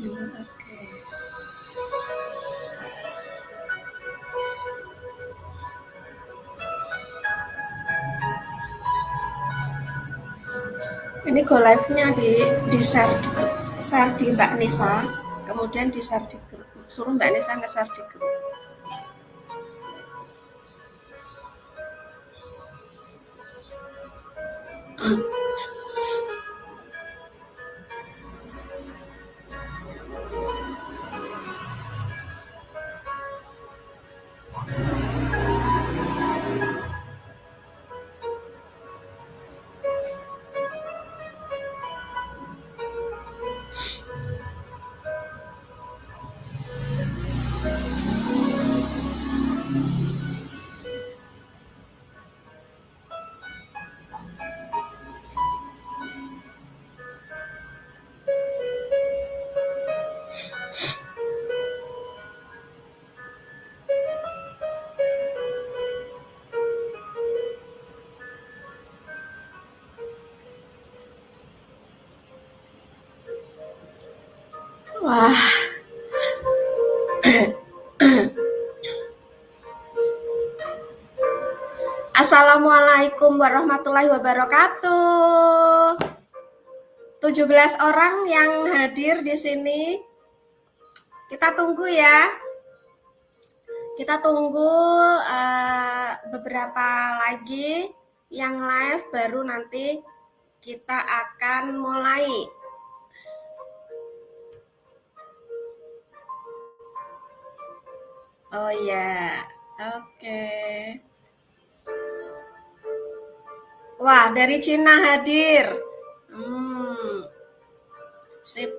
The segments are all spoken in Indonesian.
Oke. Ini go live-nya di share di Mbak Nisa, kemudian di share di grup. Suruh Mbak Nisa nge-share di grup. Wah, Assalamualaikum warahmatullahi wabarakatuh. 17 orang yang hadir di sini. Kita tunggu ya. Kita tunggu beberapa lagi yang live, baru nanti kita akan mulai. Oh ya, oke. Wah, dari Cina hadir. Sip.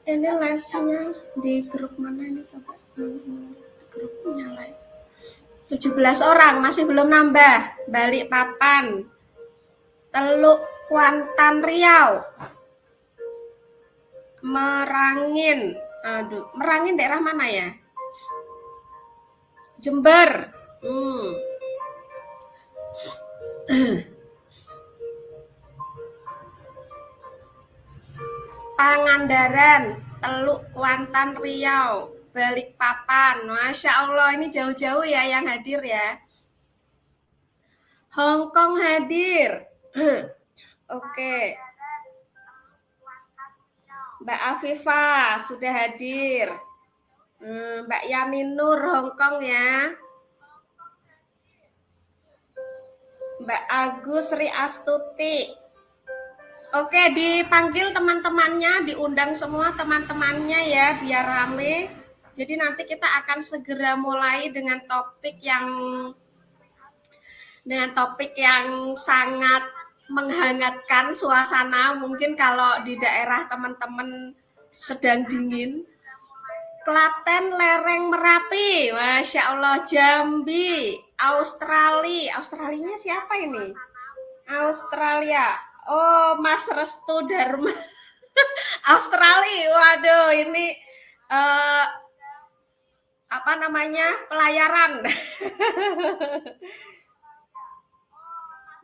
Ini live-nya di grup mana ini, coba grupnya live. 17 orang, masih belum nambah. Balikpapan, Teluk Kuantan Riau, Merangin. Aduh, Merangin daerah mana ya? Jember. Pangandaran, Teluk Kuantan Riau, Balikpapan. Masya Allah, ini jauh-jauh ya yang hadir ya. Hong Kong hadir. Oke. Mbak Afifah sudah hadir. Mbak Yani Nur Hong Kong ya. Mbak Agus Sri Astuti. Oke, dipanggil teman-temannya, diundang semua teman-temannya ya, biar rame. Jadi nanti kita akan segera mulai dengan topik yang sangat menghangatkan suasana. Mungkin kalau di daerah teman-teman sedang dingin. Klaten, lereng Merapi, Masya Allah, Jambi, Australia siapa ini? Australia. Oh, Mas Restu Dharma. Australia, waduh, ini apa namanya, pelayaran.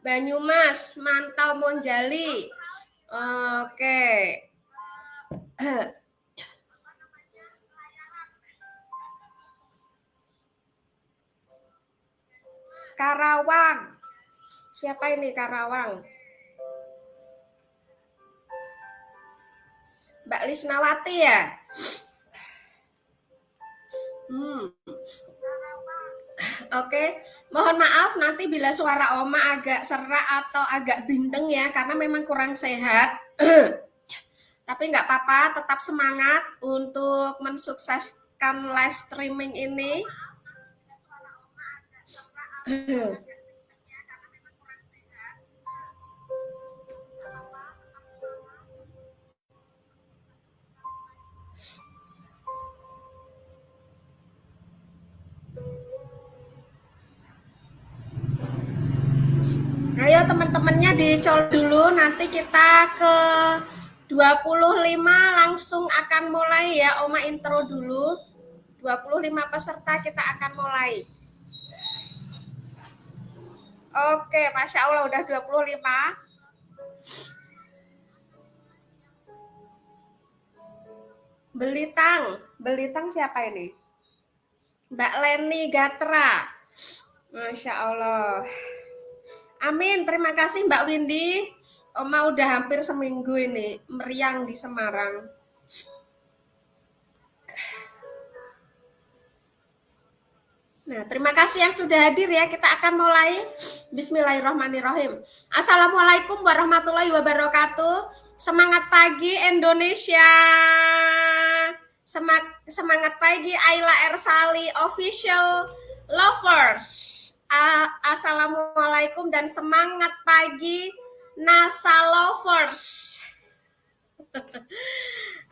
Banyumas, Mantau, Monjali. Oke. Karawang. Siapa ini Karawang? Mbak Lisnawati ya? Oke, mohon maaf nanti bila suara Oma agak serak atau agak bindeng ya, karena memang kurang sehat. Tapi nggak apa-apa, tetap semangat untuk mensukseskan live streaming ini. Ayo teman-temannya dicol dulu, nanti kita ke 25 langsung akan mulai ya. Oma intro dulu. 25 peserta kita akan mulai. Oke, Masya Allah udah 25. Belitang siapa ini? Mbak Leni Gatra. Masya Allah. Amin, terima kasih Mbak Windy. Oma udah hampir seminggu ini meriang di Semarang. Nah, terima kasih yang sudah hadir ya. Kita akan mulai. Bismillahirrahmanirrahim. Assalamualaikum warahmatullahi wabarakatuh. Semangat pagi Indonesia. Semangat pagi Ayla Ersali Official Lovers. Assalamualaikum dan semangat pagi NASA Lovers.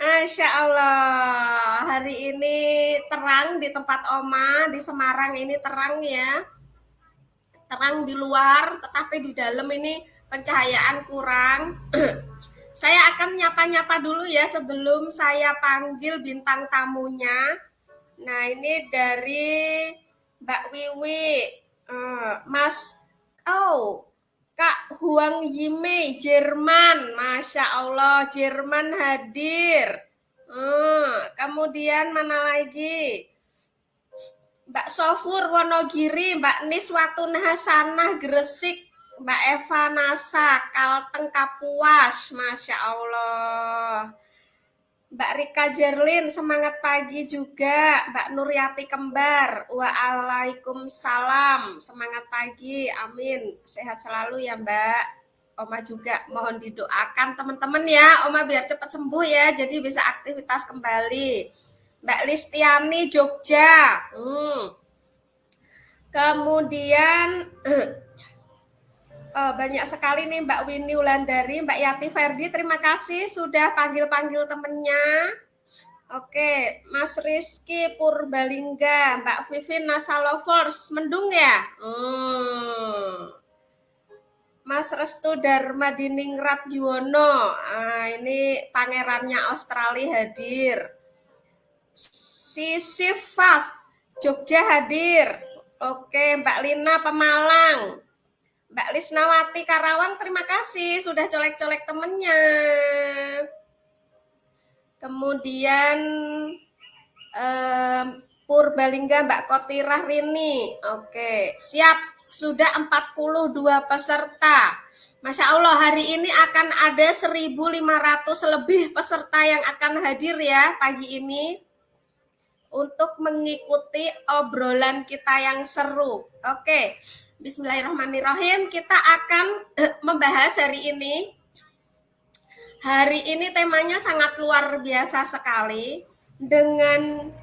Masya Allah, hari ini terang di tempat Oma, di Semarang ini terang ya. Terang di luar, tetapi di dalam ini pencahayaan kurang. Saya akan nyapa-nyapa dulu ya sebelum saya panggil bintang tamunya. Nah, ini dari Mbak Wiwi, Mas, Kak Huang Yimei, Jerman. Masya Allah, Jerman hadir. Kemudian mana lagi? Mbak Sofur Wonogiri, Mbak Niswatun Hasanah Gresik, Mbak Eva Nasa Kalteng Kapuas. Masya Allah. Mbak Rika Jerlin, semangat pagi juga. Mbak Nuryati Kembar, waalaikumsalam, semangat pagi, amin. Sehat selalu ya Mbak. Oma juga mohon didoakan teman-teman ya, Oma biar cepat sembuh ya, jadi bisa aktivitas kembali. Mbak Listiani Jogja. Kemudian banyak sekali nih Mbak Winnie Wulandari, Mbak Yati Ferdi, terima kasih sudah panggil-panggil temennya. Oke, Mas Rizky Purbalingga, Mbak Vivin Nasalovers, mendung ya? Mas Restu Dharma Diningrat Juwono, ini pangerannya Australia hadir. Sisif Faf, Jogja hadir. Oke, Mbak Lina Pemalang. Mbak Lisnawati Karawang, terima kasih sudah colek-colek temennya. Kemudian Purbalingga Mbak Kotirah Rini. Oke, siap. Sudah 42 peserta. Masya Allah, hari ini akan ada 1.500 lebih peserta yang akan hadir ya pagi ini untuk mengikuti obrolan kita yang seru. Oke. Bismillahirrahmanirrahim, kita akan membahas hari ini. Hari ini temanya sangat luar biasa sekali dengan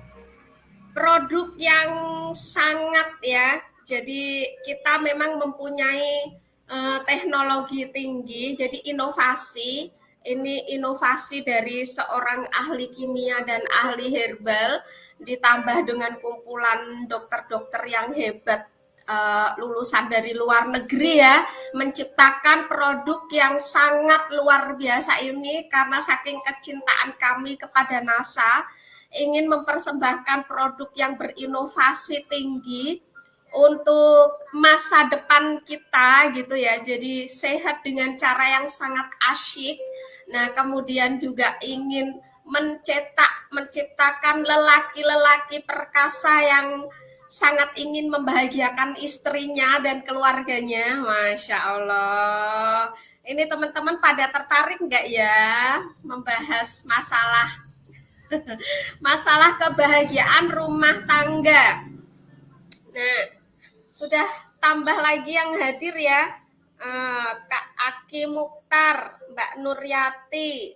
produk yang sangat ya. Jadi kita memang mempunyai teknologi tinggi, jadi inovasi. Ini inovasi dari seorang ahli kimia dan ahli herbal ditambah dengan kumpulan dokter-dokter yang hebat. Lulusan dari luar negeri ya, menciptakan produk yang sangat luar biasa ini karena saking kecintaan kami kepada NASA, ingin mempersembahkan produk yang berinovasi tinggi untuk masa depan kita gitu ya, jadi sehat dengan cara yang sangat asyik. Nah, kemudian juga ingin menciptakan lelaki-lelaki perkasa yang sangat ingin membahagiakan istrinya dan keluarganya. Masya Allah. Ini teman-teman pada tertarik nggak ya membahas masalah kebahagiaan rumah tangga? Nah, sudah tambah lagi yang hadir ya. Kak Aki Mukhtar, Mbak Nuryati,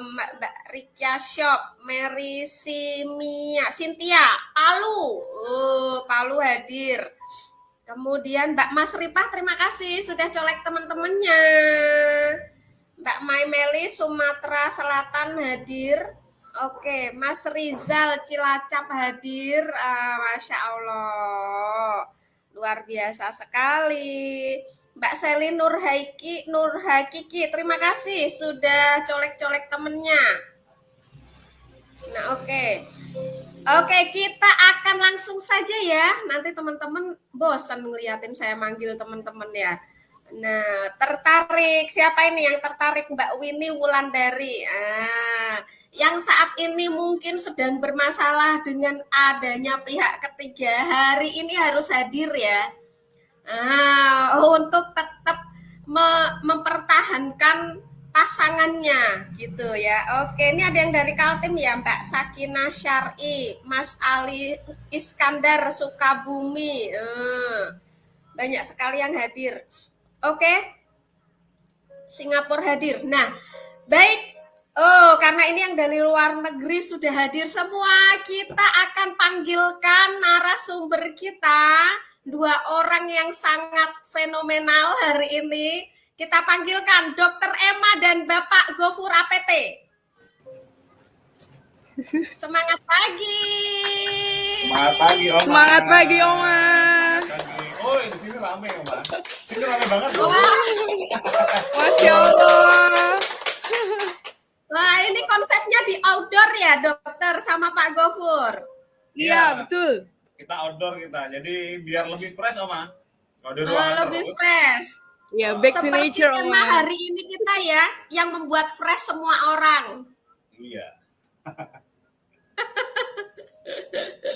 Mbak Rikia Shop, Mary Simia, Cynthia, Palu hadir. Kemudian Mbak Mas Ripah, terima kasih sudah colek teman-temannya. Mbak Mai Meli, Sumatera Selatan hadir. Oke, Mas Rizal Cilacap hadir. Masya Allah, luar biasa sekali. Mbak Seli Nur Hakiki, terima kasih sudah colek-colek temennya. Nah, oke. Oke, kita akan langsung saja ya. Nanti teman-teman bosan ngeliatin saya manggil teman-teman ya. Nah, tertarik. Siapa ini yang tertarik? Mbak Winnie Wulandari. Yang saat ini mungkin sedang bermasalah dengan adanya pihak ketiga. Hari ini harus hadir ya. Untuk tetap mempertahankan pasangannya gitu ya. Oke, ini ada yang dari Kaltim ya, Mbak Sakina Syar'i, Mas Ali Iskandar Sukabumi. Banyak sekali yang hadir. Oke, Singapura hadir. Nah, baik. Karena ini yang dari luar negeri sudah hadir semua, kita akan panggilkan narasumber kita, 2 orang yang sangat fenomenal hari ini. Kita panggilkan Dr. Emma dan Bapak Gofur APT. Semangat pagi. Semangat pagi, Oma. Semangat pagi, Oma. Oh, di sini rame, Oma. Sini rame banget, loh. Masya Allah. Wah, ini konsepnya di outdoor ya, dokter sama Pak Gofur. Iya, betul. Kita outdoor kita, jadi biar lebih fresh, Oma. Kalau di ruangan lebih terus. fresh. Ya, back to nature, Seperti Oma. hari ini kita ya, yang membuat fresh semua orang. Iya.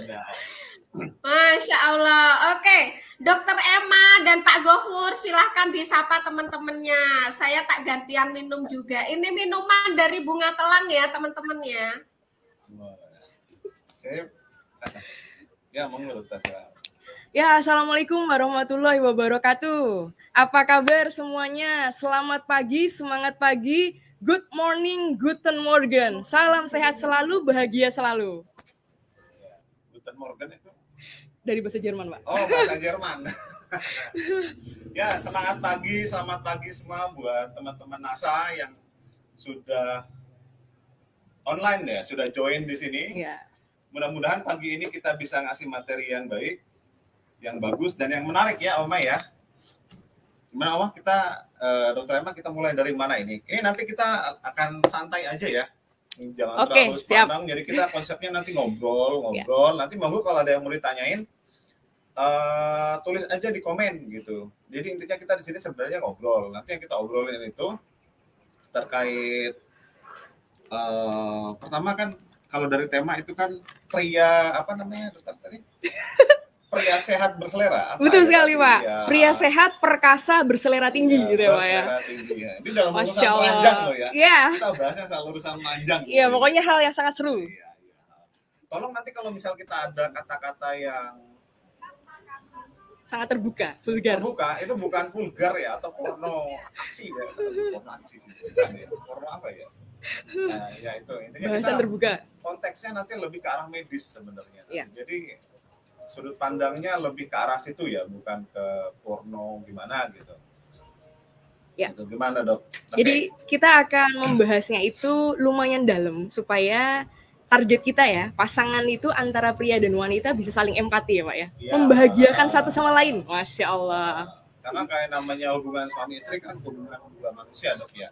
Nah. Masya Allah. Oke, Dokter Emma dan Pak Gofur silahkan disapa teman-temannya. Saya tak gantian minum juga. Ini minuman dari bunga telang ya teman-teman ya. Sip. Ya, monggo dokter. Ya, Assalamualaikum warahmatullahi wabarakatuh. Apa kabar semuanya? Selamat pagi, semangat pagi. Good morning, guten morgen. Salam sehat selalu, bahagia selalu. Guten Morgen itu? Dari bahasa Jerman, Pak. Oh, bahasa Jerman. Ya, semangat pagi, selamat pagi semua buat teman-teman NASA yang sudah online ya, sudah join di sini. Ya. Mudah-mudahan pagi ini kita bisa ngasih materi yang baik, yang bagus dan yang menarik ya, Oma ya. Gimana, Oma? Kita Dokter Emma, kita mulai dari mana ini? Ini nanti kita akan santai aja ya. Jangan terlalu pandang. Jadi kita konsepnya nanti ngobrol. Nanti monggo kalau ada yang mau ditanyain, tulis aja di komen gitu. Jadi intinya kita di sini sebenarnya ngobrol. Nanti yang kita obrolin itu terkait pertama kan kalau dari tema itu kan pria apa namanya dokter tadi? Pria sehat berselera. Betul sekali, Pak. Pria sehat, perkasa, berselera tinggi gitu ya, Pak ya. Berselera tinggi ya. Ini dalam urusan telanjang loh ya. Iya. Kita bahasnya soal urusan telanjang. Iya, pokoknya hal yang sangat seru. Iya. Tolong nanti kalau misal kita ada kata-kata yang sangat terbuka, vulgar. Terbuka, itu bukan vulgar ya atau porno aksi ya. Porno aksi sih. Porno apa ya? Nah, ya itu intinya bahasan kita terbuka. Konteksnya nanti lebih ke arah medis sebenarnya. Iya. Jadi sudut pandangnya lebih ke arah situ ya, bukan ke porno gimana gitu. Ya. Gitu, gimana dok? Jadi kita akan membahasnya itu lumayan dalam supaya target kita ya, pasangan itu antara pria dan wanita bisa saling empati ya Pak ya. Membahagiakan satu sama lain. Masya Allah. Karena kayak namanya hubungan suami istri kan hubungan dua manusia dok ya.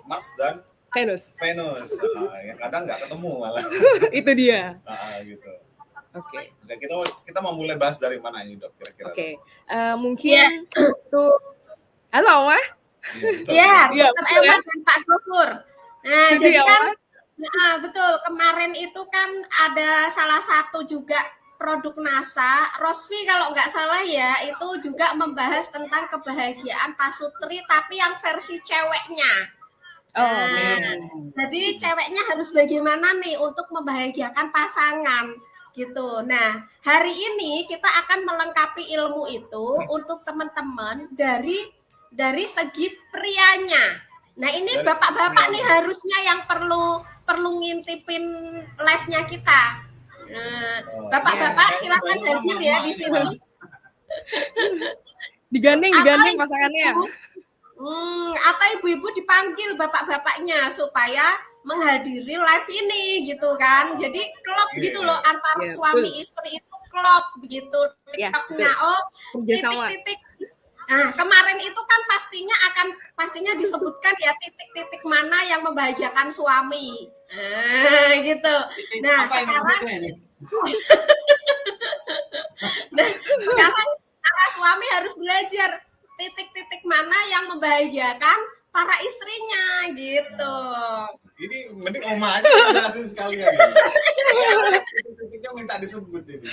Mars dan Venus. Yang kadang nggak ketemu malah. Itu dia. Gitu. Oke. Kita mau mulai bahas dari mana ini dok kira-kira? Oke. Mungkin untuk halo Ma? Iya, Dokter Emma dan Pak Gofur. Nah, jadi kan betul, kemarin itu kan ada salah satu juga produk NASA, Rosvi kalau nggak salah ya, itu juga membahas tentang kebahagiaan pasutri tapi yang versi ceweknya. Jadi ceweknya harus bagaimana nih untuk membahagiakan pasangan gitu. Nah, hari ini kita akan melengkapi ilmu itu untuk teman-teman dari segi prianya. Nah, ini bapak-bapak nih harusnya yang perlu ngintipin live-nya kita. Nah, bapak-bapak silakan hadir ya di sini. Digandeng pasangannya. Atau ibu-ibu dipanggil bapak-bapaknya supaya menghadiri live ini gitu kan. Jadi klop gitu loh antara suami istri itu klop begitu. TikToknya titik-titik Nah, kemarin itu kan pastinya disebutkan ya titik-titik mana yang membahagiakan suami. Gitu. Nah, Apa ini sekarang maksudnya ini? nah, sekarang para suami harus belajar titik-titik mana yang membahagiakan para istrinya gitu. Ini mending Oma aja yang jelasin sekalian ini. Titik-titiknya minta disebut ini.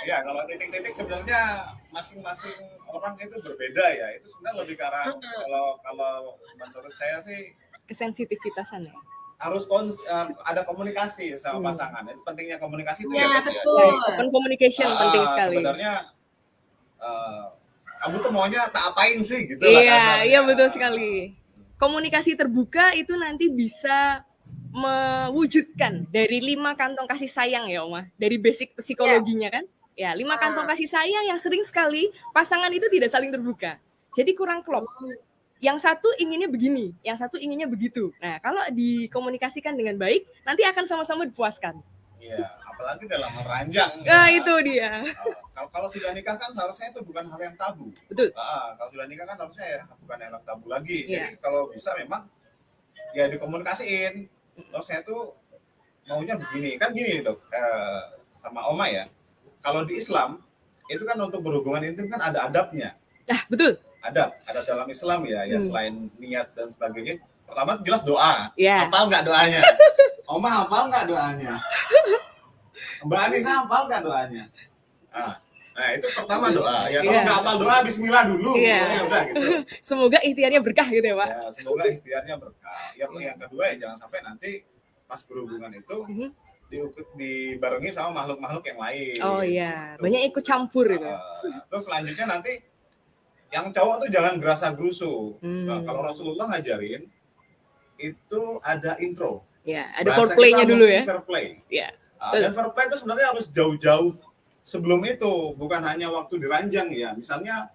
Ya, kalau titik-titik sebenarnya masing-masing orang itu berbeda ya. Itu sebenarnya lebih ke arah kalau menurut saya sih Kesensitivitasan ya. harus ada komunikasi sama pasangan. Itu pentingnya komunikasi itu Ya, ya, Dok, ya. betul. Open communication penting sekali. Sebenarnya kamu tuh maunya tak apain sih gitu lah Iya, kasarnya. iya betul sekali. Komunikasi terbuka itu nanti bisa mewujudkan dari 5 kantong kasih sayang ya Oma, dari basic psikologinya kan. Ya, 5 kantong kasih sayang yang sering sekali pasangan itu tidak saling terbuka. Jadi kurang klop. Yang satu inginnya begini, yang satu inginnya begitu. Nah, kalau dikomunikasikan dengan baik, nanti akan sama-sama dipuaskan. Iya, apalagi dalam meranjang. Nah, ya. itu dia. Kalau sudah nikah kan seharusnya itu bukan hal yang tabu. Betul. Kalau sudah nikah kan harusnya ya bukan hal yang tabu lagi. Iya. Jadi kalau bisa memang ya dikomunikasiin. Terus saya tuh maunya begini, kan gini Dok, sama Oma ya. Kalau di Islam itu kan untuk berhubungan intim kan ada adabnya. Nah, betul. Ada dalam Islam ya selain niat dan sebagainya. Pertama jelas doa. Iya. Hafal nggak doanya? Oma hafal nggak doanya? Mbak Anissa hafal nggak doanya? Nah itu pertama doa. Ya kalau Iya. nggak hafal doa, Bismillah dulu. Iya. Ya udah gitu. Semoga ikhtiarnya berkah gitu ya, Pak. Ya semoga ikhtiarnya berkah. Yang kedua ya jangan sampai nanti pas berhubungan itu dibarengi sama makhluk-makhluk yang lain. Oh iya, Gitu. banyak ikut campur itu. Terus selanjutnya nanti yang cowok tuh jangan gerasa gerusu. Nah, kalau Rasulullah ngajarin itu ada intro. Ya, ada Bahasa foreplay-nya kita dulu ya. mungkin foreplay. Ya. Dan foreplay itu sebenarnya harus jauh-jauh sebelum itu, bukan hanya waktu diranjang ya. Misalnya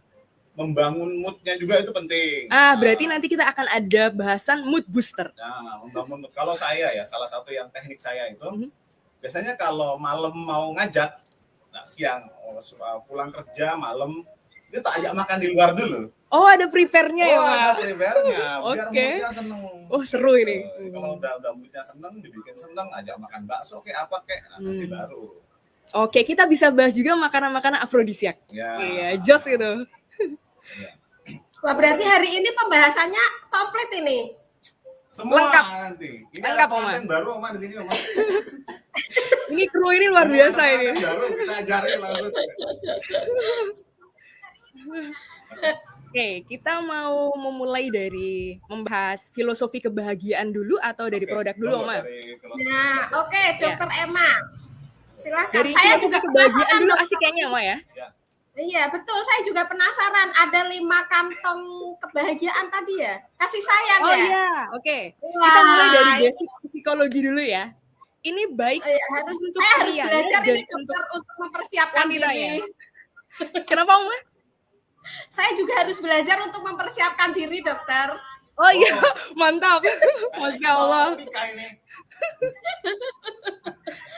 membangun mood-nya juga itu penting. Berarti nanti kita akan ada bahasan mood booster. Nah, membangun mood. Kalau saya ya, salah satu yang teknik saya itu, biasanya kalau malam mau ngajak, nah siang pulang kerja malam, dia tak ajak makan di luar dulu. Oh, ada prepare-nya ya, Pak? Ada prepare-nya, biar Oke. moodnya seneng. Oh, seru ini. Kalau udah moodnya seneng, dibikin seneng, ajak makan bakso kayak apa kayak, nanti baru. Oke, kita bisa bahas juga makanan-makanan afrodisiak. Ya. Iya, jos gitu. Wah, berarti hari ini pembahasannya komplit ini. Semua Lengkap. nanti. Ini Lengkap, ada Oma. konten baru Oma di sini Oma. Ini kru ini luar biasa ini. Konten baru kita ajarin langsung. Oke, kita mau memulai dari membahas filosofi kebahagiaan dulu atau dari produk dulu, Oma? Dari filosofi. Nah, oke, Dokter Emma. Silakan. Dari Saya filosofi juga kebahagiaan penasaran, dulu Dokter. asik kayaknya, Oma ya. Iya, betul. Saya juga penasaran. Ada 5 kantong kebahagiaan tadi ya? Kasih sayang Oh ya? iya, oke. Wah, Kita mulai dari basic psikologi dulu ya. Ini baik saya harus prianya belajar dan ini dokter untuk mempersiapkan wanitanya. diri. Kenapa, Oma? Saya juga harus belajar untuk mempersiapkan diri, dokter. Oh iya, mantap. Masya Allah. Nikah ini.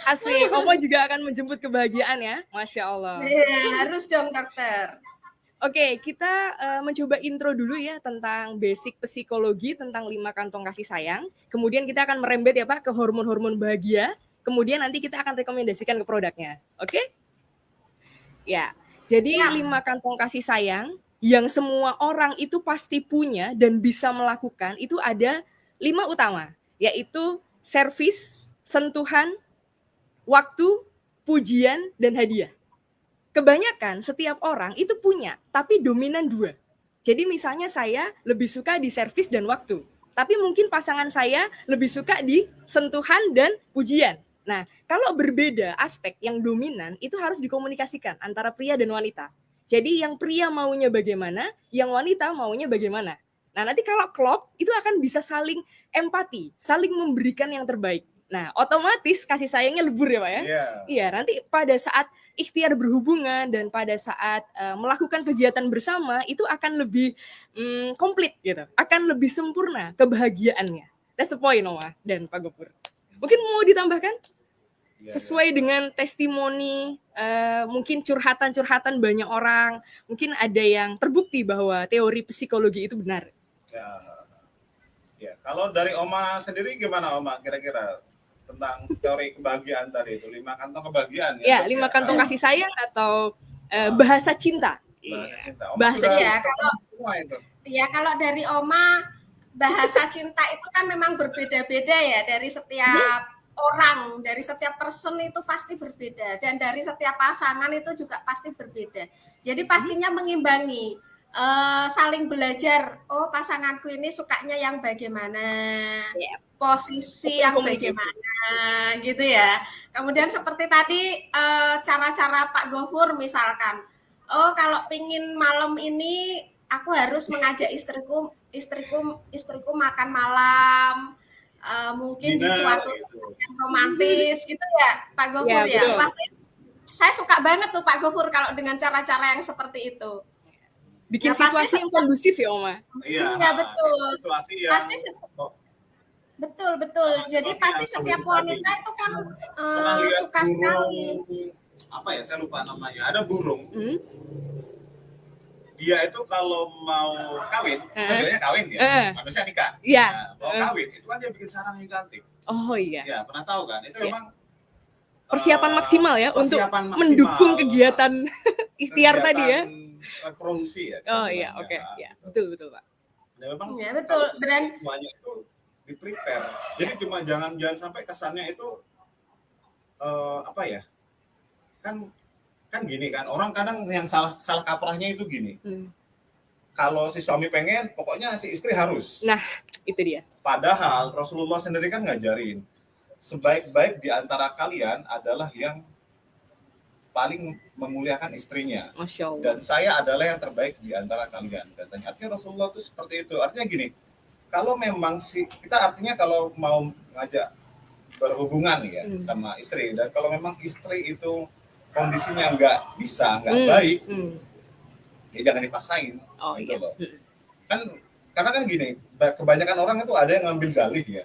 Asik, Oma juga akan menjemput kebahagiaan ya. Masya Allah. Iya, harus dong, dokter. Oke, kita mencoba intro dulu ya tentang basic psikologi, tentang 5 kantong kasih sayang. Kemudian kita akan merembet ya Pak ke hormon-hormon bahagia. Kemudian nanti kita akan rekomendasikan ke produknya. Oke? Ya, jadi 5 kantong kasih sayang yang semua orang itu pasti punya dan bisa melakukan itu ada 5 utama, yaitu servis, sentuhan, waktu, pujian, dan hadiah. Kebanyakan setiap orang itu punya, tapi dominan 2. Jadi misalnya saya lebih suka di servis dan waktu, tapi mungkin pasangan saya lebih suka di sentuhan dan pujian. Nah, kalau berbeda aspek yang dominan itu harus dikomunikasikan antara pria dan wanita. Jadi yang pria maunya bagaimana, yang wanita maunya bagaimana. Nah, nanti kalau klop itu akan bisa saling empati, saling memberikan yang terbaik. Nah, otomatis kasih sayangnya lebur ya Pak ya? Iya, nanti pada saat ikhtiar berhubungan dan pada saat melakukan kegiatan bersama itu akan lebih komplit gitu, akan lebih sempurna kebahagiaannya. That's the point, Oma dan Pak Gopur. Mungkin mau ditambahkan? sesuai dengan testimoni, mungkin curhatan-curhatan banyak orang, mungkin ada yang terbukti bahwa teori psikologi itu benar. Ya. Ya, kalau dari Oma sendiri gimana Oma kira-kira tentang teori kebahagiaan tadi itu 5 kantong kebahagiaan Ya, 5 kantong kasih sayang atau bahasa cinta. Bahasa cinta. Oma Bahasa sudah cinta. semua itu. Ya, kalau dari Oma, bahasa cinta itu kan memang berbeda-beda ya dari setiap orang, dari setiap person itu pasti berbeda, dan dari setiap pasangan itu juga pasti berbeda. Jadi pastinya mengimbangi, saling belajar. Oh, pasanganku ini sukanya yang bagaimana, posisi yang bagaimana, gitu ya. Kemudian seperti tadi cara-cara Pak Gofur misalkan, oh kalau pingin malam ini aku harus mengajak istriku makan malam, mungkin di suatu yang romantis gitu ya Pak Gofur ya. Pasti saya suka banget tuh Pak Gofur kalau dengan cara-cara yang seperti itu. Bikin situasi yang kondusif ya Oma. Iya, betul. Situasi yang pasti betul. Jadi pasti setiap wanita itu kan suka burung, sekali. Apa ya, saya lupa namanya. Ada burung. Dia itu kalau mau kawin, bilangnya kawin ya, manusia nikah. Iya. Nah, mau kawin itu kan dia bikin sarang yang cantik. Oh iya. Ya, pernah tahu kan? Itu memang persiapan maksimal ya untuk maksimal, mendukung kegiatan ikhtiar tadi ya. Produksi ya. Oh iya, oke. Ya, betul Pak. Ya, memang ya, betul. Semuanya itu di-prepare. Jadi cuma jangan sampai kesannya itu apa ya? Kan gini kan, orang kadang yang salah kaprahnya itu gini. Kalau si suami pengen, pokoknya si istri harus. Nah, itu dia. Padahal Rasulullah sendiri kan ngajarin, sebaik-baik di antara kalian adalah yang paling memuliakan istrinya. Masya Allah. Dan saya adalah yang terbaik di antara kalian, katanya. Artinya Rasulullah itu seperti itu. Artinya gini, kalau memang kita artinya kalau mau ngajak berhubungan ya sama istri, dan kalau memang istri itu kondisinya nggak baik, ya jangan dipaksain. Oh gitu iya. Loh. Karena kan gini, kebanyakan orang itu ada yang ngambil dalih ya.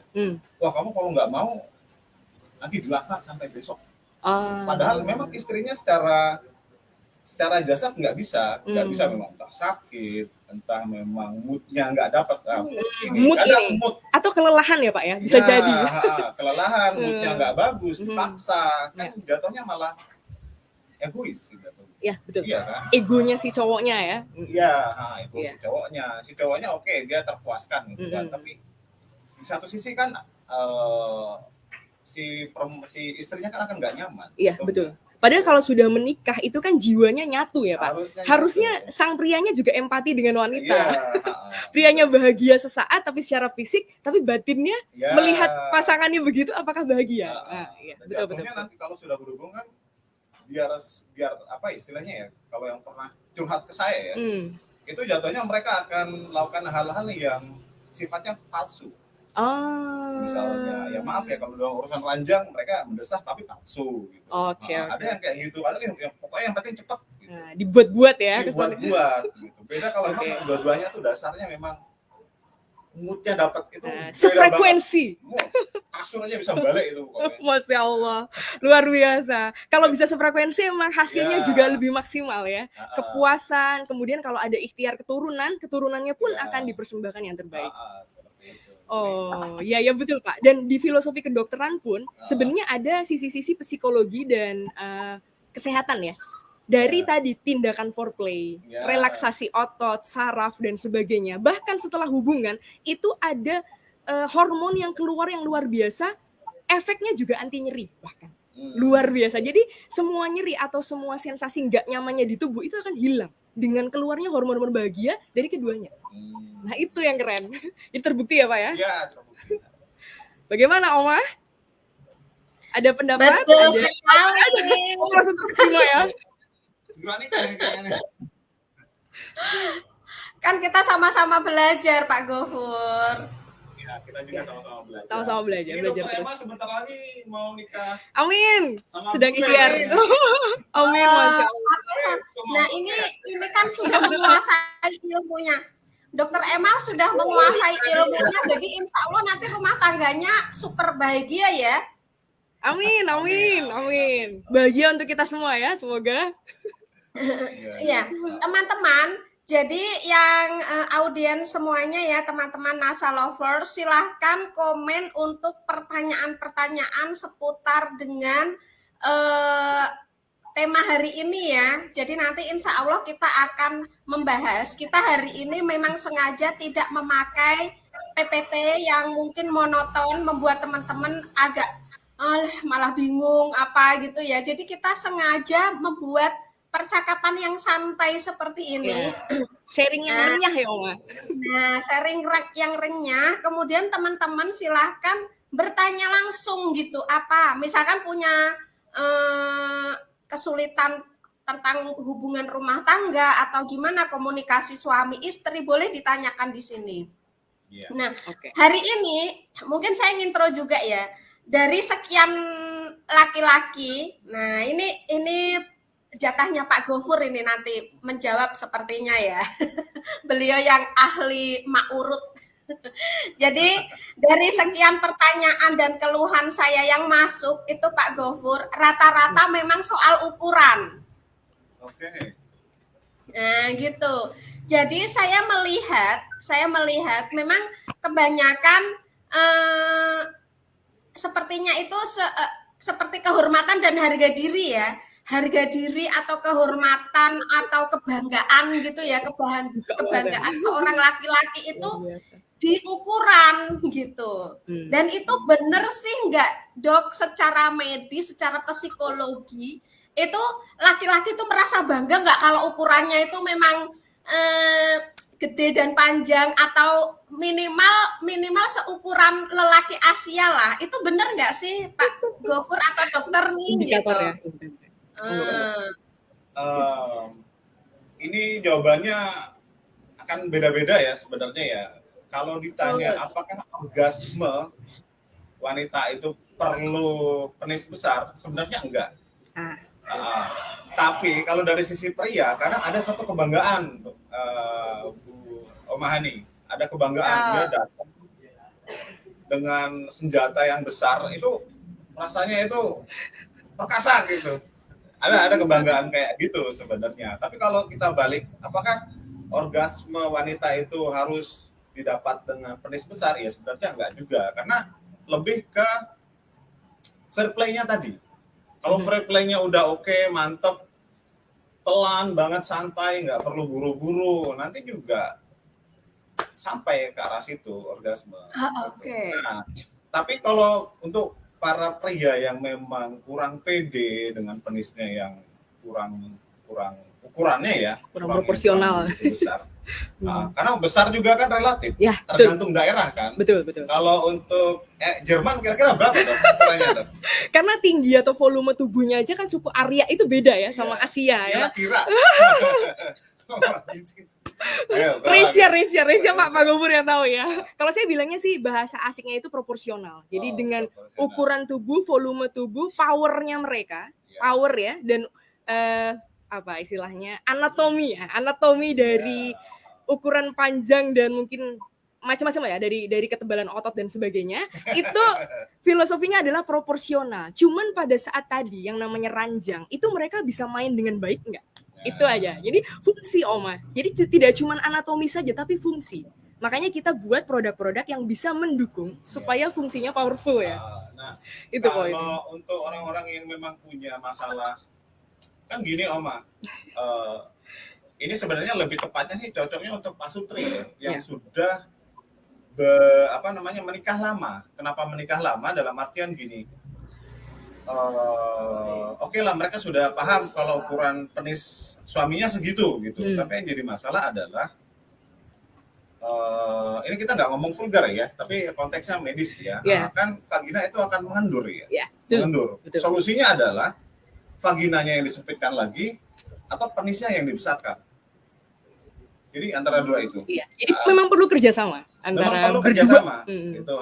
Wah, kamu kalau nggak mau nanti dilaknat sampai besok. Padahal memang istrinya secara jasad nggak bisa memang entah sakit, entah memang moodnya nggak dapat. Mood atau kelelahan ya Pak ya, bisa jadi. Kelelahan, moodnya nggak bagus, dipaksa, kan jatuhnya malah egois gitu. Ya betul. Iya kan? Egonya si cowoknya ya. Iya, ego si cowoknya. Si cowoknya oke, dia terpuaskan gitu kan. Tapi di satu sisi kan si istrinya kan akan nggak nyaman. Iya, gitu. Betul. Padahal kalau sudah menikah itu kan jiwanya nyatu ya Pak. Harusnya sang prianya juga empati dengan wanita. Prianya bahagia sesaat tapi secara fisik, tapi batinnya melihat pasangannya begitu, apakah bahagia? Betul. Nanti kalau sudah berhubung kan biar apa istilahnya ya, kalau yang pernah curhat ke saya ya, itu jatuhnya mereka akan melakukan hal-hal yang sifatnya palsu. Misalnya, ya maaf ya kalau dalam urusan ranjang mereka mendesah tapi palsu gitu. Ada yang kayak gitu, ada yang pokoknya yang penting cepat gitu. Dibuat-buat ya. Dibuat-buat gitu. Beda kalau memang dua-duanya tuh dasarnya memang moodnya dapat itu sefrekuensi. Kasur aja bisa balik itu pokoknya. Masya Allah, luar biasa. Kalau bisa sefrekuensi emang hasilnya juga lebih maksimal ya. Kepuasan, kemudian kalau ada ikhtiar keturunannya pun akan dipersembahkan yang terbaik. Oh, ya betul Pak. Dan di filosofi kedokteran pun sebenarnya ada sisi-sisi psikologi dan kesehatan ya. Dari tadi tindakan foreplay, relaksasi otot, saraf dan sebagainya. Bahkan setelah hubungan itu ada hormon yang keluar yang luar biasa, efeknya juga anti nyeri bahkan. Luar biasa. Jadi semua nyeri atau semua sensasi nggak nyamannya di tubuh itu akan hilang dengan keluarnya hormon-hormon bahagia dari keduanya. Nah itu yang keren. Itu terbukti ya Pak ya? Iya, terbukti. Bagaimana Oma? Ada pendapat? Betul sekali. Oma langsung terkesima ya? Segera nikah kayaknya. Kan kita sama-sama belajar Pak Gofur. Ya, kita juga sama-sama belajar. Sama-sama belajar. Ini belajar Dokter terus. Emma sebentar lagi mau nikah. Amin. Sama Sedang gue. ikhtiar. Amin, Masya Allah. Nah ini kan sudah menguasai ilmunya. Dokter Emma sudah menguasai ilmunya, jadi insya Allah nanti rumah tangganya super bahagia ya. Amin, amin, Amin. amin. Bahagia untuk kita semua ya, semoga. Iya, teman-teman. Jadi yang audiens semuanya ya, teman-teman NASA lovers, silahkan komen untuk pertanyaan-pertanyaan seputar dengan tema hari ini ya. Jadi nanti insya Allah kita akan membahas. Kita hari ini memang sengaja tidak memakai PPT yang mungkin monoton, membuat teman-teman agak malah bingung apa gitu ya. Jadi kita sengaja membuat percakapan yang santai seperti ini. Sharing yang renyah ya Oma. Nah, sharing yang renyah, kemudian teman-teman silahkan bertanya langsung gitu. Apa? Misalkan punya kesulitan tentang hubungan rumah tangga atau gimana komunikasi suami istri, boleh ditanyakan di sini. Iya. Nah, hari ini mungkin saya ngintro juga ya. Dari sekian laki-laki, nah ini jatahnya Pak Gofur ini nanti menjawab sepertinya ya. Beliau yang ahli ma'urut. Jadi dari sekian pertanyaan dan keluhan saya yang masuk itu Pak Gofur, rata-rata memang soal ukuran. Oke. Nah, gitu. Jadi saya melihat memang kebanyakan sepertinya itu seperti kehormatan dan harga diri ya. Harga diri atau kehormatan atau kebanggaan gitu ya, kebanggaan seorang laki-laki itu di ukuran gitu. Dan itu benar sih nggak dok, secara medis, secara psikologi itu laki-laki itu merasa bangga nggak kalau ukurannya itu memang gede dan panjang atau minimal seukuran lelaki Asia lah. Itu benar nggak sih Pak Gofur atau dokter nih? Indikator gitu? Ya. Ini jawabannya akan beda-beda ya sebenarnya ya. Kalau ditanya apakah orgasme wanita itu perlu penis besar, sebenarnya enggak. Tapi kalau dari sisi pria, kadang ada satu kebanggaan, Bu Omahani, ada kebanggaan dia datang dengan senjata yang besar, itu rasanya itu perkasa gitu. Ada kebanggaan kayak gitu sebenarnya. Tapi kalau kita balik, apakah orgasme wanita itu harus didapat dengan penis besar? Ya sebenarnya enggak juga, karena lebih ke fair play-nya tadi. Kalau fair play-nya udah oke, mantep, pelan banget, santai, nggak perlu buru-buru, nanti juga sampai ke arah situ orgasme. Nah, tapi kalau untuk para pria yang memang kurang pede dengan penisnya yang kurang ukurannya ya, kurang proporsional, besar. Karena besar juga kan relatif, ya, tergantung daerah kan. Betul. Kalau untuk Jerman kira-kira berapa dok ukurannya dok? Karena tinggi atau volume tubuhnya aja kan suku Arya itu beda ya sama Asia ya. Kira-kira. Range-nya Pak Gofur yang tahu ya. Kalau saya bilangnya sih bahasa asiknya itu proporsional. Jadi dengan ukuran tubuh, volume tubuh, powernya mereka, power ya, dan apa istilahnya anatomi dari ukuran panjang dan mungkin macam-macam ya, dari ketebalan otot dan sebagainya, itu filosofinya adalah proporsional. Cuman pada saat tadi yang namanya ranjang itu mereka bisa main dengan baik nggak? Itu aja. Jadi fungsi Oma. Jadi tidak cuma anatomi saja tapi fungsi. Makanya kita buat produk-produk yang bisa mendukung supaya fungsinya powerful ya. Nah, itu kalau poin. Untuk orang-orang yang memang punya masalah, kan gini Oma, ini sebenarnya lebih tepatnya sih cocoknya untuk Pak Sutri yang sudah menikah lama. Kenapa menikah lama? Dalam artian gini, oke lah mereka sudah paham kalau ukuran penis suaminya segitu gitu. Tapi yang jadi masalah adalah ini kita nggak ngomong vulgar ya, tapi konteksnya medis ya. Kan vagina itu akan mengendur ya. Mengendur. Betul. Solusinya adalah vaginanya yang disempitkan lagi atau penisnya yang dibesarkan. Jadi antara dua itu. Iya. Jadi memang perlu kerjasama antara berdua. Gitu.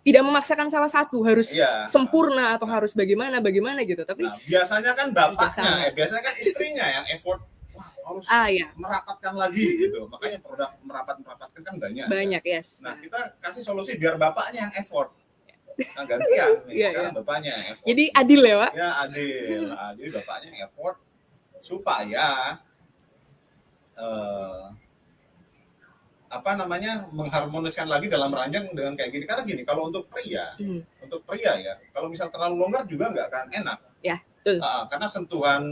Tidak memaksakan salah satu harus sempurna atau harus bagaimana gitu. Tapi biasanya kan bapaknya, biasanya kan istrinya yang effort. Wah, harus merapatkan lagi gitu. Makanya produk merapatkan kan banyak. Banyak, yes. Nah, kita kasih solusi biar bapaknya yang effort. Nah, gantian nih. Iya, Sekarang bapaknya effort. Jadi adil ya, Pak? Ya adil. Nah, jadi bapaknya effort supaya apa namanya mengharmoniskan lagi dalam ranjang dengan kayak gini. Karena gini, kalau untuk pria ya, kalau misal terlalu longgar juga nggak akan enak. Ya, betul. Karena sentuhan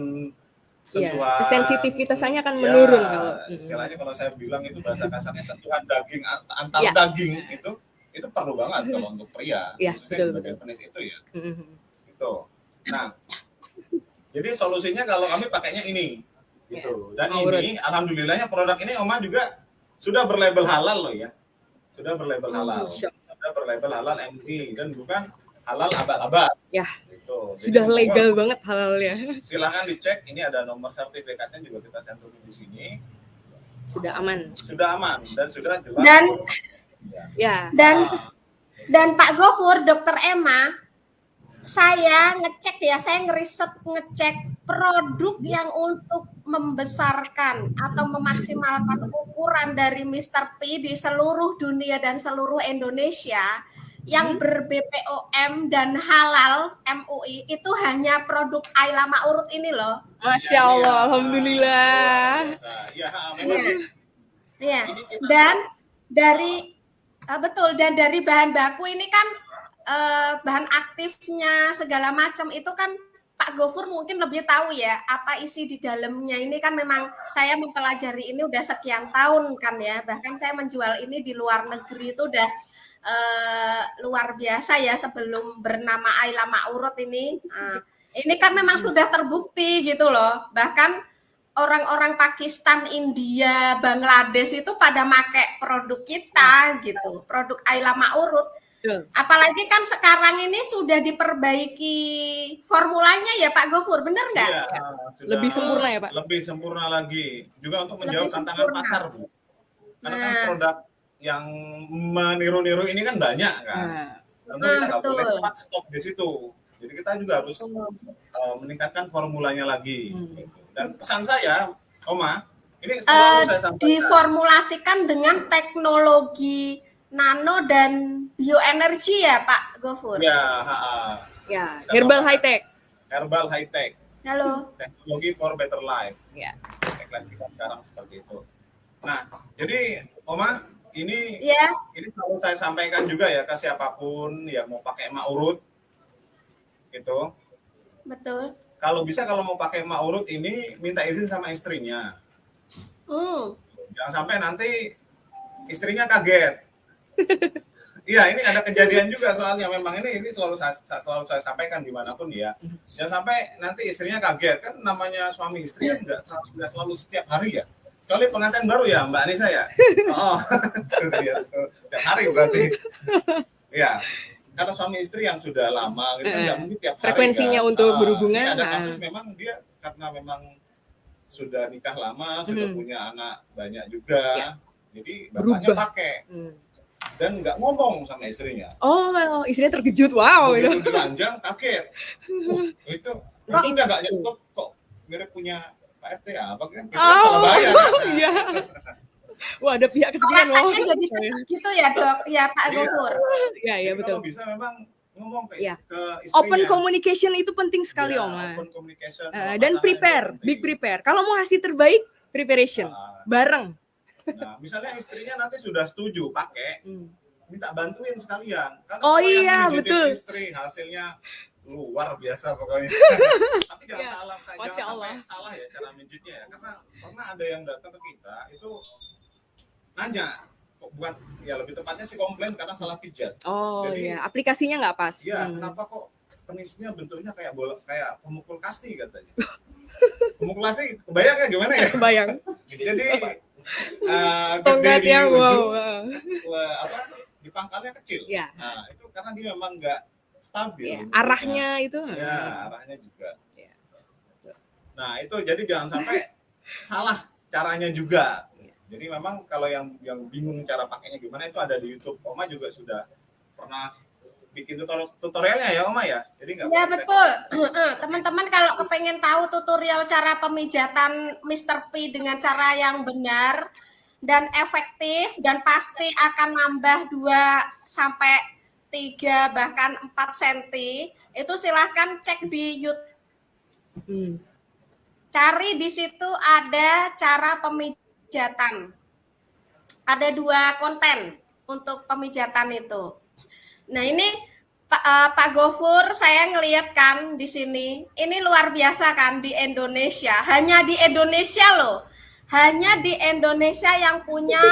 Ya, kesensitivitasnya akan menurun kalau istilahnya kalau saya bilang itu bahasa kasarnya sentuhan daging antar Ya. daging itu perlu banget kalau untuk pria, Ya, khususnya betul, di bagian penis itu ya. Mhm. Gitu. Nah, jadi solusinya kalau kami pakainya ini gitu. Dan Mau ini alhamdulillahnya produk ini Oma juga sudah berlabel halal loh ya. Sudah berlabel halal. Sudah berlabel halal MUI dan bukan halal abal-abal. Ya. Gitu. Sudah Jadi, legal banget halalnya. silahkan dicek, ini ada nomor sertifikatnya juga kita cantumin di sini. Sudah aman. Sudah aman dan sudah jelas. Ya. Dan Pak Gofur, Dokter Emma, saya ngecek produk yang untuk membesarkan atau memaksimalkan ukuran dari Mr. P di seluruh dunia dan seluruh Indonesia yang ber-BPOM dan halal MUI itu hanya produk Ayla Ma'ruf ini loh. Masya Allah, alhamdulillah. Ya, memang. Iya. Dan dari bahan baku ini kan bahan aktifnya segala macam itu kan Pak Gofur mungkin lebih tahu ya apa isi di dalamnya. Ini kan memang saya mempelajari ini udah sekian tahun kan ya. Bahkan saya menjual ini di luar negeri itu udah luar biasa ya sebelum bernama Ayla Ma'ruf ini. Ini kan memang sudah terbukti gitu loh. Bahkan orang-orang Pakistan, India, Bangladesh itu pada pakai produk kita gitu, produk Ayla Ma'ruf. Apalagi kan sekarang ini sudah diperbaiki formulanya ya Pak Gofur, benar nggak? Iya, lebih sempurna ya Pak? Lebih sempurna lagi, juga untuk menjawab tantangan pasar Bu. Karena kan produk yang meniru-niru ini kan banyak kan. Tentu kita nggak boleh cepat stop di situ. Jadi kita juga harus meningkatkan formulanya lagi. Dan pesan saya, Oma, ini selalu saya sampaikan. Diformulasikan dengan teknologi nano dan bioenergi ya Pak Gofur? Ya, herbal high tech. Herbal high tech. Halo. Teknologi for better life. Ya. Tagline kita sekarang seperti itu. Nah, jadi Oma, ini selalu saya sampaikan juga ya ke siapapun yang mau pakai Ma'ruf gitu. Betul. Kalau mau pakai Ma'ruf ini minta izin sama istrinya. Jangan sampai nanti istrinya kaget. Iya, ini ada kejadian juga soalnya memang ini selalu saya sampaikan dimanapun ya. Jangan sampai nanti istrinya kaget, kan namanya suami istri kan nggak selalu setiap hari ya. Kecuali pengantin baru ya Mbak Anissa ya. Oh, tiap hari berarti. Ya, karena suami istri yang sudah lama gitu kan nggak mungkin tiap hari. Frekuensinya kan untuk berhubungan. Ada kasus memang dia karena memang sudah nikah lama, sudah punya anak banyak juga. Jadi bapaknya pakai. Dan nggak ngomong sama istrinya. Oh, istrinya terkejut, wow. Begitu diranjang, kaget. Itu udah nggak nyentuh kok mirip punya Pak RT ya, apa kan? Kita bayar. Iya. Wah, ada pihak kesekian loh. Rasanya jadi gitu ya Dok, ya Pak Gofur. Iya, betul. Kalau bisa memang ngomong ke istrinya. Open communication itu penting sekali, Oma. Open communication. Dan prepare. Kalau mau hasil terbaik, preparation. Bareng. Nah, misalnya istrinya nanti sudah setuju pakai, minta bantuin sekalian. Karena yang betul. Istri hasilnya luar biasa pokoknya. Tapi jangan sampai salah ya cara mijitnya ya. Karena pernah ada yang datang ke kita itu nanya, kok bukan ya lebih tepatnya sih komplain karena salah pijat. Jadi, aplikasinya nggak pas. Iya, kenapa kok penisnya bentuknya kayak pemukul kasti katanya. Pemukul kasti, kebayang ya gimana ya? Kebayang. Jadi tongkat yang di pangkalnya kecil. Ya. Nah, itu karena dia memang nggak stabil. Ya, arahnya itu. Ya, arahnya juga. Ya. Nah, itu jadi jangan sampai salah caranya juga. Jadi memang kalau yang bingung cara pakainya gimana itu ada di YouTube. Oma juga sudah pernah bikin tutorialnya ya Oma ya. Jadi nggak. Ya betul. Teman-teman kalau kepengen tahu tutorial cara pemijatan Mr. P dengan cara yang benar dan efektif dan pasti akan nambah 2 sampai 3 bahkan 4 cm, itu silahkan cek di YouTube. Cari di situ ada cara pemijatan. Ada 2 konten untuk pemijatan itu. Nah ini Pak Gofur, saya ngelihat kan di sini, ini luar biasa kan di Indonesia. Hanya di Indonesia loh, hanya di Indonesia yang punya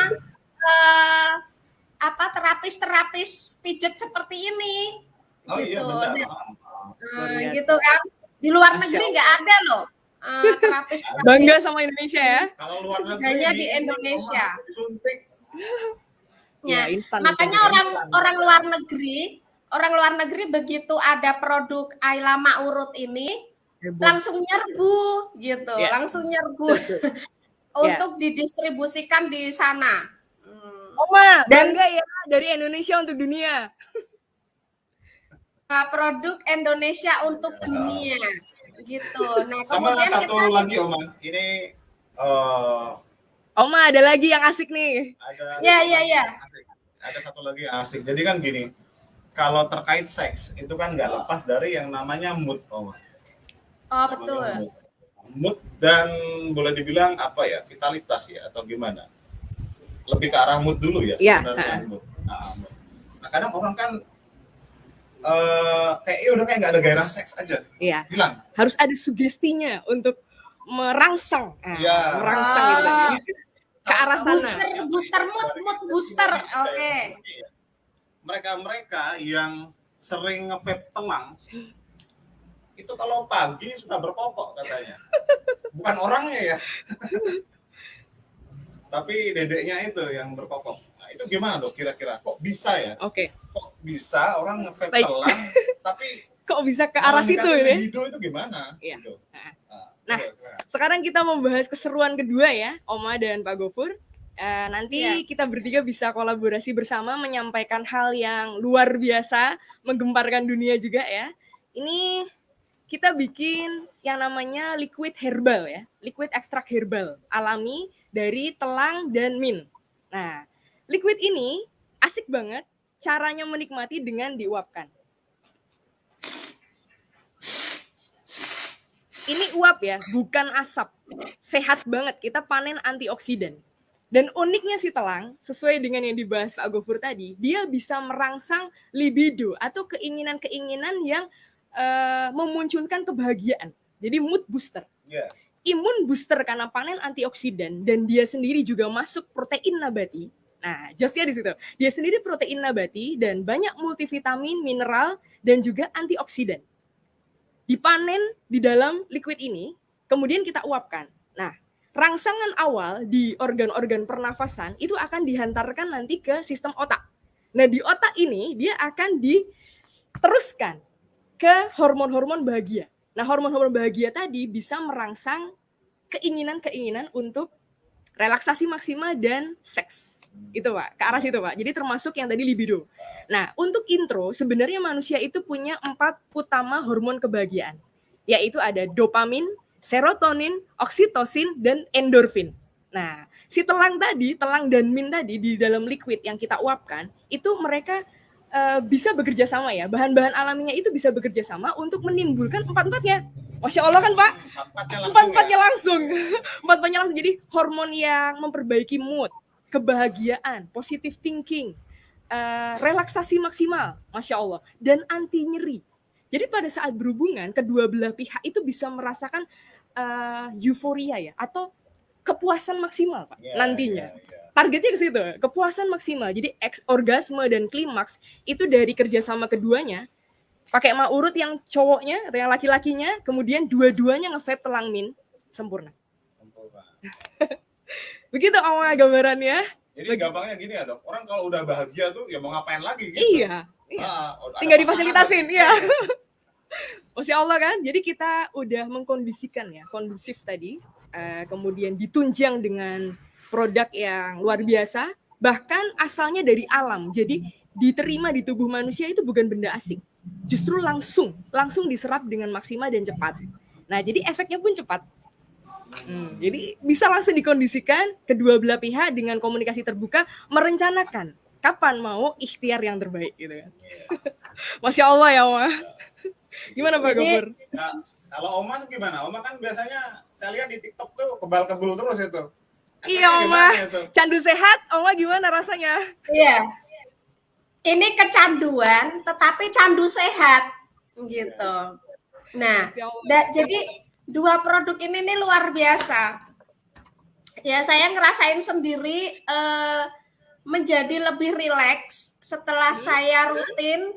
terapis pijat seperti ini. Oh gitu. iya benar. Gitu kan. Di luar negeri nggak ada loh terapis. Bangga sama Indonesia ya. Kalau luar negeri Hanya di Indonesia. Disuntik. Ya, instan. makanya orang luar negeri begitu ada produk Ayla Ma'urut ini langsung nyerbu gitu, langsung nyerbu untuk didistribusikan di sana. Oma, bangga ya dari Indonesia untuk dunia. Produk Indonesia untuk dunia gitu. Nah, sama satu lagi Oma, ini Oma ada lagi yang asik nih. Ada satu lagi yang asik. Jadi kan gini, kalau terkait seks itu kan nggak lepas dari yang namanya mood, Oma. Oh betul. Mood dan boleh dibilang apa ya, vitalitas ya atau gimana? Lebih ke arah mood dulu ya sebenarnya. Mood. Nah kadang orang kan udah kayak nggak ada gairah seks aja. Iya. Bilang harus ada sugestinya untuk merangsang, merangsang gitu. Ke arah sana. Booster mood booster. Oke. Mereka yang sering nge-vape telang itu kalau pagi suka berkokok katanya. Bukan orangnya ya. Tapi dedeknya itu yang berkokok. Nah, itu gimana dok kira-kira? Kok bisa ya? Oke. Kok bisa orang nge-vape telang tapi kok bisa ke arah situ ya? Libido itu gimana? Iya. Gitu. Nah, sekarang kita membahas keseruan kedua ya, Oma dan Pak Gofur. Nanti kita bertiga bisa kolaborasi bersama menyampaikan hal yang luar biasa, menggemparkan dunia juga ya. Ini kita bikin yang namanya liquid herbal ya, liquid ekstrak herbal alami dari telang dan mint. Nah, liquid ini asik banget, caranya menikmati dengan diuapkan. Ini uap ya, bukan asap. Sehat banget, kita panen antioksidan. Dan uniknya si telang, sesuai dengan yang dibahas Pak Gofur tadi, dia bisa merangsang libido atau keinginan-keinginan yang memunculkan kebahagiaan. Jadi mood booster. Imun booster karena panen antioksidan dan dia sendiri juga masuk protein nabati. Nah, justnya di situ. Dia sendiri protein nabati dan banyak multivitamin, mineral, dan juga antioksidan. Dipanen di dalam liquid ini, kemudian kita uapkan. Nah, rangsangan awal di organ-organ pernafasan itu akan dihantarkan nanti ke sistem otak. Nah, di otak ini dia akan diteruskan ke hormon-hormon bahagia. Nah, hormon-hormon bahagia tadi bisa merangsang keinginan-keinginan untuk relaksasi maksimal dan seks. Itu Pak, ke arah situ Pak. Jadi termasuk yang tadi libido. Nah, untuk intro, sebenarnya manusia itu punya 4 utama hormon kebahagiaan. Yaitu ada dopamin, serotonin, oksitosin, dan endorfin. Nah, si telang dan mint tadi di dalam liquid yang kita uapkan, itu mereka bisa bekerja sama ya. Bahan-bahan alaminya itu bisa bekerja sama untuk menimbulkan empat-empatnya. Masya Allah kan Pak? Empat-empatnya langsung. Empat-empatnya langsung. Jadi hormon yang memperbaiki mood, kebahagiaan, positive thinking, relaksasi maksimal, Masya Allah, dan anti nyeri. Jadi pada saat berhubungan, kedua belah pihak itu bisa merasakan euforia ya, atau kepuasan maksimal Pak, nantinya. Targetnya ke situ, kepuasan maksimal. Jadi orgasme dan klimaks itu dari kerjasama keduanya, pakai ma'urut yang cowoknya atau yang laki-lakinya, kemudian dua-duanya nge-vape telang mint, sempurna. Begitu awal gambarannya. Jadi gampangnya gini ya dok, orang kalau udah bahagia tuh ya mau ngapain lagi gitu. Iya. Tinggal difasilitasin, iya. Masya Allah kan, jadi kita udah mengkondisikan ya, kondusif tadi, kemudian ditunjang dengan produk yang luar biasa, bahkan asalnya dari alam, jadi diterima di tubuh manusia itu bukan benda asing, justru langsung diserap dengan maksimal dan cepat. Nah, jadi efeknya pun cepat. Jadi bisa langsung dikondisikan kedua belah pihak dengan komunikasi terbuka merencanakan kapan mau ikhtiar yang terbaik gitu kan. Masya Allah ya Oma. Gimana Pak Jadi- Gofur? Nah, kalau Oma gimana? Oma kan biasanya saya lihat di TikTok tuh kebal-kebul terus itu. Iya Efeknya Oma, gimana itu? candu sehat, Oma gimana rasanya? Iya. Ini kecanduan, tetapi candu sehat, gitu. Nah, Masya Allah. jadi dua produk ini nih luar biasa. Ya, saya ngerasain sendiri menjadi lebih rileks setelah saya rutin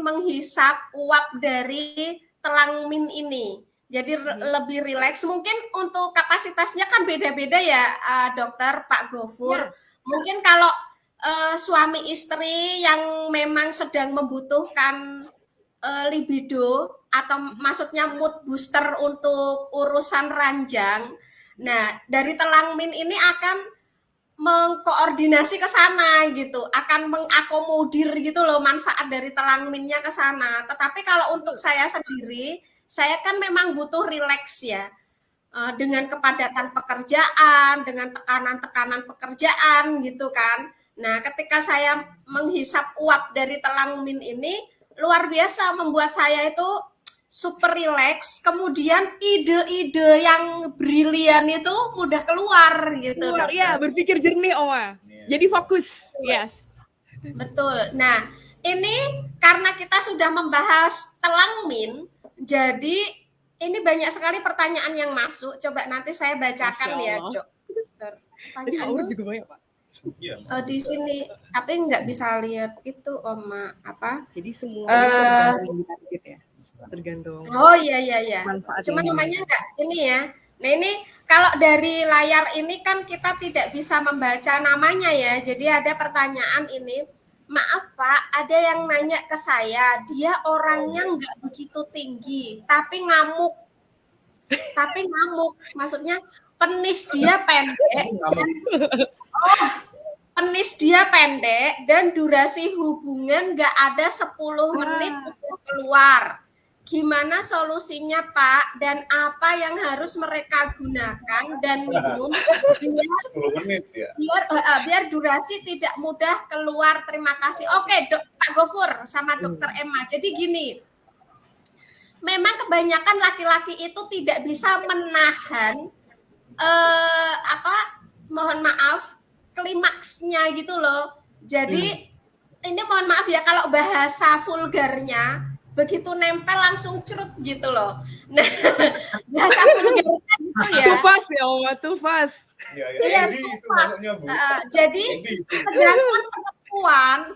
menghisap uap dari telang min ini. Jadi lebih rileks. Mungkin untuk kapasitasnya kan beda-beda ya, dokter, Pak Gofur. Ya. Mungkin kalau suami istri yang memang sedang membutuhkan libido atau maksudnya mood booster untuk urusan ranjang. Nah, dari telang min ini akan mengkoordinasi ke sana gitu, akan mengakomodir gitu loh manfaat dari telang minnya ke sana. Tetapi kalau untuk saya sendiri, saya kan memang butuh rileks ya. Dengan kepadatan pekerjaan, dengan tekanan-tekanan pekerjaan gitu kan. Nah, ketika saya menghisap uap dari telang min ini, luar biasa membuat saya itu super relax. Kemudian ide-ide yang brilian itu mudah keluar gitu. Keluar, dokter. ya berpikir jernih Oma. Iya. Jadi fokus. Yes. Betul. Nah, ini karena kita sudah membahas telang min, jadi ini banyak sekali pertanyaan yang masuk. Coba nanti saya bacakan Masya ya, Allah. dokter. Tadi Oma Pertanyaannya juga banyak Pak. Iya. di sini, tapi nggak bisa lihat itu, Oma. Apa? Jadi semuanya tergantung target ya. Tergantung Oh iya. manfaatnya. Cuma namanya nggak ini ya. Nah ini kalau dari layar ini kan kita tidak bisa membaca namanya ya. Jadi ada pertanyaan ini. Maaf Pak, ada yang nanya ke saya, dia orangnya nggak begitu tinggi, tapi ngamuk. Maksudnya penis dia pendek. Penis dia pendek dan durasi hubungan nggak ada 10 menit untuk keluar. Gimana solusinya Pak? Dan apa yang harus mereka gunakan dan minum biar 10 menit ya. biar durasi tidak mudah keluar. Terima kasih. Oke, Pak Gofur sama Dokter Emma. Jadi gini, memang kebanyakan laki-laki itu tidak bisa menahan mohon maaf, klimaksnya gitu loh. Jadi ini mohon maaf ya kalau bahasa vulgarnya begitu nempel langsung cerut gitu loh. Nah, bahasa vulgarnya gitu ya. Tufas ya Oma, tufas. Iya, Iya, Edi itu tufas. maksudnya, Bu. Jadi Edi itu.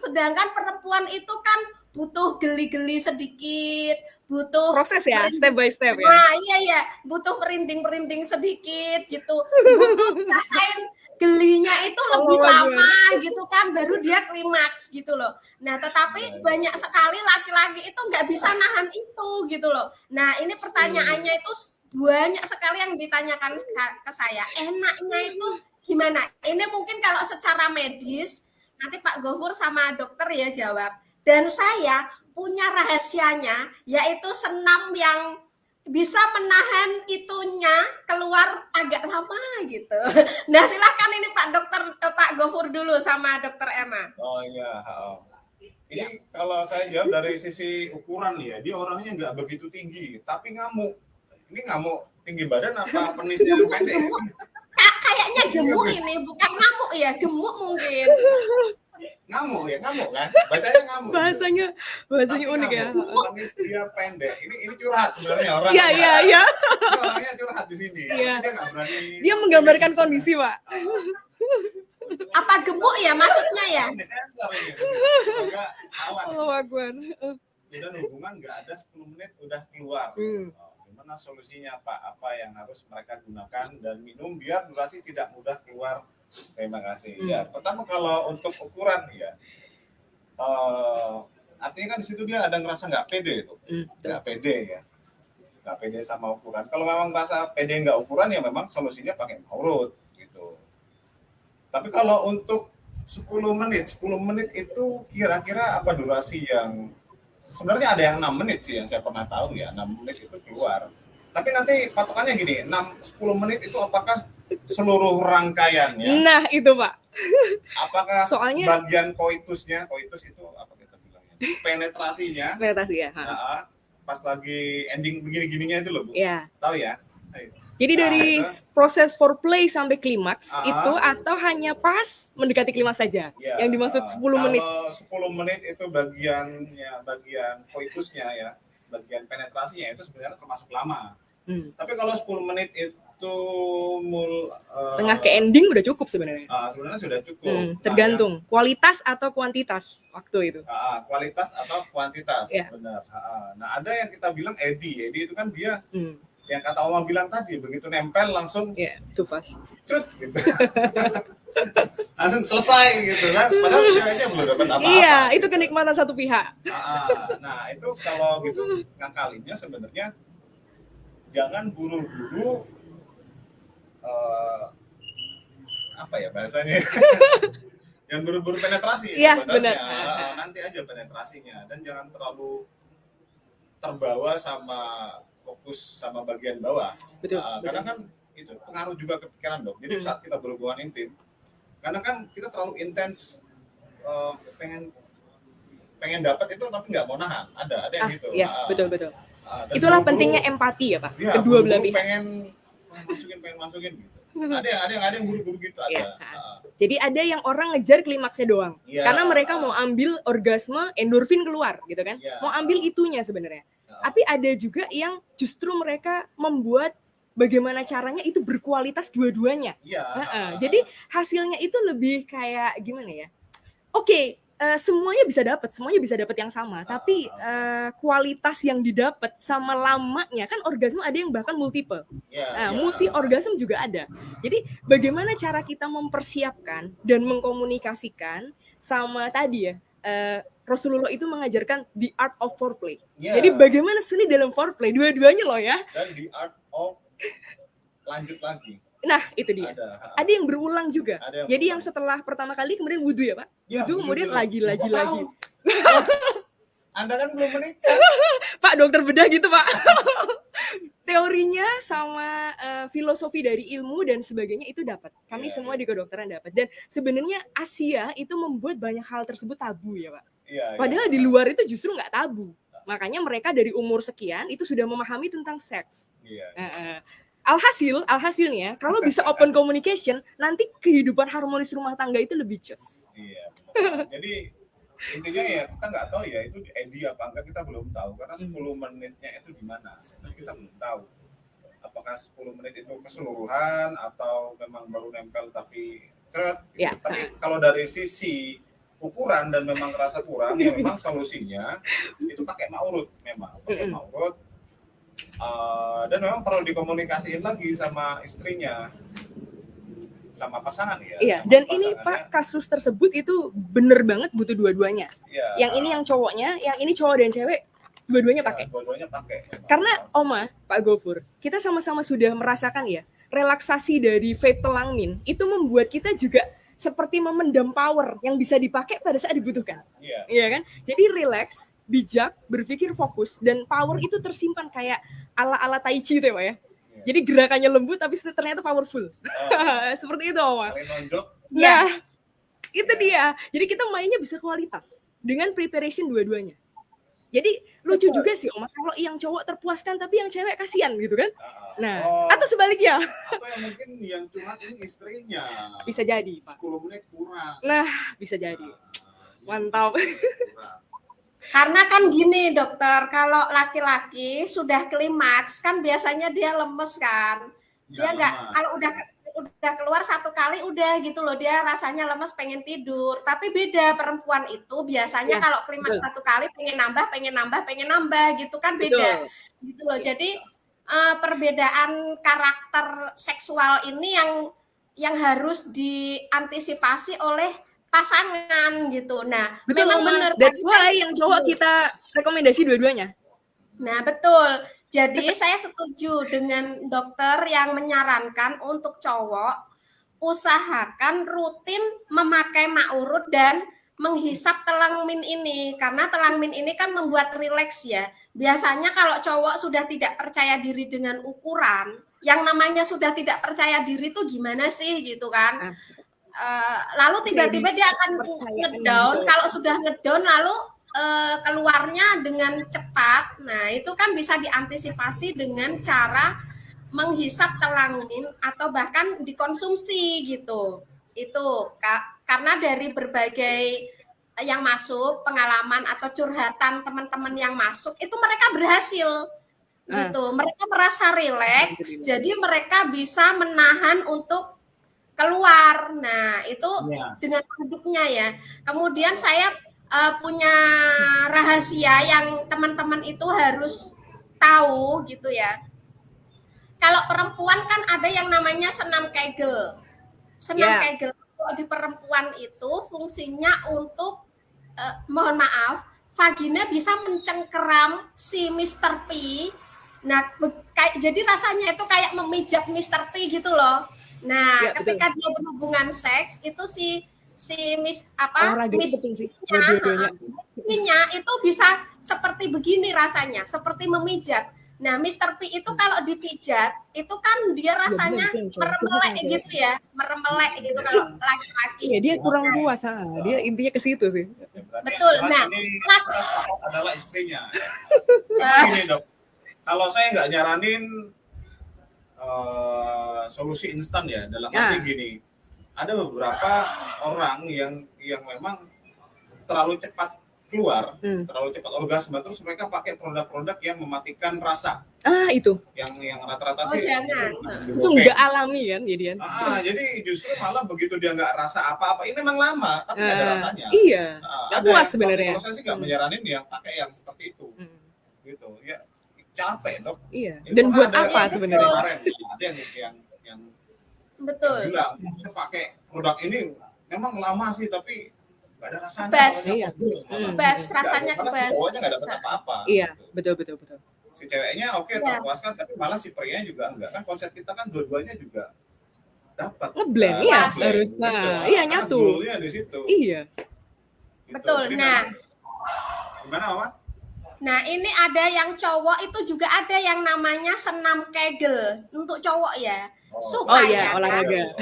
sedangkan perempuan itu kan butuh geli-geli sedikit, butuh Proses ya, step by step ya. Nah, iya, butuh merinding-merinding sedikit gitu. Butuh rasain gelinya itu lebih lama gitu kan, baru dia klimaks gitu loh. Nah, tetapi banyak sekali laki-laki itu nggak bisa nahan itu gitu loh. Nah, ini pertanyaannya itu banyak sekali yang ditanyakan ke saya. Enaknya itu gimana? Ini mungkin kalau secara medis, nanti Pak Gofur sama dokter ya jawab. Dan saya punya rahasianya, yaitu senam yang bisa menahan itunya keluar agak lama gitu. Nah silahkan ini Pak Gofur dulu sama Dokter Emma. Oh iya. Ini kalau saya jawab dari sisi ukuran ya, dia orangnya nggak begitu tinggi, tapi ngamuk. Ini ngamuk tinggi badan apa penisnya yang pendek? Kayaknya gemuk ini, bukan ngamuk ya, gemuk mungkin. Ngamuk kan? Bacanya ngamuk. Bahasanya unik ya. Penis dia pendek. Ini curhat sebenarnya orangnya. Iya. Ini orangnya curhat di sini. Iya. Dia nggak berani. Dia menggambarkan kondisi Pak. Apa gemuk ya maksudnya ya? Ini sensor ini. Agak awan. Allahu Akbar. Dan hubungan nggak ada 10 menit udah keluar. Gimana solusinya Pak? Apa yang harus mereka gunakan dan minum biar durasi tidak mudah keluar? Terima kasih. Ya, pertama kalau untuk ukuran ya, artinya kan di situ dia ada ngerasa nggak pede itu, nggak pede ya, nggak pede sama ukuran. Kalau memang ngerasa pede nggak ukuran ya memang solusinya pakai maurut gitu. Tapi kalau untuk 10 menit itu kira-kira apa durasi yang sebenarnya ada yang 6 menit sih yang saya pernah tahu ya, 6 menit itu keluar. Tapi nanti patokannya gini, 10 menit itu apakah seluruh rangkaiannya? Nah itu Pak. Apakah Soalnya bagian koitus itu apa kita bilangnya? Penetrasinya, meditasi ya. nah, pas lagi ending begini-gininya itu loh, Bu. Ya. Tahu ya? Ayo. Jadi Nah, dari itu. proses foreplay sampai klimaks Ah. itu atau hanya pas mendekati klimaks saja? Ya, Yang dimaksud 10 menit. Kalau 10 menit itu bagian koitusnya ya, bagian penetrasinya itu sebenarnya termasuk lama. Tapi kalau 10 menit itu tengah ke ending udah cukup sebenarnya. Sebenarnya sudah cukup. Tergantung kualitas atau kuantitas waktu itu. Kualitas atau kuantitas, Ya. benar. Nah, ada yang kita bilang eddy itu kan dia yang kata Oma bilang tadi, begitu nempel langsung too fast. Cut, gitu. Langsung selesai gitu kan. Padahal ceweknya belum dapat apa-apa. Iya, itu kenikmatan satu pihak. Nah, itu kalau gitu ngakalinnya sebenarnya jangan buru-buru apa ya bahasanya? Yang buru-buru penetrasi Iya, sebenarnya. benar. Nanti aja penetrasinya dan jangan terlalu terbawa sama fokus sama bagian bawah. Betul. Karena kan itu pengaruh juga ke pikiran dok. Jadi saat kita berhubungan intim, karena kan kita terlalu intens pengen dapat itu tapi nggak mau nahan. Ada yang gitu. Iya, betul. buru-buru, Itulah pentingnya empati ya Pak. Ya, Kedua belah pihak. pengen masukin gitu. Ada yang buru-buru gitu ada. Ya. Jadi ada yang orang ngejar klimaksnya doang. Ya. Karena mereka mau ambil orgasme, endorfin keluar gitu kan. Ya. Mau ambil itunya sebenarnya. Tapi ada juga yang justru mereka membuat bagaimana caranya itu berkualitas dua-duanya. Jadi hasilnya itu lebih kayak gimana ya? Oke, semuanya bisa dapat yang sama. Tapi kualitas yang didapat sama lamanya kan orgasme ada yang bahkan multiple. Multi orgasme juga ada. Jadi bagaimana cara kita mempersiapkan dan mengkomunikasikan sama tadi ya. Rasulullah itu mengajarkan the art of foreplay. Jadi bagaimana seni dalam foreplay dua-duanya loh ya. Dan the art of lanjut lagi. Nah, itu dia. Ada yang berulang juga. Jadi yang setelah pertama kali kemudian wudhu ya, Pak? Ya, wudhu kemudian lagi. Anda kan belum menikah. Pak, dokter bedah gitu, Pak. Teorinya sama filosofi dari ilmu dan sebagainya itu dapat. Kami semua di kedokteran dapat. Dan sebenarnya Asia itu membuat banyak hal tersebut tabu ya, Pak. Padahal di luar itu justru nggak tabu. Makanya mereka dari umur sekian itu sudah memahami tentang seks. Alhasilnya kalau bisa open communication, nanti kehidupan harmonis rumah tangga itu lebih cus. Jadi intinya ya kita nggak tahu ya itu eddy apa enggak, kita belum tahu karena 10 menitnya itu di mana kita belum tahu. Apakah 10 menit itu keseluruhan atau memang baru nempel tapi ceret. Tapi kalau dari sisi ukuran dan memang kerasa kurang, ya memang solusinya itu pakai maurut dan memang perlu dikomunikasiin lagi sama istrinya, sama pasangan ya. Iya, dan ini Pak kasus tersebut itu bener banget butuh dua-duanya. Yang ini yang cowoknya, yang ini cowok dan cewek dua-duanya pakai. Karena Oma, Pak Gofur, kita sama-sama sudah merasakan ya, relaksasi dari vape telangmin itu membuat kita juga seperti memendam power yang bisa dipakai pada saat dibutuhkan. Iya kan? Jadi relax, bijak, berpikir fokus, dan power itu tersimpan kayak ala-ala tai chi itu ya Pak ya. Jadi gerakannya lembut tapi ternyata powerful. Seperti itu Oma. Nah, itu dia. Jadi kita mainnya bisa kualitas dengan preparation dua-duanya. Jadi lucu juga sih Oma, kalau yang cowok terpuaskan tapi yang cewek kasihan gitu kan. Nah, atau sebaliknya. Atau yang mungkin yang curhat ini istrinya. Bisa jadi, Pak. 10 menit kurang. Nah, bisa jadi. Mantap. Karena kan gini dokter, kalau laki-laki sudah klimaks kan biasanya dia lemes kan. Dia nggak, kalau udah keluar satu kali udah gitu loh, dia rasanya lemes pengen tidur. Tapi beda perempuan itu biasanya kalau klimaks satu kali pengen nambah gitu kan beda. Gitu loh. Jadi perbedaan karakter seksual ini yang harus diantisipasi oleh pasangan gitu. Nah, betul, memang benar. That's why yang cowok kita rekomendasi dua-duanya. Nah, betul. Jadi saya setuju dengan dokter yang menyarankan untuk cowok usahakan rutin memakai ma'urut dan menghisap telangmin ini, karena telangmin ini kan membuat rileks ya. Biasanya kalau cowok sudah tidak percaya diri dengan ukuran, yang namanya sudah tidak percaya diri itu gimana sih gitu kan? lalu tiba-tiba dia akan Kepercayaan ngedown. gitu. Kalau sudah ngedown lalu keluarnya dengan cepat. Nah, itu kan bisa diantisipasi dengan cara menghisap telangin atau bahkan dikonsumsi gitu. Itu karena dari berbagai yang masuk, pengalaman atau curhatan teman-teman yang masuk, itu mereka berhasil gitu. Mereka merasa rileks, jadi mereka bisa menahan untuk keluar. Nah, itu dengan produknya ya. Kemudian saya punya rahasia yang teman-teman itu harus tahu gitu ya. Kalau perempuan kan ada yang namanya senam Kegel. Senam Kegel di perempuan itu fungsinya untuk mohon maaf, vagina bisa mencengkeram si Mr. P. Nah, jadi rasanya itu kayak memijat Mr. P gitu loh. Nah, ketika dia berhubungan seks itu si miss itu bisa seperti begini rasanya, seperti memijat. Nah, Mr. P itu kalau dipijat itu kan dia rasanya meremelek gitu ya, meremelek gitu kalau laki-laki. Iya, dia kurang puas, dia intinya ke situ sih. Betul. Nah, ini adalah istrinya. Gini dok, kalau saya nggak nyaranin solusi instan ya, dalam arti gini, ada beberapa orang yang memang terlalu cepat keluar, terlalu cepat orgasme, terus mereka pakai produk-produk yang mematikan rasa. Itu. Yang rata-rata sih. Itu nggak alami kan, jadian. Jadi justru malah begitu dia nggak rasa apa-apa, ini memang lama, tapi nggak ada rasanya. Iya. Nggak puas sebenarnya. Kalau saya sih nggak menyaranin yang pakai yang seperti itu. Gitu ya, capek dok. Iya. Dan buat apa sebenarnya? Kemarin ada yang betul. Bilang, saya pakai produk ini memang lama sih, tapi nggak ada rasanya. Best rasanya kebas. Pokoknya nggak dapat apa-apa. Iya, betul. Si ceweknya terpuaskan, tapi malah si pria juga enggak. Kan konsep kita kan dua-duanya juga dapat. Ngeblend, iya harus. Iya nyatu. Goalnya di situ. Iya. Gitu. Betul. Nah, gimana Mama? Nah, ini ada yang cowok itu juga ada yang namanya senam Kegel untuk cowok ya. Supaya olahraga.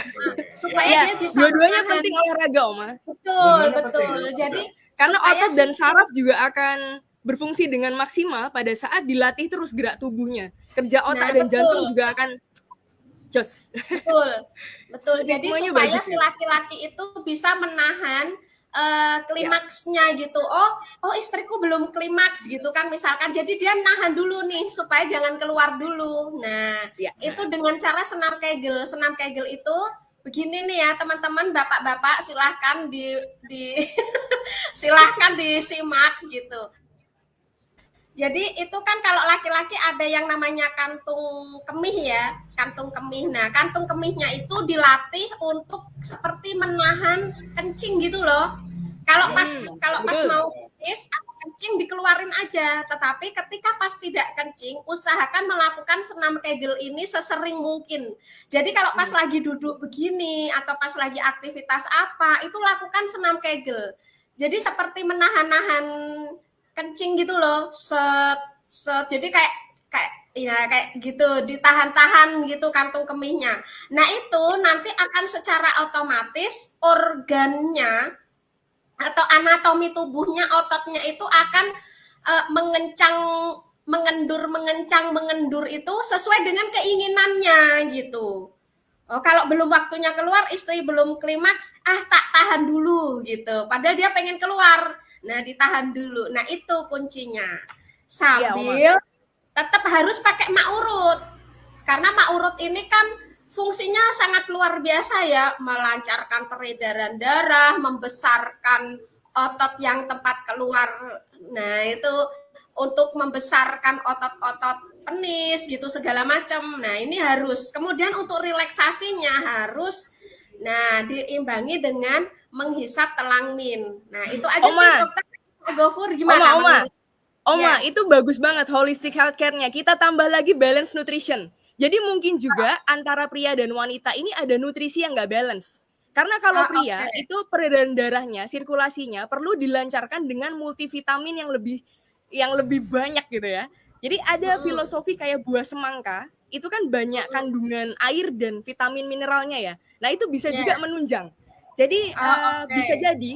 Supaya dia bisa dua-duanya penting olahraga, Oma. Betul. Jadi karena otot dan saraf juga akan berfungsi dengan maksimal pada saat dilatih terus gerak tubuhnya. Kerja otak dan jantung juga akan jos. Betul. Jadi supaya si laki-laki itu bisa menahan klimaksnya gitu. Oh istriku belum klimaks gitu kan misalkan. Jadi dia nahan dulu nih supaya jangan keluar dulu. Nah, itu dengan cara senam Kegel. Senam Kegel itu begini nih ya teman-teman, bapak-bapak silahkan silahkan disimak gitu. Jadi itu kan kalau laki-laki ada yang namanya kantung kemih ya, kantung kemih. Nah, kantung kemihnya itu dilatih untuk seperti menahan kencing gitu loh. Kalau pas mau pipis atau kencing dikeluarin aja, tetapi ketika pas tidak kencing, usahakan melakukan senam Kegel ini sesering mungkin. Jadi kalau pas lagi duduk begini atau pas lagi aktivitas apa, itu lakukan senam Kegel. Jadi seperti menahan-nahan kencing gitu loh, jadi kayak gitu, ditahan-tahan gitu kantung kemihnya. Nah itu nanti akan secara otomatis organnya atau anatomi tubuhnya, ototnya itu akan mengendur itu sesuai dengan keinginannya gitu. Kalau belum waktunya keluar, istri belum klimaks, tak tahan dulu gitu. Padahal dia pengen keluar. Nah, ditahan dulu. Nah, itu kuncinya. Sambil tetap harus pakai mak urut. Karena mak urut ini kan fungsinya sangat luar biasa ya. Melancarkan peredaran darah, membesarkan otot yang tempat keluar. Nah, itu untuk membesarkan otot-otot penis gitu segala macam. Nah, ini harus. Kemudian untuk relaksasinya harus diimbangi dengan menghisap telangmin. Nah, itu aja sih dokter. Gofur gimana? Oma, itu bagus banget holistic healthcare-nya. Kita tambah lagi balance nutrition. Jadi mungkin juga antara pria dan wanita ini ada nutrisi yang nggak balance. Karena kalau pria itu peredaran darahnya, sirkulasinya perlu dilancarkan dengan multivitamin yang lebih banyak gitu ya. Jadi ada filosofi kayak buah semangka, itu kan banyak kandungan air dan vitamin mineralnya ya. Nah, itu bisa juga menunjang. Jadi Oh, bisa oke. jadi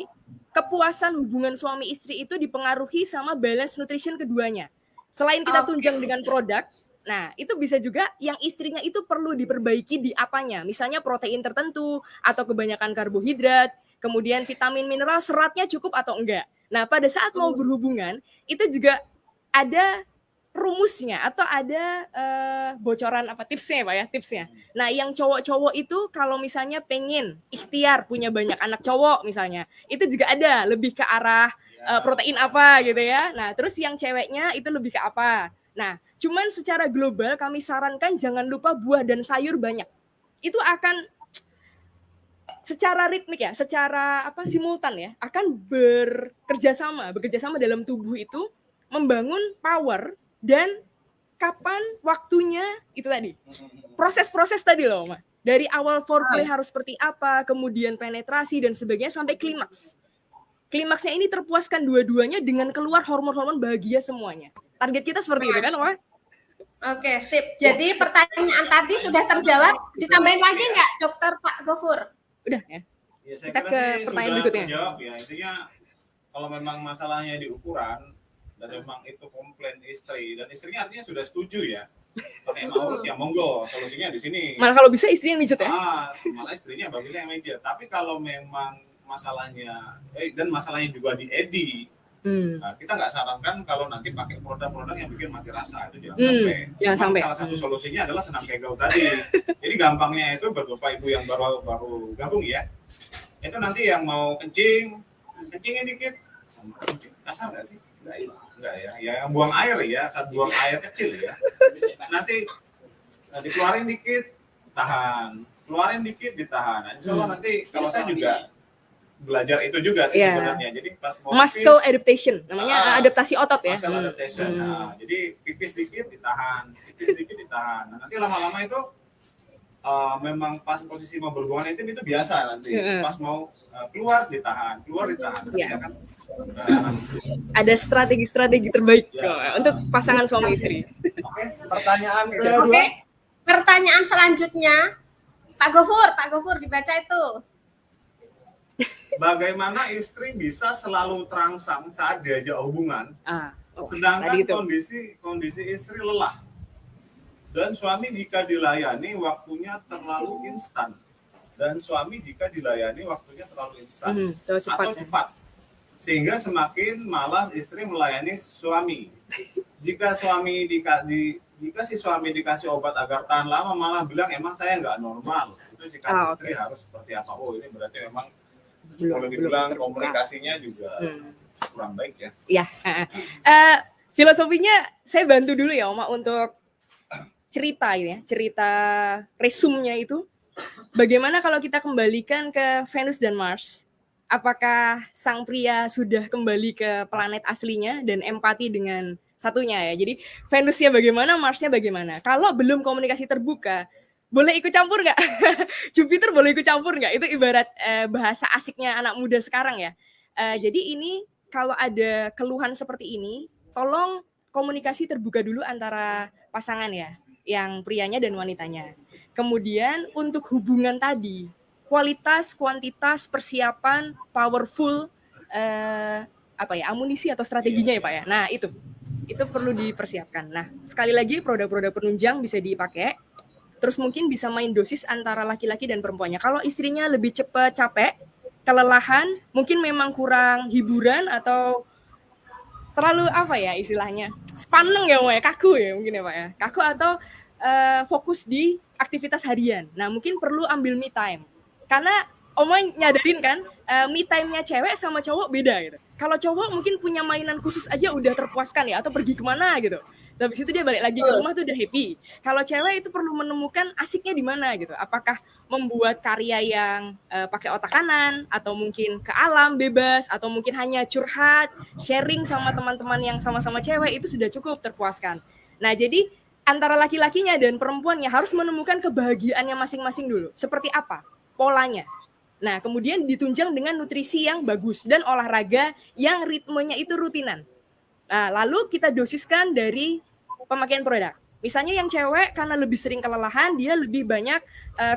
kepuasan hubungan suami istri itu dipengaruhi sama balance nutrition keduanya. Selain kita Oke. tunjang dengan produk, nah itu bisa juga yang istrinya itu perlu diperbaiki di apanya. Misalnya protein tertentu atau kebanyakan karbohidrat, kemudian vitamin mineral seratnya cukup atau enggak. Nah, pada saat mau berhubungan itu juga ada rumusnya atau ada bocoran apa tipsnya ya Pak ya, tipsnya. Nah, yang cowok-cowok itu kalau misalnya pengen ikhtiar punya banyak anak cowok misalnya, itu juga ada lebih ke arah protein apa gitu ya. Nah, terus yang ceweknya itu lebih ke apa. Nah, cuman secara global kami sarankan jangan lupa buah dan sayur banyak. Itu akan secara ritmik ya, secara apa simultan ya, akan bekerja sama dalam tubuh itu membangun power dan kapan waktunya itu tadi. Proses-proses tadi loh, Ma. Dari awal foreplay harus seperti apa, kemudian penetrasi dan sebagainya sampai klimaks. Klimaksnya ini terpuaskan dua-duanya dengan keluar hormon-hormon bahagia semuanya. Target kita seperti itu kan, Ma? Oke, sip. Jadi pertanyaan tadi sudah terjawab. Ditambahin lagi nggak, Dokter Pak Gofur? Udah ya. Ya, saya Kita kira ke sih pertanyaan sudah berikutnya. terjawab ya. Intinya kalau memang masalahnya di ukuran dan memang itu komplain istri dan istrinya artinya sudah setuju ya pakai maulid ya monggo solusinya di sini. Malah kalau bisa istri yang mijut ya. Malah istrinya bagusnya yang meja. Tapi kalau memang masalahnya dan masalahnya juga di edi, nah, kita nggak sarankan kalau nanti pakai produk-produk yang bikin mati rasa itu jangan sampai. Jangan Memang sampai. salah satu solusinya adalah senam kegel tadi. Jadi gampangnya itu buat bapak ibu yang baru gabung ya, itu nanti yang mau kencingin dikit, kasar nggak sih? Enggak ya, yang buang air ya, buang air kecil ya. Nanti dikeluarin dikit, tahan, keluarin dikit, ditahan. Nah, insya Allah nanti kalau saya juga belajar itu juga sih sebenarnya. Jadi pas mau muscle adaptation, namanya adaptasi otot ya. Muscle adaptation. Nah, jadi pipis dikit ditahan, pipis dikit ditahan. Nah, nanti lama-lama itu memang pas posisi mau berhubungan itu biasa nanti. Pas mau keluar ditahan. Ya kan? Ada strategi-strategi terbaik untuk pasangan suami istri. Oke, pertanyaan kedua. Oke, pertanyaan selanjutnya, Pak Gofur dibaca itu. Bagaimana istri bisa selalu terangsang saat diajak hubungan, sedangkan kondisi istri lelah? Dan suami jika dilayani waktunya terlalu instan. Atau cepat. Sehingga semakin malas istri melayani suami. Jika si suami dikasih obat agar tahan lama malah bilang emang saya nggak normal. Itu sikap istri harus seperti apa? Oh, ini berarti memang kalau dibilang komunikasinya juga kurang baik ya. Iya. Filosofinya saya bantu dulu ya Oma untuk cerita ini ya, cerita resumnya itu. Bagaimana kalau kita kembalikan ke Venus dan Mars? Apakah sang pria sudah kembali ke planet aslinya dan empati dengan satunya ya? Jadi Venusnya bagaimana, Marsnya bagaimana? Kalau belum komunikasi terbuka, boleh ikut campur nggak? Jupiter boleh ikut campur nggak? Itu ibarat bahasa asiknya anak muda sekarang ya. Jadi ini kalau ada keluhan seperti ini, tolong komunikasi terbuka dulu antara pasangan ya, yang prianya dan wanitanya. Kemudian untuk hubungan tadi, kualitas, kuantitas, persiapan, powerful, amunisi atau strateginya ya Pak ya. Nah itu perlu dipersiapkan. Nah sekali lagi produk-produk penunjang bisa dipakai. Terus mungkin bisa main dosis antara laki-laki dan perempuannya. Kalau istrinya lebih cepat capek, kelelahan, mungkin memang kurang hiburan atau terlalu istilahnya sepaneng ya Pak ya, kaku ya mungkin ya Pak ya. Kaku atau fokus di aktivitas harian. Nah mungkin perlu ambil me time. Karena Oma nyadarin kan, me time-nya cewek sama cowok beda gitu. Kalau cowok mungkin punya mainan khusus aja udah terpuaskan ya, atau pergi kemana gitu. Habis itu dia balik lagi ke rumah tuh udah happy. Kalau cewek itu perlu menemukan asiknya di mana gitu. Apakah membuat karya yang pakai otak kanan, atau mungkin ke alam bebas, atau mungkin hanya curhat, sharing sama teman-teman yang sama-sama cewek, itu sudah cukup terpuaskan. Nah jadi antara laki-lakinya dan perempuannya harus menemukan kebahagiaannya masing-masing dulu. Seperti apa polanya. Nah kemudian ditunjang dengan nutrisi yang bagus dan olahraga yang ritmenya itu rutinan. Nah lalu kita dosiskan dari pemakaian produk. Misalnya yang cewek karena lebih sering kelelahan, dia lebih banyak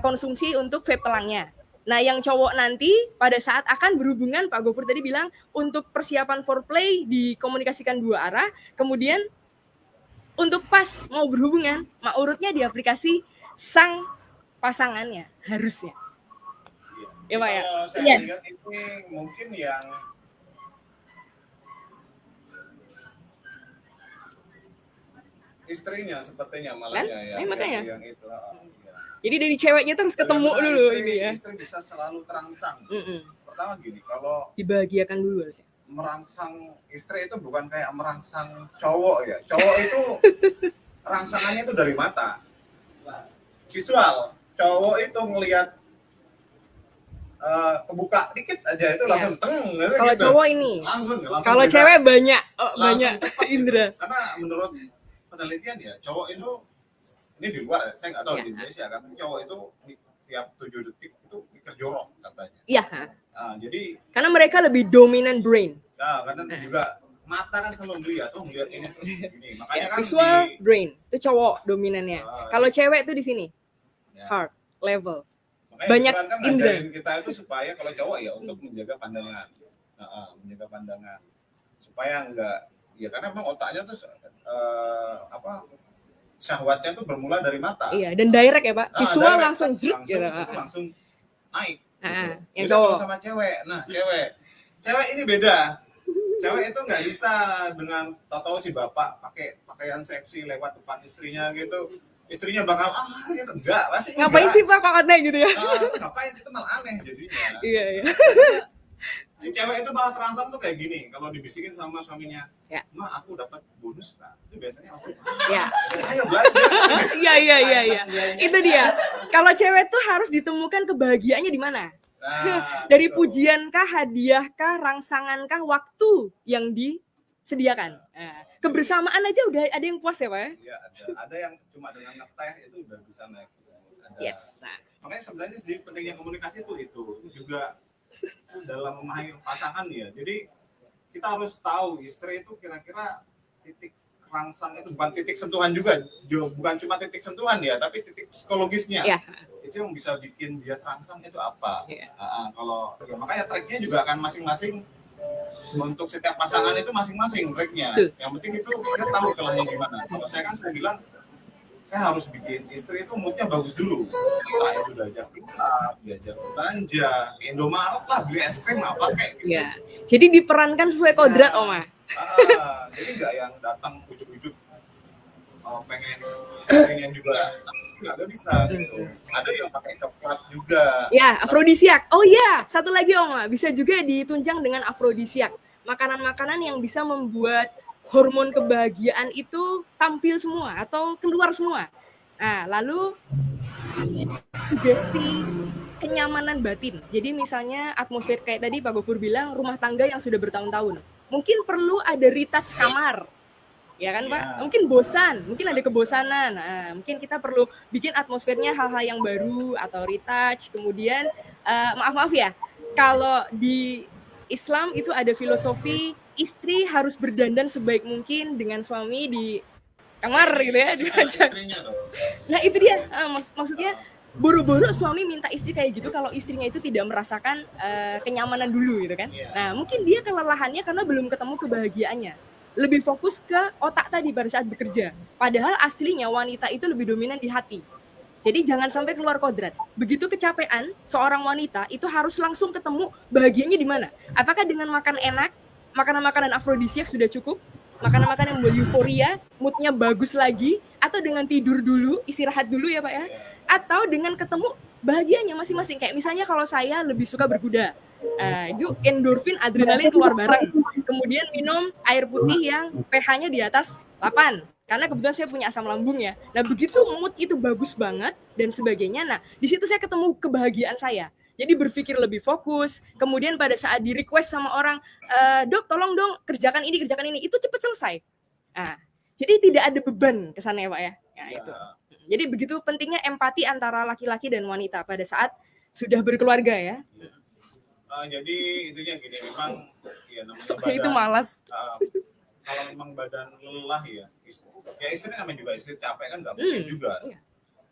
konsumsi untuk vape telangnya. Nah, yang cowok nanti pada saat akan berhubungan, Pak Gofur tadi bilang untuk persiapan foreplay dikomunikasikan dua arah, kemudian untuk pas mau berhubungan, mak urutnya di aplikasi sang pasangannya harusnya. Iya. Ya, Pak ya. Kalau saya Iya. lihat ini mungkin yang istrinya sepertinya malah Kan? ya, Makanya. yang itu. Iya. Jadi dari ceweknya terus ketemu Bagaimana dulu istri, ini ya. istri bisa selalu terangsang. Mm-mm. Pertama gini, kalau Dibahagiakan dulu harusnya. merangsang istri itu bukan kayak merangsang cowok ya. Cowok itu rangsangannya itu dari mata. Visual. Cowok itu ngelihat kebuka dikit aja itu langsung teng gitu. Kalau cowok ini, langsung kalau bisa. cewek banyak Langsung banyak cepat gitu. indera. Karena menurut penelitian ya, cowok itu ini di luar, saya nggak tahu Ya. di Indonesia kan, cowok itu tiap 7 detik itu mikir jorok katanya. Iya, Nah, jadi karena mereka lebih dominant brain. karena juga mata kan selalu melihat, melihat ini terus gini. Makanya Ya, kan visual brain itu cowok dominannya. Ah, Kalau cewek tuh di sini ya, heart level. makanya banyak Quran kan indera. ngajarin kita itu supaya kalau cowok ya untuk menjaga pandangan. Menjaga pandangan supaya enggak ya karena memang otaknya tuh syahwatnya tuh bermula dari mata. Iya, dan direct ya, Pak. Visual direct, langsung jrek gitu. itu langsung naik. Ah, yang Beda cowok. kalau sama cewek. Nah, cewek ini beda. Cewek itu nggak bisa dengan tahu si bapak pakai pakaian seksi lewat depan istrinya gitu. Istrinya bakal itu enggak, pasti Ngapain enggak. sih, Pak, kok aneh gitu ya? Ngapain itu malah aneh jadinya. Iya, iya. Biasanya si cewek itu malah terangsang tuh kayak gini kalau dibisikin sama suaminya. Ya. Ma, aku dapat bonus. Nah, itu biasanya langsung Ya. ayo belanja. Iya. Itu dia. Kalau cewek tuh harus ditemukan kebahagiaannya di mana? Nah, Dari gitu. pujiankah, hadiahkah, rangsangankah, waktu yang disediakan. Nah, kebersamaan aja udah ada yang puas ya, Pak ya? Iya, ada yang cuma dengan ngeteh itu udah bisa naik. Ada. Yes. Nah, Makanya sebenarnya pentingnya komunikasi itu juga dalam memahami pasangan ya. Jadi kita harus tahu istri itu kira-kira titik rangsang itu bukan titik sentuhan juga, bukan cuma titik sentuhan ya, tapi titik psikologisnya. ya. Itu yang bisa bikin dia terangsang itu apa? Iya. Kalau ya, makanya tracknya juga akan masing-masing untuk setiap pasangan itu masing-masing tracknya. Betul. Yang penting itu kita tahu celahnya gimana. Kalau saya bilang saya harus bikin istri itu moodnya bagus dulu. Entah itu diajak keluar, diajak belanja, ke Indomaret lah, beli es krim apa kayak gitu. Ya. Jadi diperankan sesuai kodrat, Oma. Jadi nggak yang datang ujuk-ujuk pengen juga nggak bisa gitu. Ada yang pakai coklat juga. Ya, afrodisiak. Oh iya, satu lagi Oma, bisa juga ditunjang dengan afrodisiak. Makanan-makanan yang bisa membuat hormon kebahagiaan itu tampil semua atau keluar semua. Nah, lalu sugesti kenyamanan batin. Jadi misalnya atmosfer kayak tadi Pak Gofur bilang rumah tangga yang sudah bertahun-tahun. Mungkin perlu ada retouch kamar. Ya kan, Pak? Iya. Mungkin bosan, mungkin ada kebosanan. Nah, mungkin kita perlu bikin atmosfernya hal-hal yang baru atau retouch. Kemudian maaf ya, kalau di Islam itu ada filosofi istri harus berdandan sebaik mungkin dengan suami di kamar gitu ya. Istrinya tuh. Nah itu dia, maksudnya buru-buru suami minta istri kayak gitu kalau istrinya itu tidak merasakan kenyamanan dulu gitu kan. Iya. Nah mungkin dia kelelahannya karena belum ketemu kebahagiaannya. Lebih fokus ke otak tadi pada saat bekerja. Padahal aslinya wanita itu lebih dominan di hati. Jadi jangan sampai keluar kodrat. Begitu kecapean, seorang wanita itu harus langsung ketemu bahagianya di mana. Apakah dengan makan enak, makanan-makanan afrodisiak sudah cukup? Makanan-makanan yang membuat euforia, moodnya bagus lagi, atau dengan tidur dulu, istirahat dulu ya Pak ya? Atau dengan ketemu bahagianya masing-masing. Kayak misalnya kalau saya lebih suka berkuda, itu endorfin, adrenalin keluar bareng. Kemudian minum air putih yang pH-nya di atas 8. Karena kebetulan saya punya asam lambung ya. Nah begitu mood itu bagus banget dan sebagainya. Nah di situ saya ketemu kebahagiaan saya. Jadi berpikir lebih fokus. Kemudian pada saat di request sama orang, dok tolong dong kerjakan ini, itu cepat selesai. Nah, jadi tidak ada beban kesannya Pak ya. Nah, Ya. itu. Jadi begitu pentingnya empati antara laki-laki dan wanita pada saat sudah berkeluarga ya. Jadi intinya gini, memang ya namanya Soalnya itu malas. kalau memang badan lelah ya istri namanya juga istri capek kan nggak mungkin juga. Iya.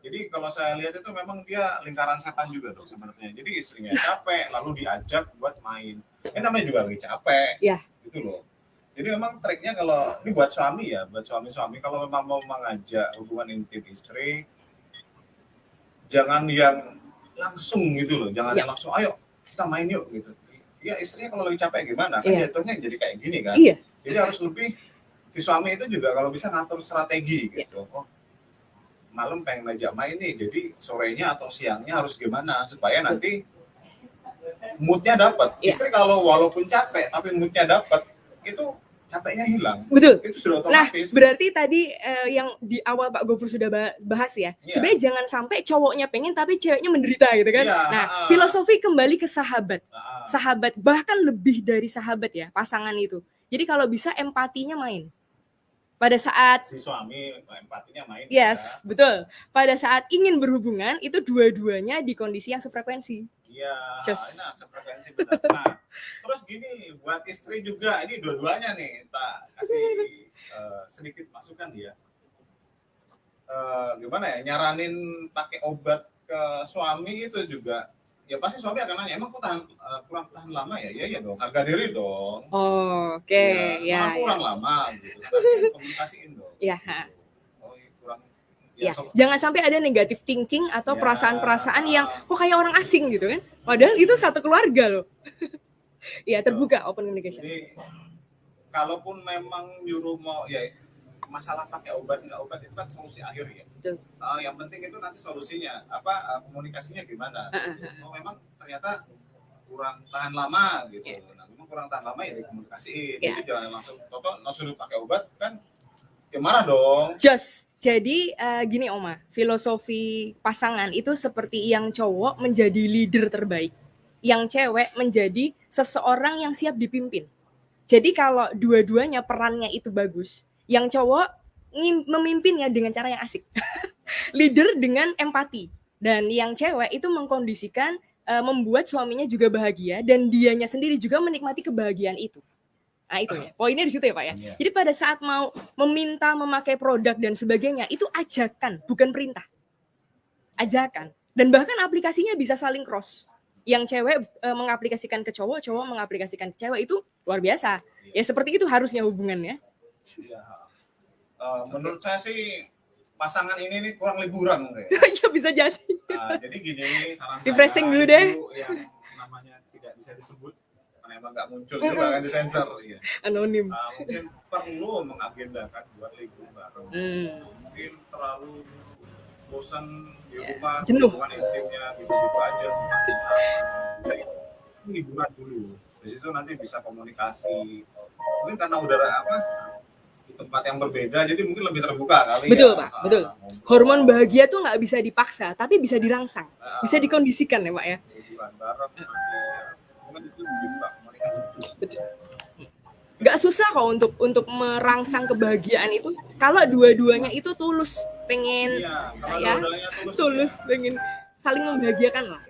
Jadi kalau saya lihat itu memang dia lingkaran setan juga dok sebenarnya. Jadi istrinya capek, lalu diajak buat main. Ini namanya juga lagi capek, Iya. gitu loh. Jadi memang triknya kalau ini buat suami ya, buat suami-suami kalau memang mau mengajak hubungan intim istri, jangan yang langsung gitu loh, jangan Iya. yang langsung ayo kita main yuk gitu. Ya istrinya kalau lagi capek gimana? Kan Iya. jatuhnya jadi kayak gini kan. Iya. Jadi harus lebih si suami itu juga kalau bisa ngatur strategi gitu. Oh, malam pengen ngajak main nih, jadi sorenya atau siangnya harus gimana supaya nanti moodnya dapat. Iya. Istri kalau walaupun capek tapi moodnya dapat, itu capeknya hilang. Betul. Itu sudah Nah, otomatis. berarti tadi yang di awal Pak Gofur sudah bahas ya. Iya. Sebenarnya jangan sampai cowoknya pengen tapi ceweknya menderita gitu kan. Iya, Nah, filosofi kembali ke sahabat. Nah, Sahabat, bahkan lebih dari sahabat ya, pasangan itu. Jadi kalau bisa empatinya main. Pada saat si suami empatinya main. yes, betul. Pada saat ingin berhubungan itu dua-duanya di kondisi yang sefrekuensi. Iya, Just. nah sefrekuensi benar. Nah, terus gini buat istri juga, ini dua-duanya nih, tak kasih sedikit masukan dia. Gimana ya, nyaranin pakai obat ke suami itu juga, ya pasti suami akan nanya, emang kok kurang tahan lama ya? Iya dong, harga diri dong. Oh, oke, Ya, ya. kurang lama gitu. Nanti komunikasiin dong. Ya. Gitu. Oh, kurang. Ya, jangan sampai ada negative thinking atau perasaan-perasaan yang kok kayak orang asing gitu kan. Padahal itu satu keluarga loh. Ya, terbuka open communication. Jadi kalaupun memang nyuruh mau ya masalah pakai obat nggak obat itu kan solusi akhir ya. Betul. Yang penting itu nanti solusinya komunikasinya gimana. Oh memang ternyata kurang tahan lama gitu. Nah memang kurang tahan lama ya dikomunikasiin. Jadi jangan langsung suruh pakai obat kan ya marah dong. Jadi gini Oma, filosofi pasangan itu seperti yang cowok menjadi leader terbaik, yang cewek menjadi seseorang yang siap dipimpin. Jadi kalau dua-duanya perannya itu bagus, yang cowok memimpinnya dengan cara yang asik, leader dengan empati, dan yang cewek itu mengkondisikan membuat suaminya juga bahagia dan dianya sendiri juga menikmati kebahagiaan itu. Nah itu ya, poinnya di situ ya Pak ya. Yeah. Jadi pada saat mau meminta memakai produk dan sebagainya, itu ajakan, bukan perintah. Ajakan. Dan bahkan aplikasinya bisa saling cross. Yang cewek mengaplikasikan ke cowok, cowok mengaplikasikan ke cewek, itu luar biasa. Ya seperti itu harusnya hubungannya. Iya. Menurut saya sih pasangan ini nih kurang liburan ya. Iya bisa jadi. Jadi gini, saran Refreshing saya dulu deh. yang namanya tidak bisa disebut karena emang nggak muncul juga kan disensor ya. Anonim. Mungkin perlu mengagendakan buat libur bareng. Mungkin terlalu bosan di rumah, jenuh. hubungan intimnya gitu-gitu aja, tempatnya sama. Liburan dulu. Di situ nanti bisa komunikasi. Mungkin karena udara di tempat yang berbeda, jadi mungkin lebih terbuka kali. Betul ya. Pak, betul. Hormon bahagia tuh nggak bisa dipaksa, tapi bisa dirangsang, bisa dikondisikan ya Pak ya. Liburan bareng, mungkin itu dibuka komunikasi. Betul. Gak susah kok untuk merangsang kebahagiaan itu kalau dua-duanya itu tulus pengen tulus pengen saling membahagiakan lah.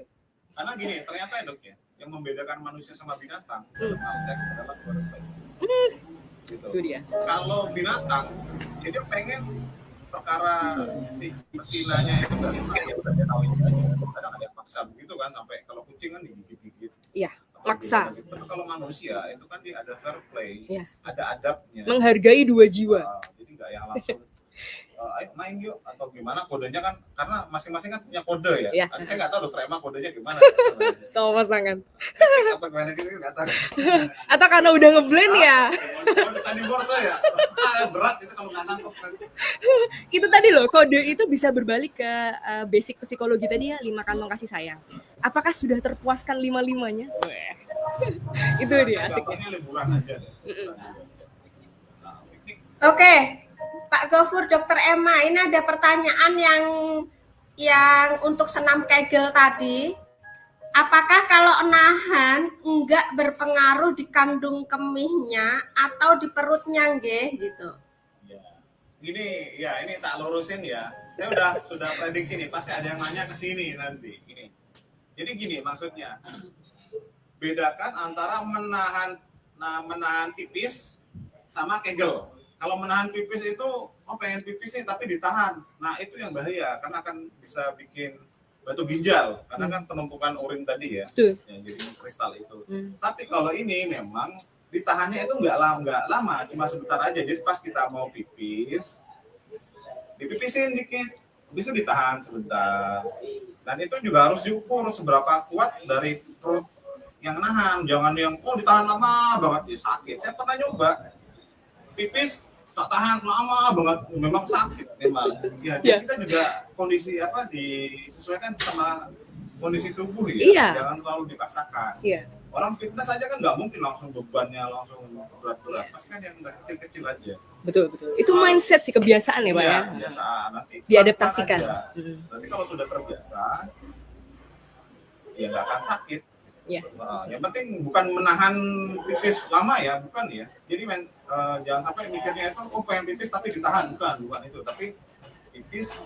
Karena gini ternyata ya dok ya, yang membedakan manusia sama binatang seks adalah foreplay. Gitu. Itu dia. Kalau binatang jadi pengen perkara si betinanya itu dari lahir dia tahu itu kadang ada yang paksa begitu kan, sampai kalau kucing kan digigit-gigit. Iya. Maksa. Tapi kalau manusia itu kan dia ada fair play, ya. ada adabnya. Menghargai dua jiwa. Jadi nggak yang langsung, ayo main yuk atau gimana, kodenya kan karena masing-masing kan punya kode ya. Ya. Saya nggak tahu dokter Emma kodenya gimana. Sama pasangan. Apa gimana gitu nggak tahu. Atau karena udah ngeblend ya. Kode sandi borsa ya. Berat itu kalau nggak nangkep. Itu tadi loh, kode itu bisa berbalik ke basic psikologi tadi ya, 5 kantong kasih sayang. Apakah sudah terpuaskan 5-5-nya? Itu dia asiknya. Liburan aja deh. Oke, Pak Gofur, Dokter Emma, ini ada pertanyaan yang untuk senam Kegel tadi. Apakah kalau nahan enggak berpengaruh di kandung kemihnya atau di perutnya nggih gitu? Ya. Ini tak lurusin ya. Saya sudah prediksi nih, pasti ada yang nanya ke sini nanti. Jadi gini maksudnya, bedakan antara menahan pipis sama Kegel. kalau menahan pipis itu, pengen pipis nih tapi ditahan. Nah itu yang bahaya, karena akan bisa bikin batu ginjal, karena kan penumpukan urin tadi ya, Betul. yang jadi kristal itu. Tapi kalau ini memang ditahannya itu nggak lama, cuma sebentar aja. Jadi pas kita mau pipis, dipipisin dikit, habis itu ditahan sebentar. Dan itu juga harus diukur seberapa kuat dari perut yang nahan. Jangan yang ditahan lama banget, ya sakit. Saya pernah nyoba pipis tak tahan lama banget, memang sakit memang. Ya, jadi kita juga kondisi disesuaikan sama kondisi tubuh ya. Iya. Jangan terlalu dipaksakan. Iya. Orang fitness aja kan nggak mungkin langsung bebannya langsung berat-berat. Pasti kan yang kecil-kecil aja. Betul. Itu mindset sih, kebiasaan ya, Pak ya. Kebiasaan. Nanti Diadaptasikan. Nanti kalau sudah terbiasa, ya nggak akan sakit. Iya. Yang penting bukan menahan pipis lama ya, bukan ya. Jadi jangan sampai mikirnya itu pengen pipis tapi ditahan, bukan itu. Tapi pipis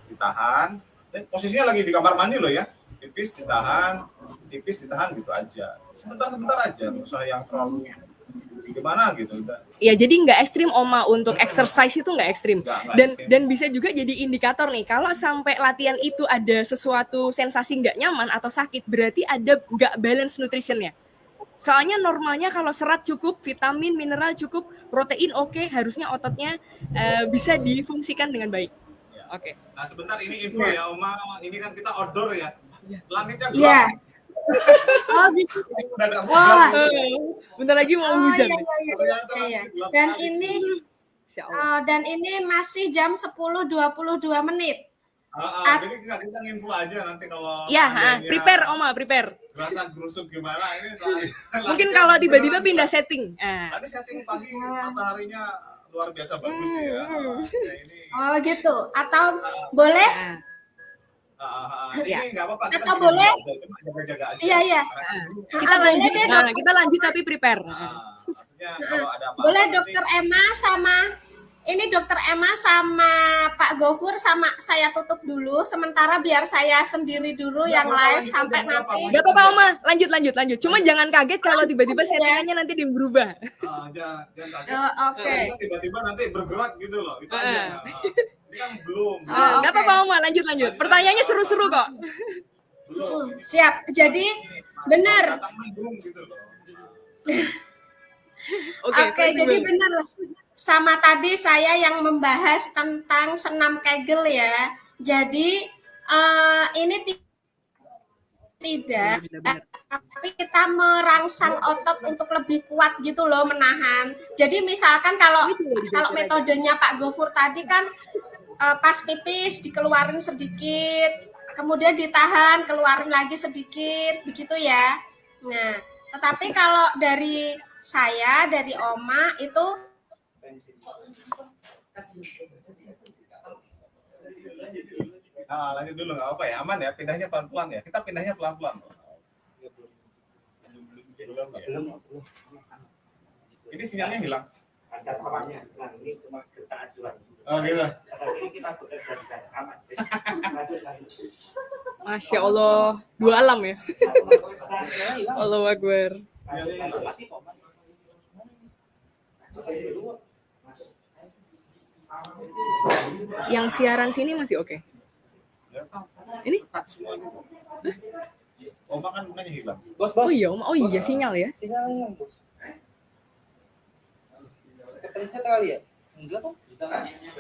ditahan, dan posisinya lagi di kamar mandi loh ya. Pipis ditahan gitu aja. Sebentar aja, nggak usah yang terlalu gimana gitu. Ya, jadi nggak ekstrim Oma untuk exercise itu nggak ekstrim. Dan bisa juga jadi indikator nih, kalau sampai latihan itu ada sesuatu sensasi nggak nyaman atau sakit, berarti ada nggak balance nutritionnya. Soalnya normalnya kalau serat cukup, vitamin, mineral cukup, protein oke, harusnya ototnya bisa difungsikan dengan baik. Oke. Nah sebentar, ini info ya Oma, ini kan kita outdoor ya, langitnya gelap. Iya. Oh gitu. Udah ada Wah. Bentar lagi mau hujan. Iya. Dan ini masih jam 10.22 menit. Jadi kita info aja nanti kalau prepare Oma, prepare. Rasa gerusuk gimana ini Mungkin kalau tiba-tiba pindah setting. Tadi setting pagi mataharinya luar biasa bagus ya. Ini. Oh gitu. Atau boleh? Ini nggak apa-apa. Atau boleh? Jaga-jaga aja. Iya. Kita lanjut tapi prepare. Maksudnya kalau ada apa-apa. Boleh Dokter Emma sama Pak Gofur sama saya tutup dulu sementara biar saya sendiri dulu yang live sampai nanti. Gak apa-apa Oma, lanjut. Cuma jangan kaget kalau tiba-tiba settingannya nanti berubah. Jangan kaget. Oke. Tiba-tiba nanti bergerak gitu loh. Itu aja. Ini kan belum. Gak apa-apa Oma, lanjut. Pertanyaannya seru-seru kok. Belum. Siap. Jadi benar. Gitu loh. Oke, jadi benar sama tadi saya yang membahas tentang senam Kegel ya. Jadi ini tidak, tapi kita merangsang otot untuk lebih kuat gitu loh, menahan. Jadi misalkan kalau metodenya Pak Gofur tadi kan pas pipis dikeluarin sedikit, kemudian ditahan, keluarin lagi sedikit, begitu ya. Nah, tetapi kalau dari Oma itu lanjut dulu nggak apa ya, aman ya, pindahnya pelan-pelan ya. Kita pindahnya pelan-pelan. Ini sinyalnya hilang. Ada orangnya. Nah, ini cuma kita ajuan. Oh gitu. Ini kita bekerja di sana aman. Masya Allah, dua alam ya. Allahu Akbar. Yang siaran sini masih oke. Ini? Oma kan bukannya hilang. Oh iya sinyal ya. Sinyalnya bos. Kepencet kali ya? Enggak kok.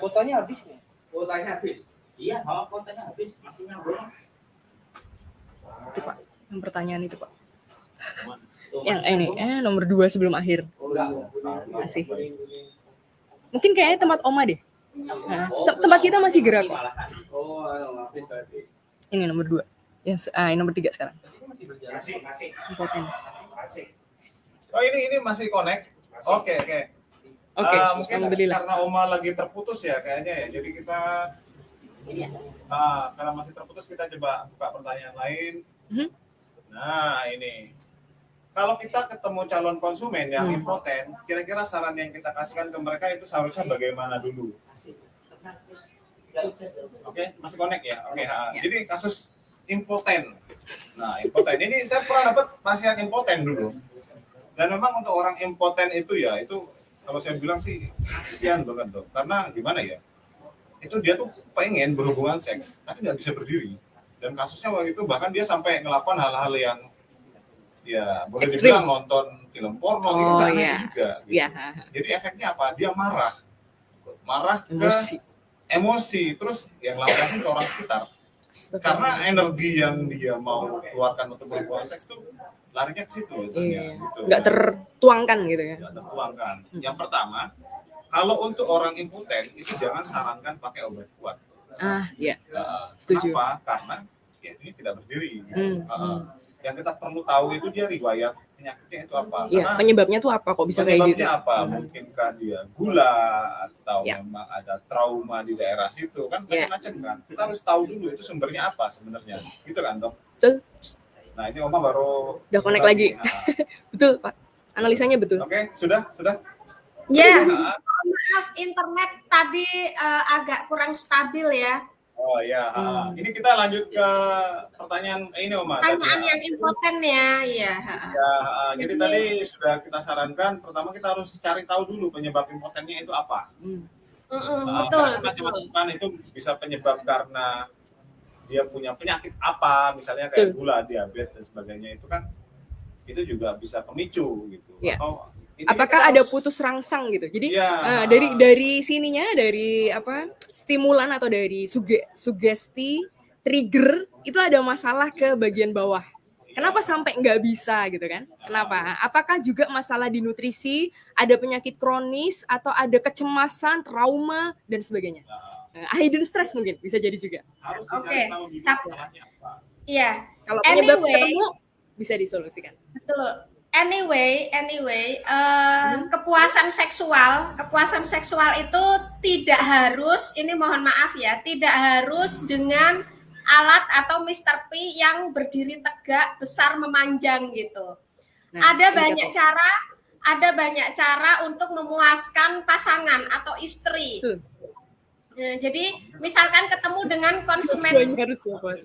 Kuotanya habis nih. Kuotanya habis. Iya, kuotanya habis. Masih nyambung. Itu Pak, yang pertanyaan itu Pak. Yang ini, nomor 2 sebelum akhir. Masih. Mungkin kayaknya tempat Oma deh. Nah, tempat kita masih gerak. Ini nomor 2. Yang nomor 3 sekarang. Masih. Oh ini masih connect. Oke. Mungkin karena Oma lagi terputus ya kayaknya ya. Jadi kita karena masih terputus kita coba buka pertanyaan lain. Nah ini. Kalau kita ketemu calon konsumen yang impoten, kira-kira saran yang kita kasihkan ke mereka itu seharusnya bagaimana dulu? Oke, masih connect ya? Oke. Jadi kasus impoten. Nah, impoten ini saya pernah dapat pasien impoten dulu. Dan memang untuk orang impoten itu ya, itu kalau saya bilang sih kasihan banget dok, karena gimana ya, itu dia tuh pengen berhubungan seks tapi nggak bisa berdiri, dan kasusnya waktu itu bahkan dia sampai ngelakukan hal-hal yang ya boleh Ekstrim. dibilang nonton film porno gitu, Oh nggak aneh iya. juga gitu. Iya. Jadi efeknya apa, dia marah ke Emosi. emosi, terus yang lampiasin ke orang sekitar, karena energi yang dia mau keluarkan untuk berhubungan seks tuh larinya ke situ Iya. gitu. Nggak tertuangkan gitu ya. Nggak tertuangkan. Yang pertama, kalau untuk orang imputen itu jangan sarankan pakai obat kuat. Iya. Nah, Setuju. kenapa? Karena ya ini tidak berdiri. Yang kita perlu tahu itu dia riwayat penyakitnya itu apa. Iya, Karena penyebabnya tuh apa kok bisa kayak gitu? penyebabnya apa? Mungkinkah dia gula atau Ya. memang ada trauma di daerah situ kan, Ya. macam-macam kan. Kita harus tahu dulu itu sumbernya apa sebenarnya. Gitu kan, Dok? Betul. Nah, ini Oma baru Udah connect lagi. Betul, Pak. Analisanya betul. Oke, sudah. Ya, Nah, maaf internet tadi agak kurang stabil ya. oh ya, ini kita lanjut ke pertanyaan ini Oma. Pertanyaan yang impoten ya, iya. Ya, jadi tadi sudah kita sarankan, pertama kita harus cari tahu dulu penyebab impotennya itu apa. Betul. Macam-macam itu bisa penyebab karena dia punya penyakit apa, misalnya kayak gula, diabetes dan sebagainya, itu kan itu juga bisa pemicu gitu. Ya. Atau intinya Apakah kita ada harus- putus rangsang gitu? Jadi Iya. dari sininya, dari apa stimulan atau dari sugesti trigger itu ada masalah ke bagian bawah. Kenapa sampai nggak bisa gitu kan? Kenapa? Apakah juga masalah di nutrisi, ada penyakit kronis atau ada kecemasan, trauma dan sebagainya? Hidden stress mungkin bisa jadi juga. harus Oke, dicari tahu dulu tapi- salahnya apa. Iya, Kalau penyebab Anyway. ketemu bisa disolusikan. betul. Anyway, kepuasan seksual itu tidak harus, ini mohon maaf ya, tidak harus dengan alat atau Mr. P yang berdiri tegak, besar, memanjang gitu. Nah, Ada ini banyak cara untuk memuaskan pasangan atau istri. Betul. Nah, jadi misalkan ketemu dengan konsumen, Tujuannya harus ya, Bos.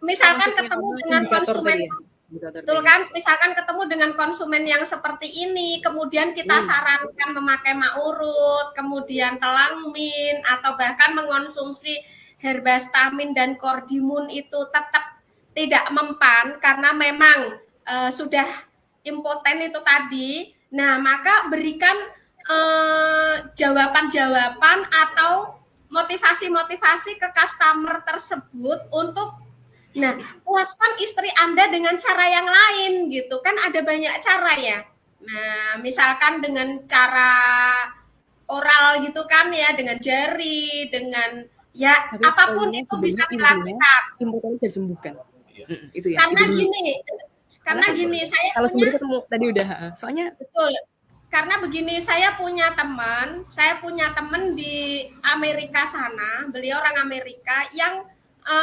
misalkan Maksudnya ketemu apa? dengan Indikator konsumen, tadi ya? Indikator betul tadi. kan? Misalkan ketemu dengan konsumen yang seperti ini, kemudian kita sarankan memakai maurut, kemudian telanmin, atau bahkan mengonsumsi herbastamin dan kordimun itu tetap tidak mempan karena memang sudah impoten itu tadi. Nah, maka berikan jawaban-jawaban atau motivasi-motivasi ke customer tersebut untuk puaskan istri Anda dengan cara yang lain gitu kan, ada banyak cara ya. Nah, misalkan dengan cara oral gitu kan ya, dengan jari, dengan ya Tapi apapun poinnya itu bisa sebenarnya dilakukan. Impoten bisa disembuhkan. Itu ya. Karena itu dulu. gini, saya Kalau punya sumbernya ketemu tadi udah. Soalnya betul. Karena begini, saya punya teman di Amerika sana, beliau orang Amerika yang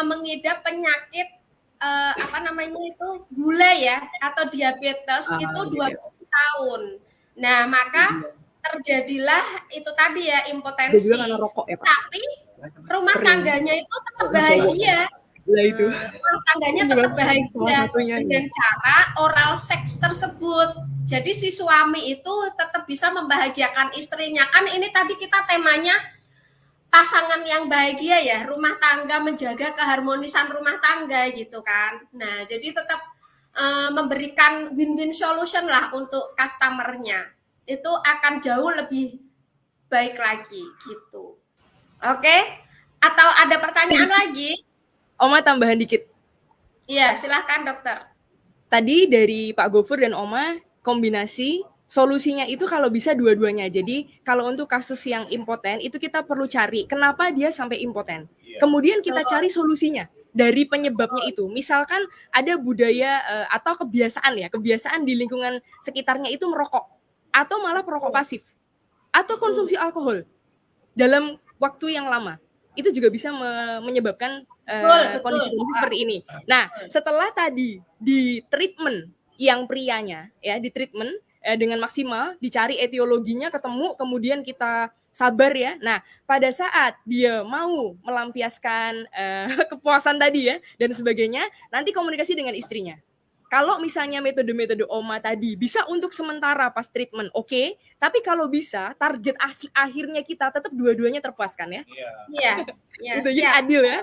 mengidap penyakit gula ya atau diabetes itu 20 tahun. Nah, maka terjadilah itu tadi ya, impotensi. dia juga karena rokok ya, Pak. Tapi rumah Sering. tangganya itu tetap bahagia. Gila itu. Rumah tangganya tetap bahagia Salah satunya dengan cara oral seks tersebut. Jadi si suami itu tetap bisa membahagiakan istrinya. Kan ini tadi kita temanya pasangan yang bahagia ya, rumah tangga, menjaga keharmonisan rumah tangga gitu kan. Nah, jadi tetap memberikan win-win solution lah untuk customer-nya. Itu akan jauh lebih baik lagi gitu. Oke? Atau ada pertanyaan lagi? Oma tambahan dikit. Iya, silahkan dokter. Tadi dari Pak Gofur dan Oma kombinasi solusinya itu kalau bisa dua-duanya. Jadi kalau untuk kasus yang impoten itu kita perlu cari kenapa dia sampai impoten. Kemudian kita cari solusinya dari penyebabnya itu. Misalkan ada budaya atau kebiasaan di lingkungan sekitarnya itu merokok atau malah perokok pasif atau konsumsi alkohol dalam waktu yang lama. Itu juga bisa menyebabkan kondisi-kondisi seperti ini. Nah, setelah tadi di treatment yang prianya ya, di treatment dengan maksimal, dicari etiologinya ketemu, kemudian kita sabar ya. Nah, pada saat dia mau melampiaskan kepuasan tadi ya dan sebagainya, nanti komunikasi dengan istrinya. Kalau misalnya metode-metode Oma tadi bisa untuk sementara pas treatment, oke. Tapi kalau bisa, target akhirnya kita tetap dua-duanya terpuaskan ya. Iya. Iya, iya, Itu jadi siap. adil ya.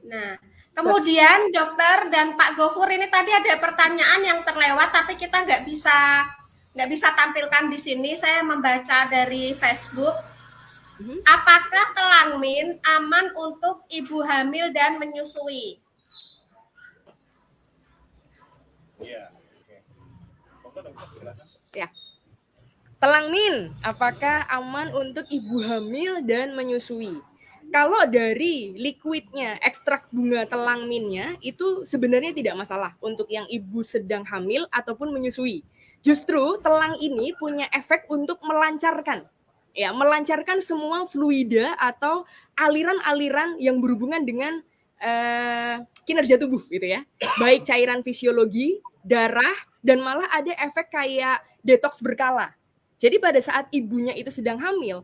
Nah, kemudian dokter dan Pak Gofur ini tadi ada pertanyaan yang terlewat, tapi kita nggak bisa tampilkan di sini. Saya membaca dari Facebook. Apakah telangmin aman untuk ibu hamil dan menyusui? Iya. Oke. Dokter, silakan. Ya. Telangmin, apakah aman untuk ibu hamil dan menyusui? Kalau dari liquidnya, ekstrak bunga telangminnya, itu sebenarnya tidak masalah untuk yang ibu sedang hamil ataupun menyusui. Justru telang ini punya efek untuk melancarkan semua fluida atau aliran-aliran yang berhubungan dengan kinerja tubuh gitu ya. Baik cairan fisiologi, darah, dan malah ada efek kayak detox berkala. Jadi pada saat ibunya itu sedang hamil,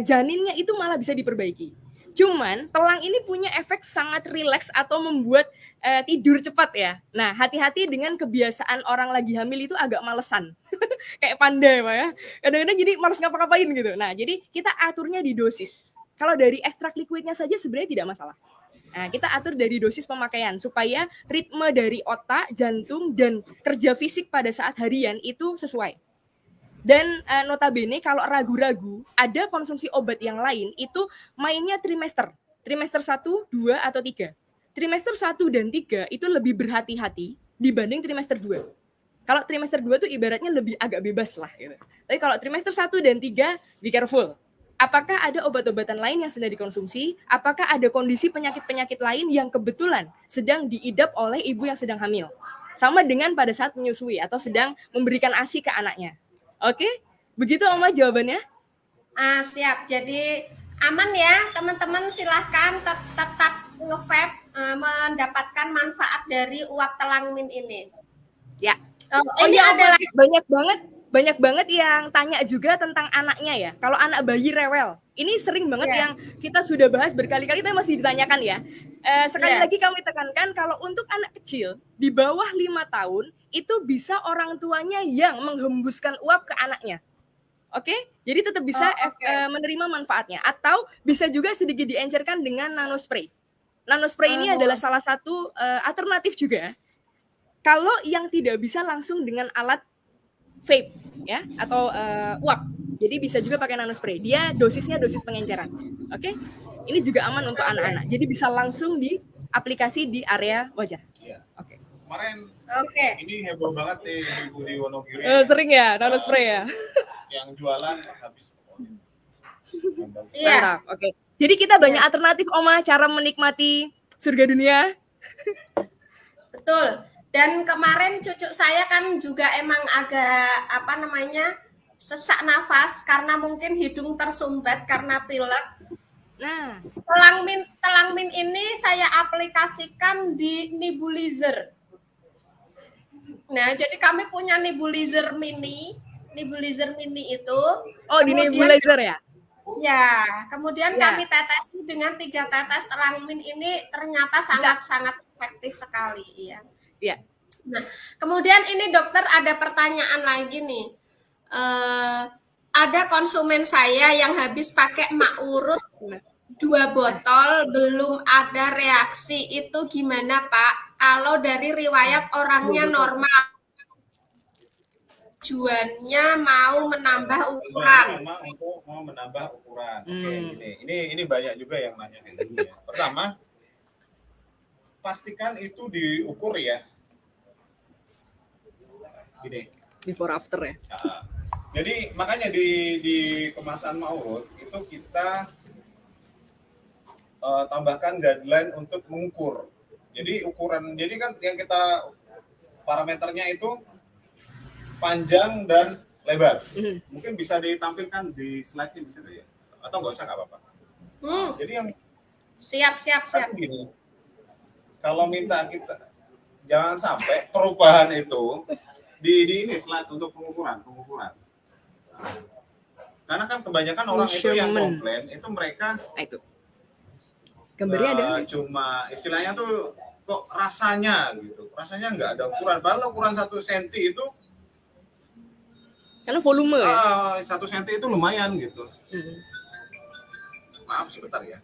janinnya itu malah bisa diperbaiki. Cuman telang ini punya efek sangat rileks atau membuat tidur cepat ya. Nah, hati-hati dengan kebiasaan orang lagi hamil itu agak malesan. Kayak panda ya, Pak ya. Kadang-kadang jadi males ngapa-ngapain gitu. Nah, jadi kita aturnya di dosis. Kalau dari ekstrak liquidnya saja sebenarnya tidak masalah. Nah, kita atur dari dosis pemakaian supaya ritme dari otak, jantung, dan kerja fisik pada saat harian itu sesuai. Dan notabene kalau ragu-ragu, ada konsumsi obat yang lain itu mainnya trimester. Trimester 1, 2, atau 3. Trimester 1 dan 3 itu lebih berhati-hati dibanding trimester 2. Kalau trimester 2 tuh ibaratnya lebih agak bebas lah. Gitu. Tapi kalau trimester 1 dan 3, be careful. Apakah ada obat-obatan lain yang sedang dikonsumsi? Apakah ada kondisi penyakit-penyakit lain yang kebetulan sedang diidap oleh ibu yang sedang hamil? Sama dengan pada saat menyusui atau sedang memberikan ASI ke anaknya. Oke, begitu Oma jawabannya. Siap. Jadi aman ya, teman-teman silahkan tetap nge-vape mendapatkan manfaat dari uap telangmin ini. Ya. Ini ya, adalah banyak banget yang tanya juga tentang anaknya ya. Kalau anak bayi rewel, ini sering banget yang kita sudah bahas berkali-kali tapi masih ditanyakan ya. Sekali lagi kami tekankan kalau untuk anak kecil di bawah 5 tahun itu bisa orang tuanya yang menghembuskan uap ke anaknya. Oke? Jadi tetap bisa menerima manfaatnya atau bisa juga sedikit diencerkan dengan nanospray. Nanospray ini adalah salah satu alternatif juga. Kalau yang tidak bisa langsung dengan alat vape ya atau uap. Jadi bisa juga pakai nanospray. Dia dosisnya dosis pengenceran. Oke? Ini juga aman untuk anak-anak. Jadi bisa langsung diaplikasi di area wajah. Iya. Oke. Kemarin ini heboh banget nih ibu di Wonogiri. Sering ya nanospray ya. Yang jualan habis. Iya. Oke. Jadi kita banyak alternatif Oma cara menikmati surga dunia. Betul. Dan kemarin cucu saya kan juga emang agak sesak nafas karena mungkin hidung tersumbat karena pilek. Nah, telangmin ini saya aplikasikan di nebulizer. Nah, jadi kami punya nebulizer mini itu. Di nebulizer ya? Ya, kemudian kami tetesi dengan 3 tetes telangmin ini ternyata sangat efektif sekali ya. Iya. Nah, kemudian ini dokter ada pertanyaan lagi nih. Ada konsumen saya yang habis pakai mak urut 2 botol belum ada reaksi, itu gimana Pak? Kalau dari riwayat orangnya normal, tujuannya mau menambah ukuran. Mau menambah ukuran. Oke, ini banyak juga yang nanya kayak gini ya. Pertama, pastikan itu diukur ya. Gini. Before after ya. Jadi makanya di kemasan maurut itu kita tambahkan guideline untuk mengukur. Jadi jadi kan yang kita parameternya itu panjang dan lebar. Mungkin bisa ditampilkan di slide-nya bisa ya. Atau nggak usah nggak apa-apa. Jadi yang siap. Gini, kalau minta kita jangan sampai perubahan itu di ini slide untuk pengukuran. Karena kan kebanyakan orang itu yang komplain itu mereka itu gambarnya ada cuma istilahnya tuh kok rasanya gitu, rasanya nggak ada ukuran. Padahal ukuran 1 senti itu Karena volume ya. 1 senti itu lumayan gitu. Hmm. Maaf sebentar ya.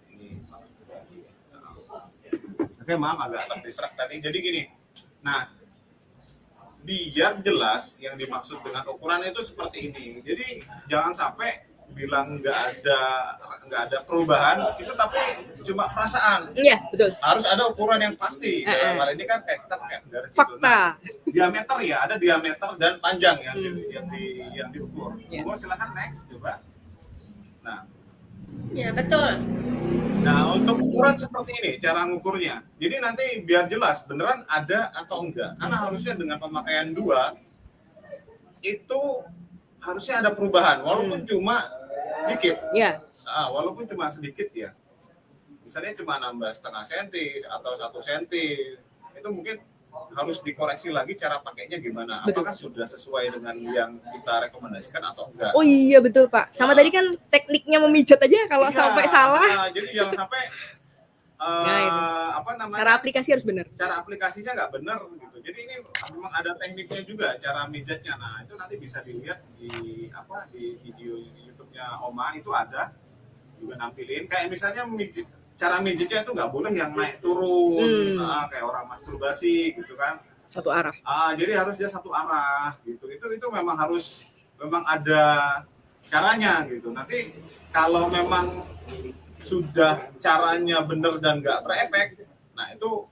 Oke, maaf agak terdistract tadi. Jadi gini. Nah, biar jelas yang dimaksud dengan ukuran itu seperti ini. Jadi jangan sampai bilang nggak ada perubahan itu, tapi cuma perasaan. Iya, betul. Harus ada ukuran yang pasti. Dalam hal ini kan kayak kita pakai garis gitu. Fakta. Nah, diameter ya, ada diameter dan panjang yang diukur. Ya. Silakan next coba. Nah, Ya, betul. Nah, untuk ukuran seperti ini, cara ngukurnya. Jadi nanti biar jelas beneran ada atau enggak. Karena harusnya dengan pemakaian 2 itu harusnya ada perubahan, walaupun cuma dikit. Ya. Walaupun cuma sedikit ya. Misalnya cuma nambah setengah senti atau 1 senti, itu mungkin harus dikoreksi lagi cara pakainya gimana. Betul. Apakah sudah sesuai dengan yang kita rekomendasikan atau enggak. Oh iya betul Pak. Sama tadi kan tekniknya memijat aja kalau Iya, sampai salah. jadi jangan sampai itu. apa namanya? Cara aplikasi harus benar. Cara aplikasinya nggak benar gitu. Jadi ini memang ada tekniknya juga cara mijatnya. Nah, itu nanti bisa dilihat di video YouTube-nya Oma itu ada juga nampilin. Kayak misalnya cara mijitnya itu nggak boleh yang naik turun, kayak orang masturbasi gitu kan. Satu arah. Jadi harus dia satu arah gitu. Itu memang ada caranya gitu. Nanti kalau memang sudah caranya benar dan nggak berefek, nah itu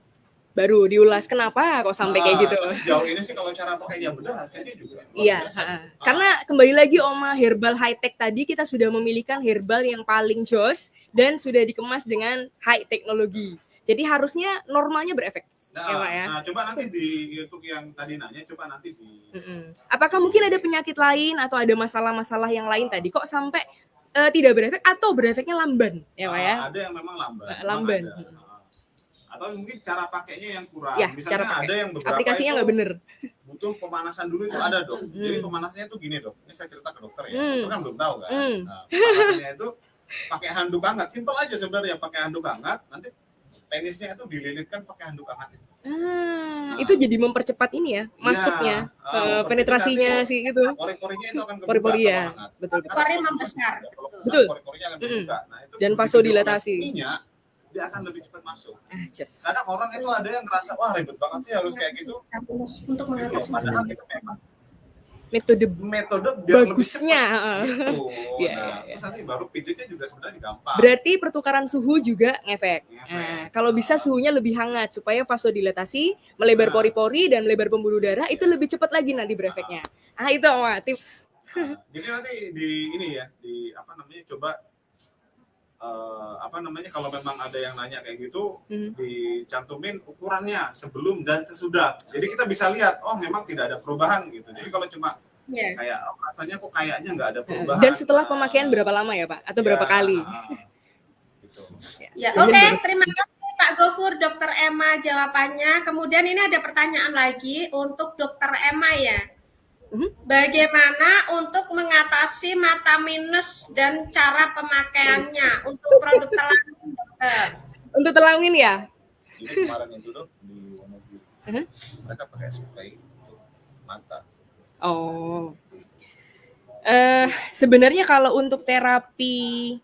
Baru diulas kenapa kok sampai kayak gitu. Tapi sejauh ini sih kalau cara pakainya benar, hasilnya juga luar Iya, biasa. karena kembali lagi Oma herbal high tech tadi kita sudah memilihkan herbal yang paling jos dan sudah dikemas dengan high teknologi. Jadi harusnya normalnya berefek. Ya, Pak, ya. Nah, coba nanti di YouTube yang tadi nanya, coba nanti di Apakah mungkin ada penyakit lain atau ada masalah-masalah yang lain tadi kok sampai tidak berefek atau berefeknya lamban, ya Pak ya? Ada yang memang lamban. Lamban. Atau mungkin cara pakainya yang kurang. Ya, Misalnya cara pakai. ada yang beberapa Aplikasinya itu nggak bener. butuh pemanasan dulu itu ada dok. Jadi pemanasannya tuh gini dok. Ini saya cerita ke dokter ya. Dokter kan belum tahu kan. Nah, pemanasannya itu pakai handuk hangat. Simpel aja sebenarnya, pakai handuk hangat. Nanti penisnya itu dililitkan pakai handuk hangat itu. Itu jadi mempercepat ini ya, masuknya, penetrasinya sih itu. Pori-porinya itu akan kebuka Pori-pori kalau ya, hangat. betul. Karena Pori kalau membesar. kalau kebuka, Betul. Pori-porinya akan terbuka. Nah, itu Dan begitu vasodilatasi. dioles minyak, dia akan lebih cepat masuk. Just. Kadang orang itu ada yang ngerasa wah ribet banget sih harus kayak gitu. Untuk mengatasi Padahal itu memang Metode metode biar bagusnya. lebih cepat gitu. Iya, Nah, iya. terus nanti baru pijitnya juga sebenarnya gampang. Berarti pertukaran suhu juga ngefek. Ngefek. Nah, kalau bisa suhunya lebih hangat supaya vasodilatasi, melebar pori-pori dan melebar pembuluh darah itu lebih cepat lagi nanti berefeknya. Itu Oma, tips. Jadi nanti coba kalau memang ada yang nanya kayak gitu, dicantumin ukurannya sebelum dan sesudah. Jadi kita bisa lihat, oh memang tidak ada perubahan gitu. Jadi kalau cuma kayak rasanya kok kayaknya nggak ada perubahan. Dan setelah pemakaian berapa lama ya Pak? Atau berapa kali? Gitu. Ya, oke, terima kasih Pak Gofur, Dokter Emma jawabannya. Kemudian ini ada pertanyaan lagi untuk Dokter Emma ya. Bagaimana untuk mengatasi mata minus dan cara pemakaiannya untuk produk telamin, dokter? Untuk telangin ya? Jadi kemarin itu dok di Wonogiri, mereka pakai spray untuk mata. Oh. Sebenarnya kalau untuk terapi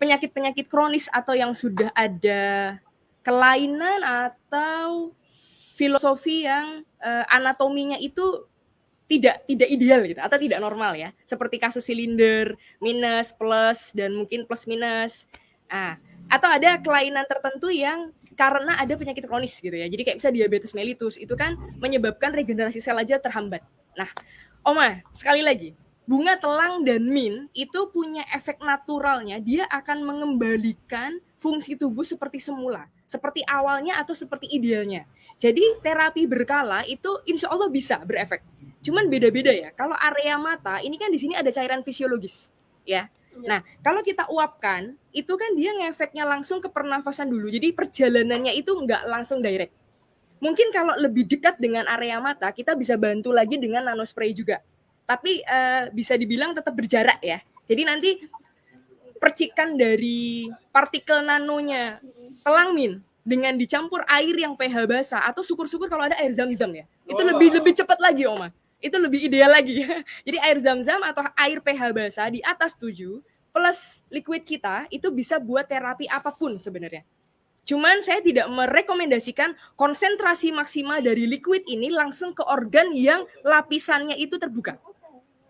penyakit-penyakit kronis atau yang sudah ada kelainan atau filosofi yang anatominya itu tidak ideal gitu atau tidak normal ya, seperti kasus silinder minus plus dan mungkin plus minus, atau ada kelainan tertentu yang karena ada penyakit kronis gitu ya, jadi kayak bisa diabetes mellitus itu kan menyebabkan regenerasi sel aja terhambat. Nah, Oma sekali lagi, bunga telang dan mint itu punya efek naturalnya, dia akan mengembalikan fungsi tubuh seperti semula, seperti awalnya atau seperti idealnya. Jadi terapi berkala itu insya Allah bisa berefek. Cuman beda-beda ya. Kalau area mata, ini kan di sini ada cairan fisiologis, ya. Nah, kalau kita uapkan, itu kan dia ngefeknya langsung ke pernafasan dulu. Jadi perjalanannya itu nggak langsung direct. Mungkin kalau lebih dekat dengan area mata, kita bisa bantu lagi dengan nanospray juga. Tapi bisa dibilang tetap berjarak ya. Jadi nanti percikan dari partikel nanonya telang mint dengan dicampur air yang pH basah atau syukur-syukur kalau ada air zam-zam ya. Itu Wah. lebih cepat lagi, Oma. Itu lebih ideal lagi. Jadi air zam-zam atau air pH basah di atas 7 plus liquid kita itu bisa buat terapi apapun sebenarnya. Cuman saya tidak merekomendasikan konsentrasi maksimal dari liquid ini langsung ke organ yang lapisannya itu terbuka.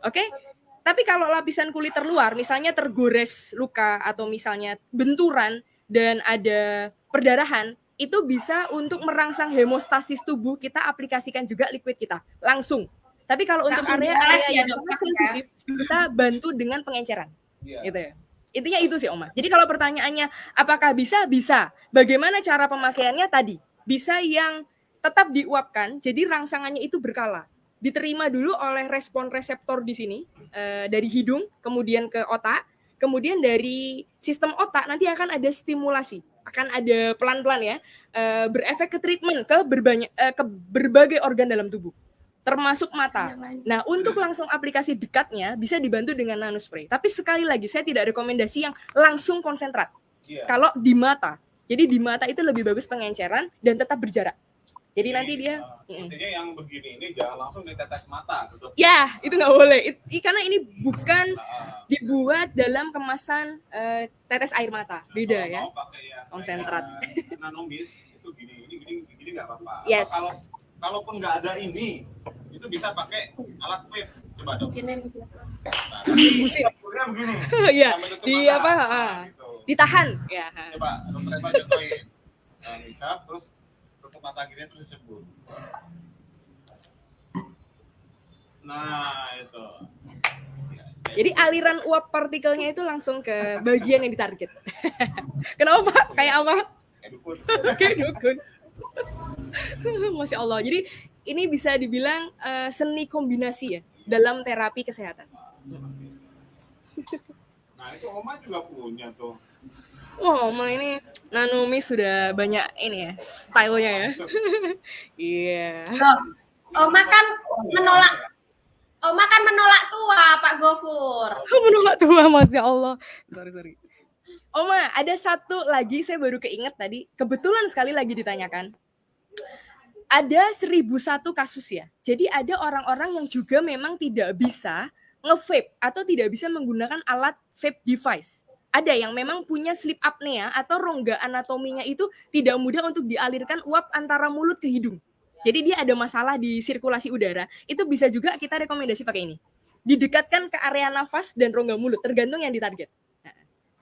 Oke? Tapi kalau lapisan kulit terluar, misalnya tergores luka atau misalnya benturan dan ada perdarahan, itu bisa untuk merangsang hemostasis tubuh, kita aplikasikan juga liquid kita langsung. Tapi kalau untuk Langsung area-area dioles ya, yang Dok, sangat ya? sensitif, kita bantu dengan pengenceran. Iya. Gitu ya. Intinya itu sih, Oma. Jadi kalau pertanyaannya apakah bisa? Bisa. Bagaimana cara pemakaiannya tadi? Bisa yang tetap diuapkan, jadi rangsangannya itu berkala. Diterima dulu oleh respon reseptor di sini, dari hidung, kemudian ke otak, kemudian dari sistem otak nanti akan ada stimulasi, akan ada pelan-pelan ya, berefek ke treatment ke berbagai organ dalam tubuh, termasuk mata. Nah, untuk langsung aplikasi dekatnya bisa dibantu dengan nanospray. Tapi sekali lagi saya tidak rekomendasi yang langsung konsentrat. Iya. Kalau di mata. Jadi di mata itu lebih bagus pengenceran dan tetap berjarak. Jadi nanti dia intinya yang begini ini jangan langsung ditetes mata gitu. ya, itu nggak boleh. Karena ini bukan dibuat dalam kemasan tetes air mata. Beda Kalau ya. mau pakai yang Konsentrat. kayak nanomis itu gini nggak apa-apa. Yes. Kalaupun nggak ada ini, itu bisa pakai alat vape. Coba dong. Gini. Nah, ini begini. Iya, Sambil tutup di mata. apa? Nah, gitu. Ditahan. Ya. Coba dokter Eva contohin. Hisap terus tutup mata gini terus disebut. Nah, itu. Ya, Jadi aliran uap partikelnya itu langsung ke bagian yang ditarget. Kenapa, Pak? Kayak apa? kayak dukun. Kayak dukun. Masya Allah. Jadi ini bisa dibilang seni kombinasi ya dalam terapi kesehatan. Nah, itu Oma juga punya tuh. Wah, Oma ini nanomis sudah banyak ini ya, stylenya ya. Iya. Loh, Oma kan menolak tua, Pak Gofur. Menolak tua, Masya Allah. Sorry. Oma, ada satu lagi saya baru keinget tadi. Kebetulan sekali lagi ditanyakan. Ada 1001 kasus ya. Jadi ada orang-orang yang juga memang tidak bisa nge-vape atau tidak bisa menggunakan alat vape device. Ada yang memang punya sleep apnea atau rongga anatominya itu tidak mudah untuk dialirkan uap antara mulut ke hidung. Jadi dia ada masalah di sirkulasi udara. Itu bisa juga kita rekomendasi pakai ini. Didekatkan ke area nafas dan rongga mulut, tergantung yang ditarget.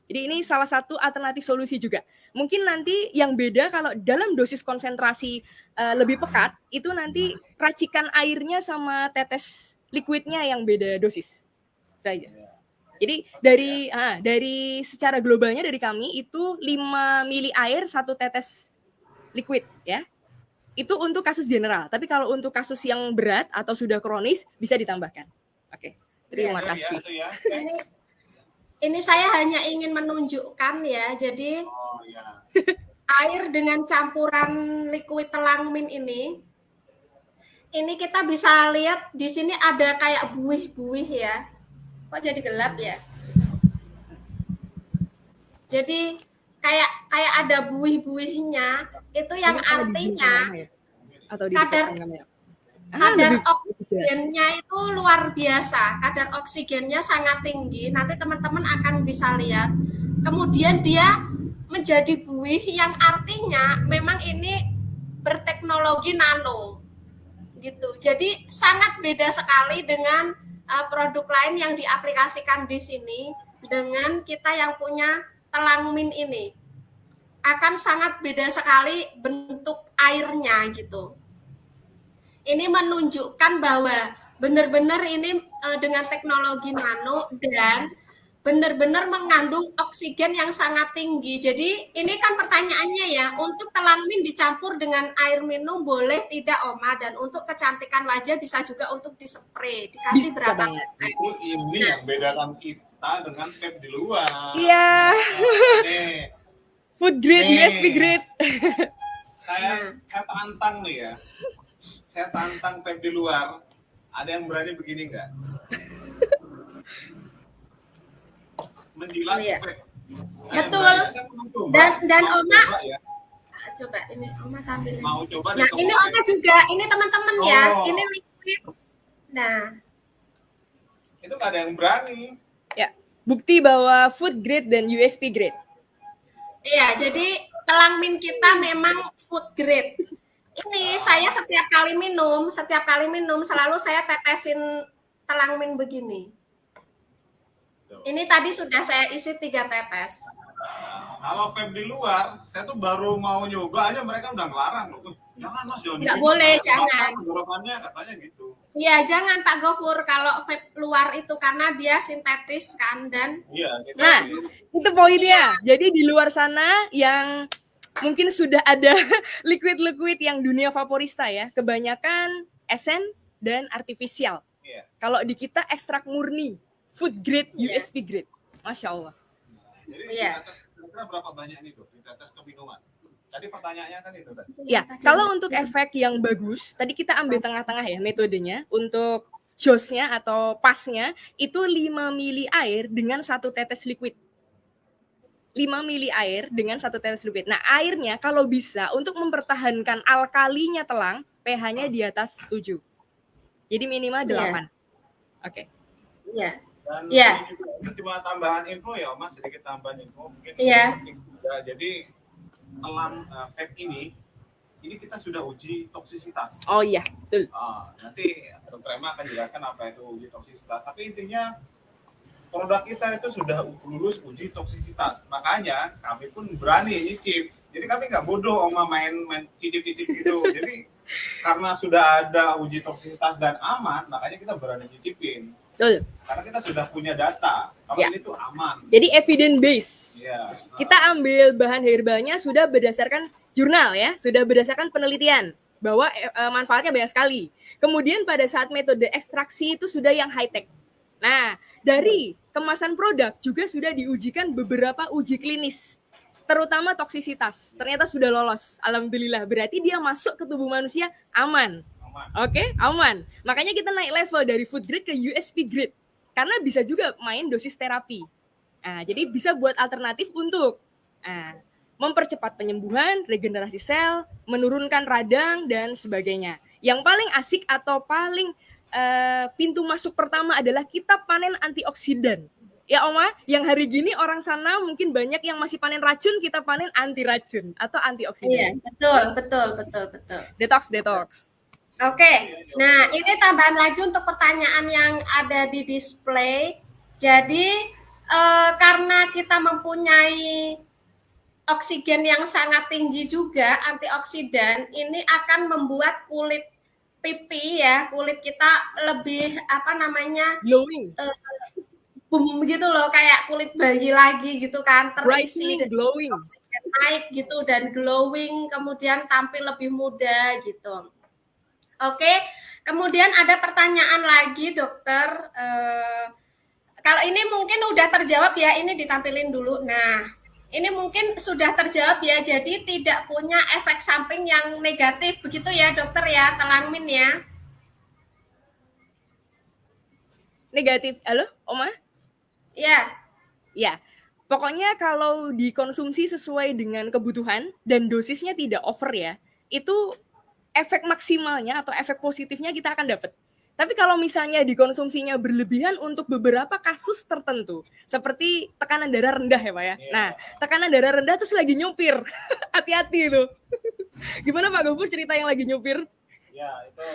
Jadi ini salah satu alternatif solusi juga. Mungkin nanti yang beda kalau dalam dosis konsentrasi lebih pekat, itu nanti racikan airnya sama tetes liquidnya yang beda dosis. Itu aja. Jadi dari secara globalnya dari kami itu 5 mili air 1 tetes liquid ya. Itu untuk kasus general. Tapi kalau untuk kasus yang berat atau sudah kronis bisa ditambahkan. Oke. Terima kasih. Ya. Ini saya hanya ingin menunjukkan ya, jadi Oh ya. air dengan campuran liquid telangmin ini kita bisa lihat di sini ada kayak buih-buih ya. Kok jadi gelap ya? Jadi kayak ada buih-buihnya, itu yang artinya kadar oksigennya itu luar biasa, kadar oksigennya sangat tinggi. Nanti teman-teman akan bisa lihat. Kemudian dia menjadi buih yang artinya memang ini berteknologi nano gitu. Jadi sangat beda sekali dengan produk lain yang diaplikasikan di sini dengan kita yang punya telangmin ini. Akan sangat beda sekali bentuk airnya gitu. Ini menunjukkan bahwa benar-benar ini dengan teknologi nano dan benar-benar mengandung oksigen yang sangat tinggi. Jadi ini kan pertanyaannya ya, untuk telangmin dicampur dengan air minum boleh tidak Oma? Dan untuk kecantikan wajah bisa juga untuk dispray. Dikasih Bisa berapa? Itu ini yang bedakan kita dengan vape di luar. Iya. Nih, Food grade, Nih. USP grade. saya tantang nih ya. Saya tantang vape di luar. Ada yang berani begini nggak? Menjilat Oh, iya. vape. Betul. Dan Oma, Coba ya. Coba ini Oma tampilin. Mau coba Nah, ini Oma juga, ini teman-teman ya, ini liquid. Nah, itu nggak ada yang berani. Ya, bukti bahwa food grade dan USP grade. iya, jadi telang min kita memang food grade. Ini saya setiap kali minum selalu saya tetesin telang min begini. Ini tadi sudah saya isi 3 tetes. Kalau vape di luar, saya tuh baru mau nyoba aja mereka udah ngelarang loh. Jangan Mas, jangan. Nggak boleh, jangan. Tenggorokannya katanya gitu. Iya, jangan Pak Gofur kalau vape luar itu karena dia sintetis kan dan Iya, Nah, itu poinnya. Jadi di luar sana yang mungkin sudah ada liquid-liquid yang dunia vaporista ya, kebanyakan esen dan artifisial. Iya. Kalau di kita ekstrak murni, food grade, Iya. USP grade. Masya Allah. Jadi Iya. di tetes kira-kira berapa banyak nih Dok? Di tetes keminuman. Tadi pertanyaannya kan itu tadi. Ya, kalau untuk efek yang bagus, tadi kita ambil tengah-tengah ya metodenya. Untuk josnya atau pasnya, itu 5 mili air dengan 1 tetes liquid. 5 mili air dengan 1 tetes liquid. Nah, airnya kalau bisa untuk mempertahankan alkalinya telang, pH-nya di atas 7. Jadi minimal 8. Oke. iya. Dan Iya. ini cuma tambahan info ya, Mas, sedikit tambahan info. Mungkin Iya. penting juga. Jadi telang vape ini kita sudah uji toksisitas. Oh iya, betul. Nanti Dr. Emma akan jelaskan apa itu uji toksisitas. Tapi intinya produk kita itu sudah lulus uji toksisitas. Makanya kami pun berani nyicip. Jadi kami nggak bodoh Oma main cicip-cicip gitu. Jadi karena sudah ada uji toksisitas dan aman, makanya kita berani nyicipin. Betul. Karena kita sudah punya data kalau Ya. ini tuh aman. Jadi evidence base. Ya. Kita ambil bahan herbalnya sudah berdasarkan jurnal ya, sudah berdasarkan penelitian bahwa manfaatnya banyak sekali. Kemudian pada saat metode ekstraksi itu sudah yang high tech. Nah, dari kemasan produk juga sudah diujikan beberapa uji klinis, terutama toksisitas. Ternyata sudah lolos, alhamdulillah. Berarti dia masuk ke tubuh manusia aman. Oke, aman. Makanya kita naik level dari food grade ke USP grade. Karena bisa juga main dosis terapi. Nah, jadi bisa buat alternatif untuk mempercepat penyembuhan, regenerasi sel, menurunkan radang, dan sebagainya. Yang paling asik atau paling pintu masuk pertama adalah kita panen antioksidan. Ya Oma, yang hari gini orang sana mungkin banyak yang masih panen racun, kita panen anti racun atau antioksidan. Iya, betul. Detox. Oke, nah ini tambahan lagi untuk pertanyaan yang ada di display. Jadi karena kita mempunyai oksigen yang sangat tinggi juga, antioksidan ini akan membuat kulit pipi ya, kulit kita lebih Glowing, gitu loh, kayak kulit bayi lagi gitu kan, terisi brightening, glowing. oksigen naik gitu dan glowing, kemudian tampil lebih muda gitu. Oke, kemudian ada pertanyaan lagi dokter. Kalau ini mungkin udah terjawab ya, ini ditampilin dulu. Nah, ini mungkin sudah terjawab ya, jadi tidak punya efek samping yang negatif, begitu ya dokter ya, telang min ya? Negatif, halo Oma? Ya. Ya, pokoknya kalau dikonsumsi sesuai dengan kebutuhan dan dosisnya tidak over ya, itu efek maksimalnya atau efek positifnya kita akan dapat. Tapi kalau misalnya dikonsumsinya berlebihan untuk beberapa kasus tertentu, seperti tekanan darah rendah ya Pak ya. Nah, tekanan darah rendah terus lagi nyupir, hati-hati itu. Gimana Pak Gofur cerita yang lagi nyupir? Ya, itu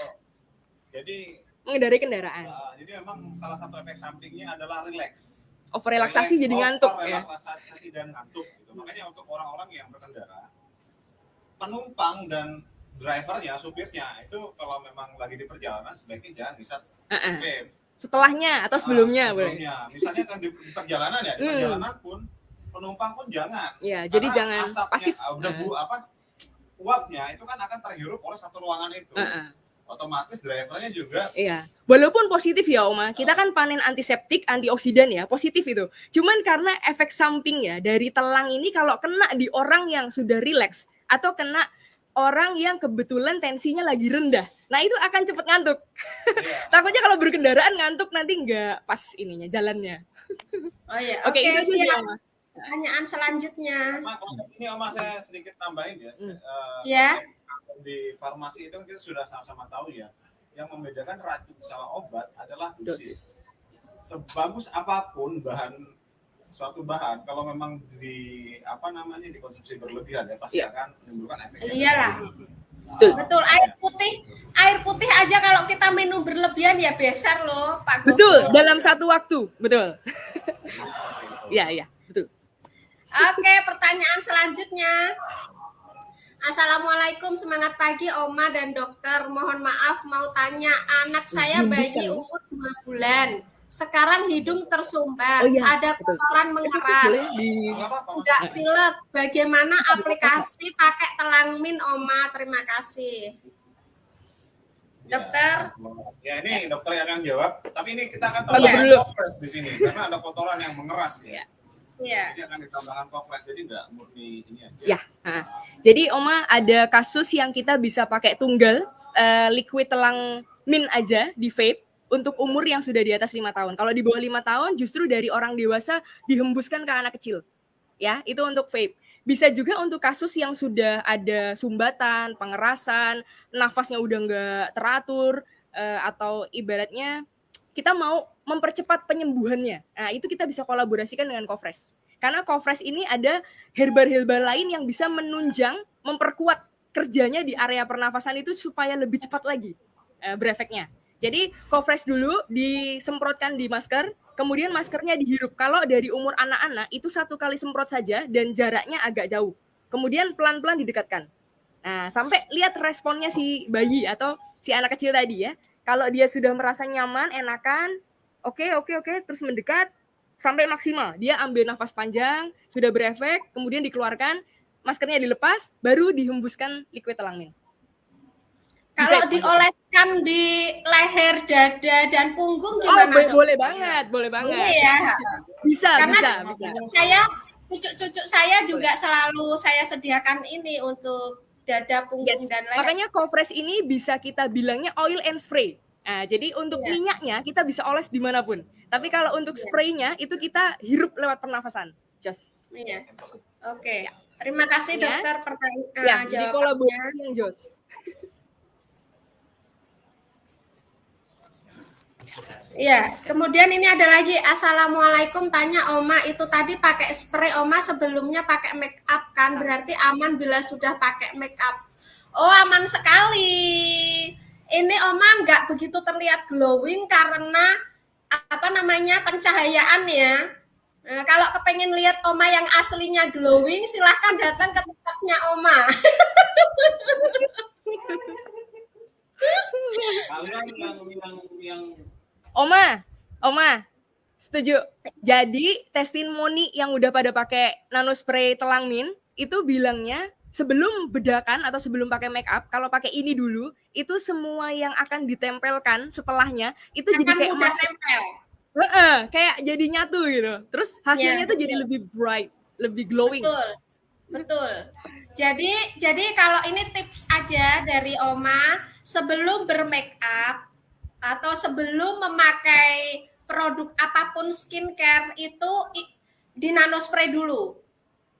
jadi mengendarai kendaraan. Jadi memang salah satu efek sampingnya adalah relax. Overrelaksasi jadi ngantuk ya. Relaksasi dan ngantuk gitu. Makanya untuk orang-orang yang berkendara, penumpang dan drivernya, supirnya itu kalau memang lagi di perjalanan sebaiknya jangan bisa vape. Setelahnya atau sebelumnya, sebelumnya. Misalnya kan di perjalanan ya, di perjalanan pun penumpang pun jangan. Ya, jadi jangan asapnya, pasif. Uapnya itu kan akan terhirup oleh satu ruangan itu. Otomatis drivernya juga. Iya. Walaupun positif ya Oma, kita kan panen antiseptik, antioksidan ya, positif itu. Cuman karena efek samping ya dari telang ini kalau kena di orang yang sudah rileks atau kena orang yang kebetulan tensinya lagi rendah, nah itu akan cepet ngantuk. Takutnya kalau berkendaraan ngantuk nanti nggak pas ininya jalannya. Oh iya. Oke, itu aja sih Oma. pertanyaan selanjutnya. Oma, konsep ini Oma saya sedikit tambahin ya. Ya. Konsep di farmasi itu kita sudah sama-sama tahu ya. Yang membedakan racun sama obat adalah dosis. Sebagus apapun suatu bahan, kalau memang dikonsumsi berlebihan ya pasti akan menimbulkan efek. Iyalah. Betul. Betul, air putih aja kalau kita minum berlebihan ya besar loh, Pak Gofur. Betul, dalam satu waktu. Betul. Iya, betul. Oke, pertanyaan selanjutnya. Assalamualaikum, semangat pagi Oma dan dokter. Mohon maaf mau tanya, anak saya bayi umur 2 bulan. Sekarang hidung tersumbat, ada kotoran mengeras, nggak pilek. Bagaimana aplikasi pakai Telangmin Oma? Terima kasih. Dokter? Ya ini dokter yang akan jawab, tapi ini kita akan Iya. tambahkan kofres di sini karena ada kotoran yang mengeras ya. Iya. Jadi akan ditambahkan kofres, jadi nggak murni ini aja. Ya. Jadi Oma ada kasus yang kita bisa pakai tunggal liquid Telangmin aja di vape untuk umur yang sudah di atas 5 tahun. Kalau di bawah 5 tahun justru dari orang dewasa dihembuskan ke anak kecil. Ya, itu untuk vape. Bisa juga untuk kasus yang sudah ada sumbatan, pengerasan, nafasnya udah nggak teratur, atau ibaratnya kita mau mempercepat penyembuhannya. Nah, itu kita bisa kolaborasikan dengan Kofres. Karena Kofres ini ada herbal-herbal lain yang bisa menunjang, memperkuat kerjanya di area pernafasan itu supaya lebih cepat lagi berefeknya. Jadi Kofres dulu disemprotkan di masker, kemudian maskernya dihirup. Kalau dari umur anak-anak itu 1 kali semprot saja dan jaraknya agak jauh. Kemudian pelan-pelan didekatkan. Nah, sampai lihat responnya si bayi atau si anak kecil tadi ya. Kalau dia sudah merasa nyaman, enakan, oke, terus mendekat sampai maksimal. Dia ambil nafas panjang, sudah berefek, kemudian dikeluarkan, maskernya dilepas, baru dihembuskan liquid Telangmin. Kalau dioleskan di leher, dada, dan punggung gimana? Boleh banget. Boleh ya. Bisa. Saya cucu-cucu saya juga selalu saya sediakan ini untuk dada, punggung, dan leher. Makanya Kofres ini bisa kita bilangnya oil and spray. Nah, jadi untuk minyaknya kita bisa oles dimanapun. Tapi kalau untuk spraynya itu kita hirup lewat pernafasan. Iya. Oke. Terima kasih dokter pertanyaan jawabannya. Jadi kolaborasi yang jos. Iya, kemudian ini ada lagi. Assalamualaikum, tanya Oma, itu tadi pakai spray Oma sebelumnya pakai make up kan? Berarti aman bila sudah pakai make up. Oh, aman sekali. Ini Oma nggak begitu terlihat glowing karena pencahayaan ya. Nah, kalau kepengen lihat Oma yang aslinya glowing, silahkan datang ke TikToknya Oma. Kalian yang Oma, setuju. Jadi testimoni yang udah pada pakai nanospray Telangmin itu bilangnya sebelum bedakan atau sebelum pakai make up, kalau pakai ini dulu, itu semua yang akan ditempelkan setelahnya itu akan jadi kayak emas. Kayak jadi nyatu gitu. Terus hasilnya tuh jadi lebih bright, lebih glowing. Betul. Jadi kalau ini tips aja dari Oma, sebelum bermake up atau sebelum memakai produk apapun skincare itu di nanospray dulu.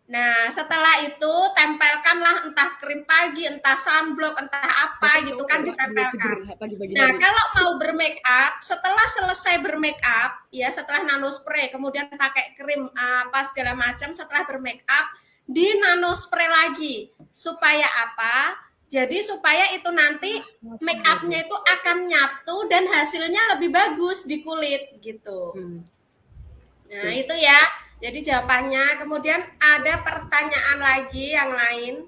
Nah, setelah itu tempelkanlah entah krim pagi, entah sunblock, entah apa gitu kan ditempelkan. Nah, kalau mau bermake up, setelah selesai bermake up, ya setelah nanospray, kemudian pakai krim apa segala macam, setelah bermake up di nanospray lagi. Supaya apa? Jadi supaya itu nanti make up-nya itu akan nyatu dan hasilnya lebih bagus di kulit gitu. Nah, itu ya. Jadi jawabannya. Kemudian ada pertanyaan lagi yang lain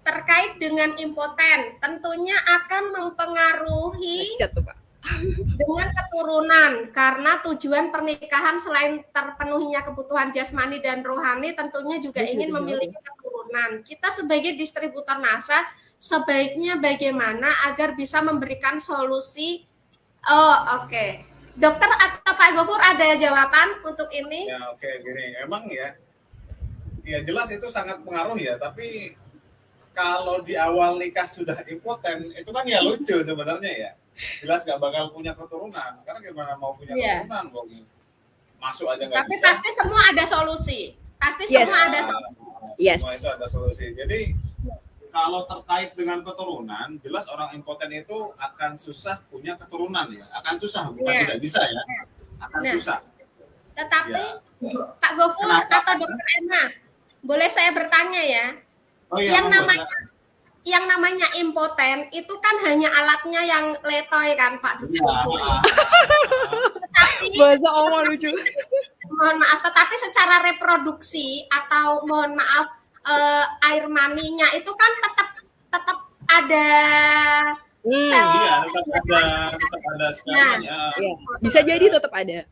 terkait dengan impoten. Tentunya akan mempengaruhi dengan keturunan karena tujuan pernikahan selain terpenuhinya kebutuhan jasmani dan rohani tentunya juga ingin memiliki keturunan. Kita sebagai distributor NASA sebaiknya bagaimana agar bisa memberikan solusi? Oke. Dokter atau Pak Gofur ada jawaban untuk ini? Ya oke, gini. Emang ya jelas itu sangat pengaruh ya, tapi kalau di awal nikah sudah impoten itu kan ya lucu sebenarnya ya. Jelas nggak bakal punya keturunan, karena gimana mau punya keturunan, masuk aja nggak Tapi bisa. pasti semua ada solusi. Pasti Yes. semua ada solusi. Yes. Semua itu ada solusi. Jadi kalau terkait dengan keturunan, jelas orang impoten itu akan susah punya keturunan ya. Akan susah, bukan Iya. tidak bisa ya. Akan Nah. susah. Tetapi Ya. Pak Gofur Kenapa? atau Dokter Emma, boleh saya bertanya ya? Oh iya, yang monggo, namanya impoten itu kan hanya alatnya yang letoy kan Pak Iya. Gofur. Tetapi Bahasa Oma lucu. mohon maaf, tetapi secara reproduksi atau mohon maaf air maninya itu kan tetap ada sel. Iya, tetap ada spermanya. Ya, bisa jadi tetap ada.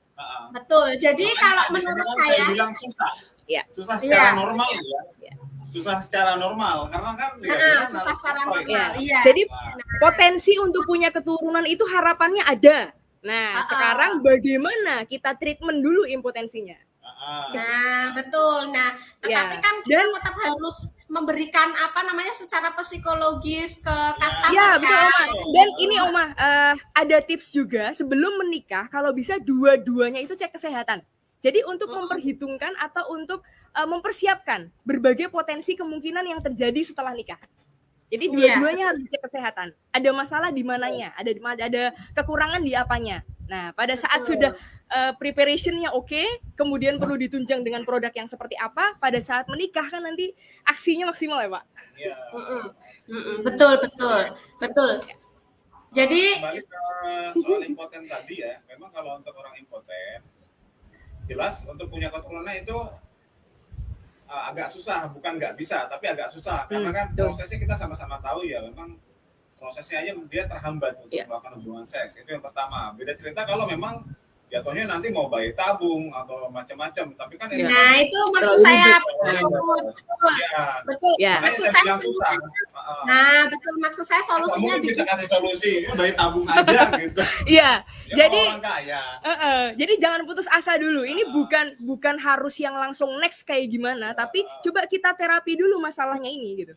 Betul. Jadi kalau Makanya menurut di sini kan saya bilang susah. Iya. Susah secara Iya. normal ya. Iya. Susah secara normal karena kan dia susah secara harus normal. Iya. Jadi Nah, potensi untuk punya keturunan itu harapannya ada. Nah, Ah, sekarang bagaimana kita treatment dulu impotensinya? Nah, betul. Nah, tetapi Ya. kan kita Dan- tetap harus memberikan apa namanya secara psikologis ke customer Ya, betul kan. Oma. Dan ini Oma, ada tips juga sebelum menikah kalau bisa dua-duanya itu cek kesehatan. Jadi untuk memperhitungkan atau untuk mempersiapkan berbagai potensi kemungkinan yang terjadi setelah nikah. Jadi dua-duanya harus dicek kesehatan. Ada masalah di mananya, ada kekurangan di apanya. Nah, pada saat Betul. sudah preparationnya oke, kemudian perlu ditunjang dengan produk yang seperti apa, pada saat menikah kan nanti aksinya maksimal ya Pak. iya. Betul. Jadi Kembali ke soal impoten tadi ya, memang kalau untuk orang impoten, jelas untuk punya keturunan itu agak susah, bukan nggak bisa, tapi agak susah. Karena kan betul. prosesnya kita sama-sama tahu ya, memang prosesnya aja dia terhambat untuk Iya. melakukan hubungan seks. Itu yang pertama. Beda cerita kalau memang jatuhnya nanti mau bayi tabung atau macam-macam, tapi kan Iya. nah itu maksud Terlalu saya ribet. betul. Ya, Ya. makanya Maksud saya saya bilang susah. Nah, betul maksud saya solusinya Mungkin kita di kasih solusi, bayi tabung aja gitu. Iya. Ya, Jadi kalau orang kaya. Jadi jangan putus asa dulu. Ini bukan harus yang langsung next kayak gimana, tapi coba kita terapi dulu masalahnya ini gitu.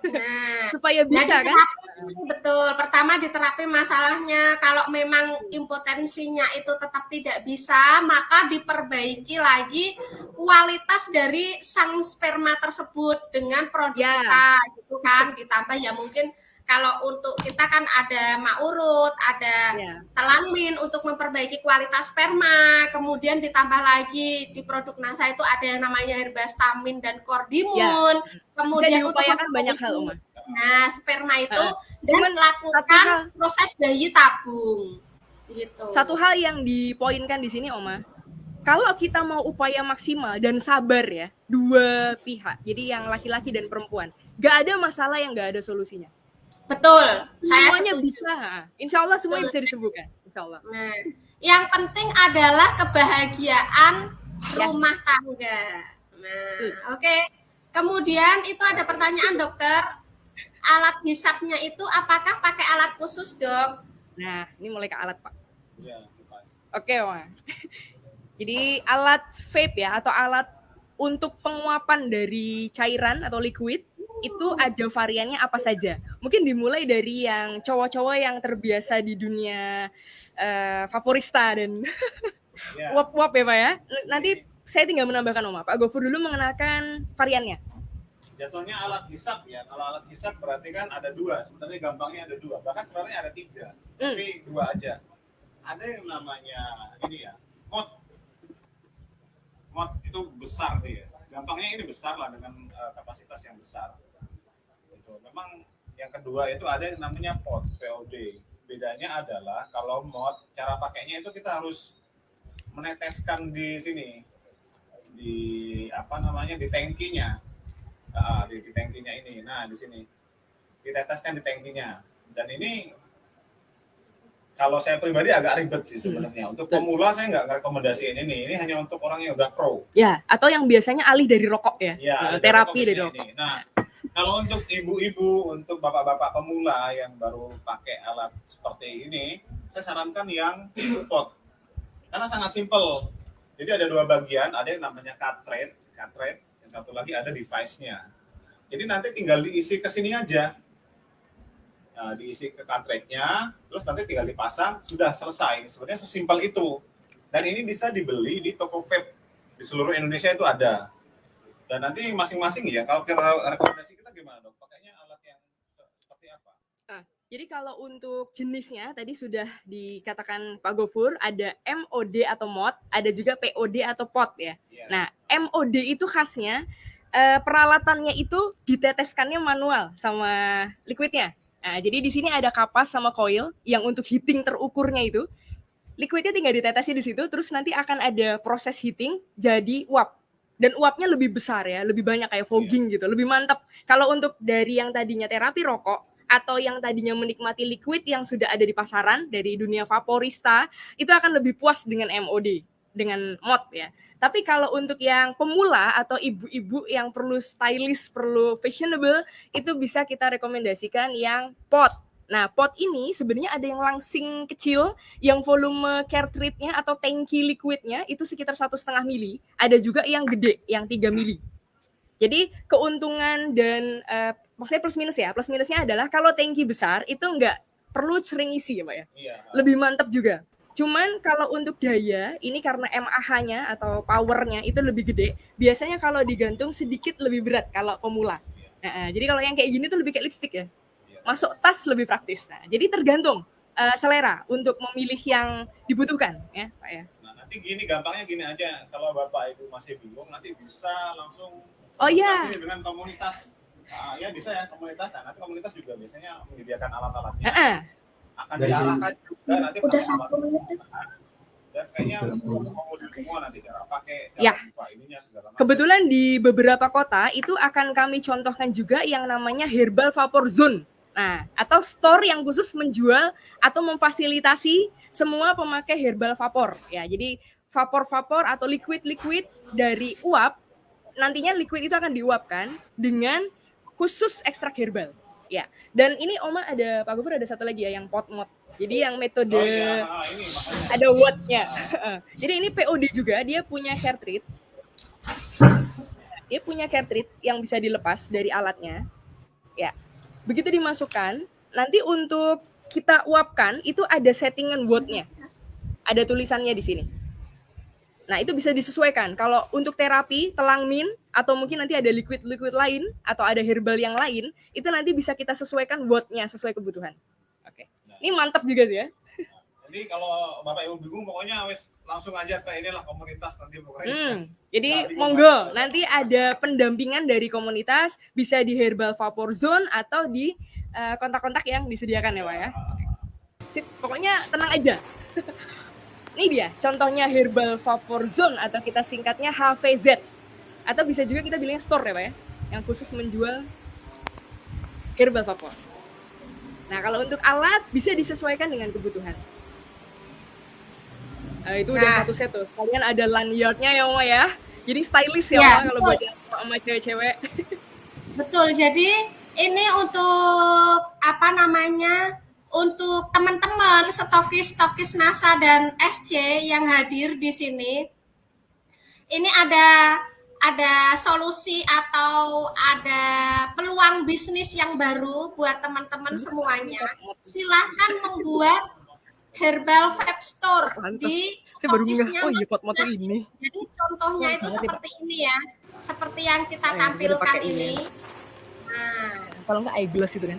nah, Supaya bisa nah, kan? diterapi, betul. Pertama diterapi masalahnya. Kalau memang impotensinya itu tetap tidak bisa, maka diperbaiki lagi kualitas dari sang sperma tersebut dengan produk Ya. kita, gitu kan. Ditambah ya mungkin kalau untuk kita kan ada maurut, ada Ya. telamin untuk memperbaiki kualitas sperma, kemudian ditambah lagi di produk NASA itu ada yang namanya herbastamin dan kordimun, Bisa kemudian diupayakan banyak hal, Oma. Nah, sperma itu dan Cuman satu lakukan hal. proses bayi tabung, gitu. Satu hal yang dipoinkan di sini, Oma, kalau kita mau upaya maksimal dan sabar ya, dua pihak, jadi yang laki-laki dan perempuan, gak ada masalah yang gak ada solusinya. Betul, saya Semuanya setuju. bisa, insya Allah semuanya bisa disembuhkan, insya Allah. Nah, yang penting adalah kebahagiaan rumah tangga. Nah, oke. Kemudian itu ada pertanyaan dokter, alat hisapnya itu apakah pakai alat khusus dok? Nah, ini mulai ke alat, Pak. Ya, pas. Oke, Oma. Jadi alat vape ya, atau alat untuk penguapan dari cairan atau liquid, itu ada variannya apa saja. Mungkin dimulai dari yang cowok-cowok yang terbiasa di dunia vaporista dan Ya. uap-uap ya Pak ya. Nanti saya tinggal menambahkan Oma. Pak Gofur dulu mengenalkan variannya. Jatuhnya alat hisap ya. Kalau alat hisap berarti kan ada dua. Sebenarnya gampangnya ada dua. Bahkan sebenarnya ada tiga. Tapi dua aja. Ada yang namanya ini ya, mod. Mod itu besar dia. Gampangnya ini besar lah dengan kapasitas yang besar. Gitu. Memang yang kedua itu ada yang namanya POD. Bedanya adalah kalau mod cara pakainya itu kita harus meneteskan di sini, di apa namanya, di tangkinya. Di tangkinya ini. Nah, di sini diteteskan di tangkinya. Dan ini kalau saya pribadi agak ribet sih sebenarnya. Untuk pemula saya nggak rekomendasiin ini. Ini hanya untuk orang yang udah pro. Ya, atau yang biasanya alih dari rokok ya. Ya, Terapi dari ini. rokok. Nah, kalau untuk ibu-ibu, untuk bapak-bapak pemula yang baru pakai alat seperti ini, saya sarankan yang pot. Karena sangat simpel. Jadi ada dua bagian, ada yang namanya cartridge, yang satu lagi ada device-nya. Jadi nanti tinggal diisi ke sini aja. Nah, diisi ke cartridge-nya, terus nanti tinggal dipasang, sudah selesai. Sebenarnya sesimpel itu. Dan ini bisa dibeli di toko vape di seluruh Indonesia itu ada. Dan nanti masing-masing ya, kalau rekomendasi kita gimana dok? Pakainya alat yang seperti apa? Jadi kalau untuk jenisnya tadi sudah dikatakan Pak Gofur, ada MOD atau MOD, ada juga POD atau POT ya. Iya. Nah, MOD itu khasnya peralatannya itu diteteskannya manual sama liquidnya. Nah, jadi di sini ada kapas sama coil yang untuk heating terukurnya itu. Liquidnya tinggal ditetesi di situ, terus nanti akan ada proses heating jadi uap. Dan uapnya lebih besar ya, lebih banyak kayak fogging gitu, lebih mantap. Kalau untuk dari yang tadinya terapi rokok, atau yang tadinya menikmati liquid yang sudah ada di pasaran, dari dunia vaporista, itu akan lebih puas dengan MOD, dengan mod ya. Tapi kalau untuk yang pemula atau ibu-ibu yang perlu stylish, perlu fashionable, itu bisa kita rekomendasikan yang pot. Nah, pot ini sebenarnya ada yang langsing kecil, yang volume cartridge-nya atau tangki liquidnya itu sekitar 1,5 mili. Ada juga yang gede, yang 3 mili. Jadi keuntungan dan maksudnya plus minus ya. Plus minusnya adalah kalau tangki besar itu nggak perlu sering isi ya Pak ya. Iya. Lebih mantap juga. Cuman kalau untuk daya, ini karena mAh-nya atau powernya itu lebih gede, biasanya kalau digantung sedikit lebih berat kalau pemula. Nah, jadi kalau yang kayak gini tuh lebih kayak lipstick ya. Masuk tas lebih praktis. Nah, jadi tergantung selera untuk memilih yang dibutuhkan ya Pak ya. Nah, nanti gampangnya gini aja, kalau Bapak Ibu masih bingung nanti bisa langsung Oh iya. dengan komunitas. Ya bisa ya komunitas. Nah, nanti komunitas juga biasanya menyediakan alat-alatnya. Akan diarahkan juga nanti Udah 1 menit. Dan kayaknya akomodir semua nanti cara pakai, Ya. buka ininya segala macam. Kebetulan di beberapa kota itu akan kami contohkan juga yang namanya Herbal Vapor Zone. Nah, atau store yang khusus menjual atau memfasilitasi semua pemakai herbal vapor ya. Jadi vapor-vapor atau liquid-liquid dari uap, nantinya liquid itu akan diuapkan dengan khusus ekstrak herbal. Ya. Dan ini Oma ada Pak Gofur ada satu lagi ya yang pot mod. Jadi yang metode ini makanya. ada wattnya. Jadi ini POD juga, dia punya cartridge. Dia punya cartridge yang bisa dilepas dari alatnya. Ya. Begitu dimasukkan, nanti untuk kita uapkan itu ada settingan wattnya. Ada tulisannya di sini. Nah, itu bisa disesuaikan. Kalau untuk terapi, telang min, atau mungkin nanti ada liquid-liquid lain, atau ada herbal yang lain, itu nanti bisa kita sesuaikan wattnya sesuai kebutuhan. Oke. Ini mantap juga sih ya. Jadi kalau Bapak Ibu bingung pokoknya langsung aja ke inilah komunitas nanti pokoknya. Jadi Nah, monggo nanti ada pendampingan dari komunitas, bisa di Herbal Vapor Zone atau di kontak-kontak yang disediakan ya Pak ya. Sip, pokoknya tenang aja. Ini dia contohnya Herbal Vapor Zone atau kita singkatnya HVZ. Atau bisa juga kita bilangnya store ya Pak ya, yang khusus menjual herbal vapor. Nah, kalau untuk alat bisa disesuaikan dengan kebutuhan. Itu udah satu set tuh. Sekalian ada lanyardnya ya Oma ya. Jadi stylish ya Oma kalau buat sama cewek-cewek. Betul. Jadi ini untuk untuk teman-teman stokis NASA dan SC yang hadir di sini. Ini ada solusi atau ada peluang bisnis yang baru buat teman-teman semuanya. Silahkan membuat herbal vape store di stokisnya masing-masing. Jadi contohnya itu seperti ini ya, seperti yang kita tampilkan ini. Nah, kalau nggak eyeglass itu kan.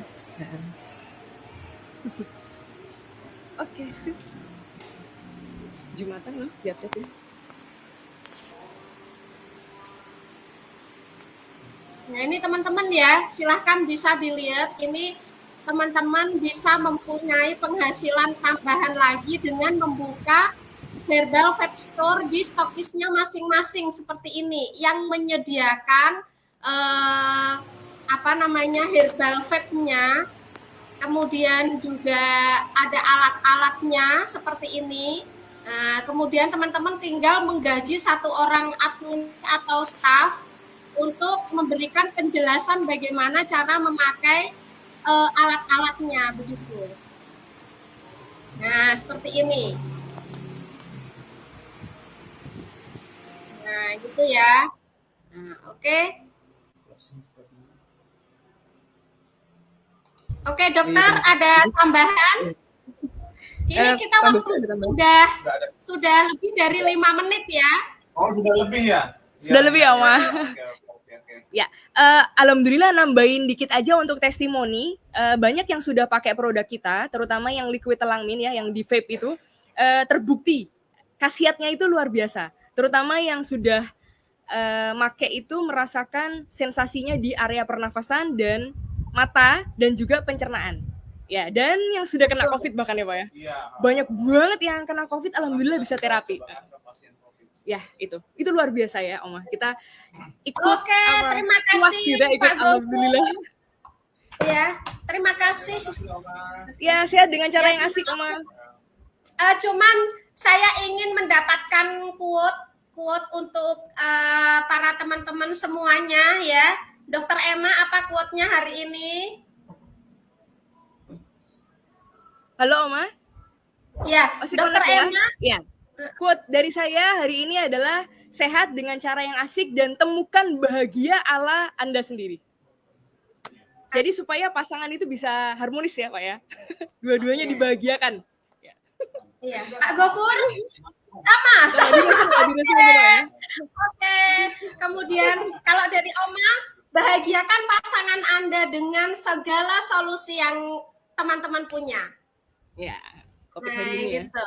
Oke, sip. Jumatan loh, lihat-lihat ya. Nah ini teman-teman ya, silahkan bisa dilihat. Ini teman-teman bisa mempunyai penghasilan tambahan lagi dengan membuka herbal vape store di stokisnya masing-masing seperti ini, yang menyediakan herbal vape-nya, kemudian juga ada alat-alatnya seperti ini. Kemudian teman-teman tinggal menggaji 1 orang admin atau staff untuk memberikan penjelasan bagaimana cara memakai alat-alatnya begitu. Nah, seperti ini. Nah, gitu ya. Nah, oke. Oke, dokter, ada tambahan? Ini kita Pak waktu Gofur ada tambahan? Nggak ada. sudah lebih dari 5 menit ya. Oh, sudah lebih ya? Sudah lebih ya, Oma. Oke. Ya, alhamdulillah nambahin dikit aja untuk testimoni. Banyak yang sudah pakai produk kita, terutama yang liquid telangmin ya, yang di vape itu, terbukti khasiatnya itu luar biasa. Terutama yang sudah make itu merasakan sensasinya di area pernafasan dan mata dan juga pencernaan. Ya, dan yang sudah kena COVID bahkan ya Pak ya. Iya. Banyak banget yang kena COVID, alhamdulillah bisa terapi. Ya, itu luar biasa ya Oma. Kita ikut Oke, terima puas kasih juga ikut Pak Gofur. alhamdulillah. Ya, terima kasih. Ya, sehat dengan cara yang asik Oma. Cuman saya ingin mendapatkan quote untuk para teman-teman semuanya ya. Dokter Emma, apa quote-nya hari ini? Halo Oma. Ya, Masih Dokter connect ya? Emma. Ya. Quote dari saya hari ini adalah sehat dengan cara yang asik dan temukan bahagia ala Anda sendiri. Jadi supaya pasangan itu bisa harmonis ya Pak ya. Dua-duanya dibahagiakan. Iya, Pak Gofur. Sama. Oke. Kemudian kalau dari Oma, bahagiakan pasangan Anda dengan segala solusi yang teman-teman punya. Ya, COVID Nah, hari ini ya. gitu.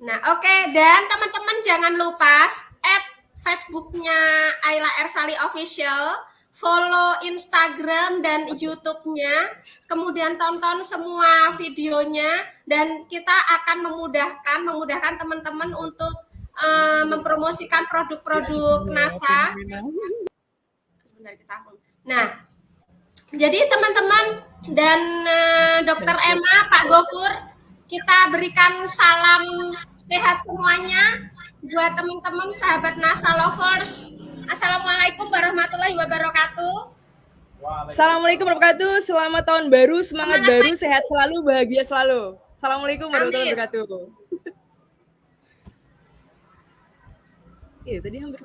Nah, oke. Dan teman-teman jangan lupa add Facebooknya Ayla Ersali Official, follow Instagram dan YouTube-nya, kemudian tonton semua videonya, dan kita akan memudahkan teman-teman untuk mempromosikan produk-produk NASA. Sebentar kita. Nah, jadi teman-teman dan Dokter Emma, Pak Gofur, kita berikan salam sehat semuanya buat teman-teman sahabat NASA lovers. Assalamualaikum warahmatullahi wabarakatuh. Assalamualaikum warahmatullahi wabarakatuh. Selamat tahun baru, semangat baru, sehat selalu, bahagia selalu. Assalamualaikum warahmatullahi wabarakatuh. Iya, tadi hampir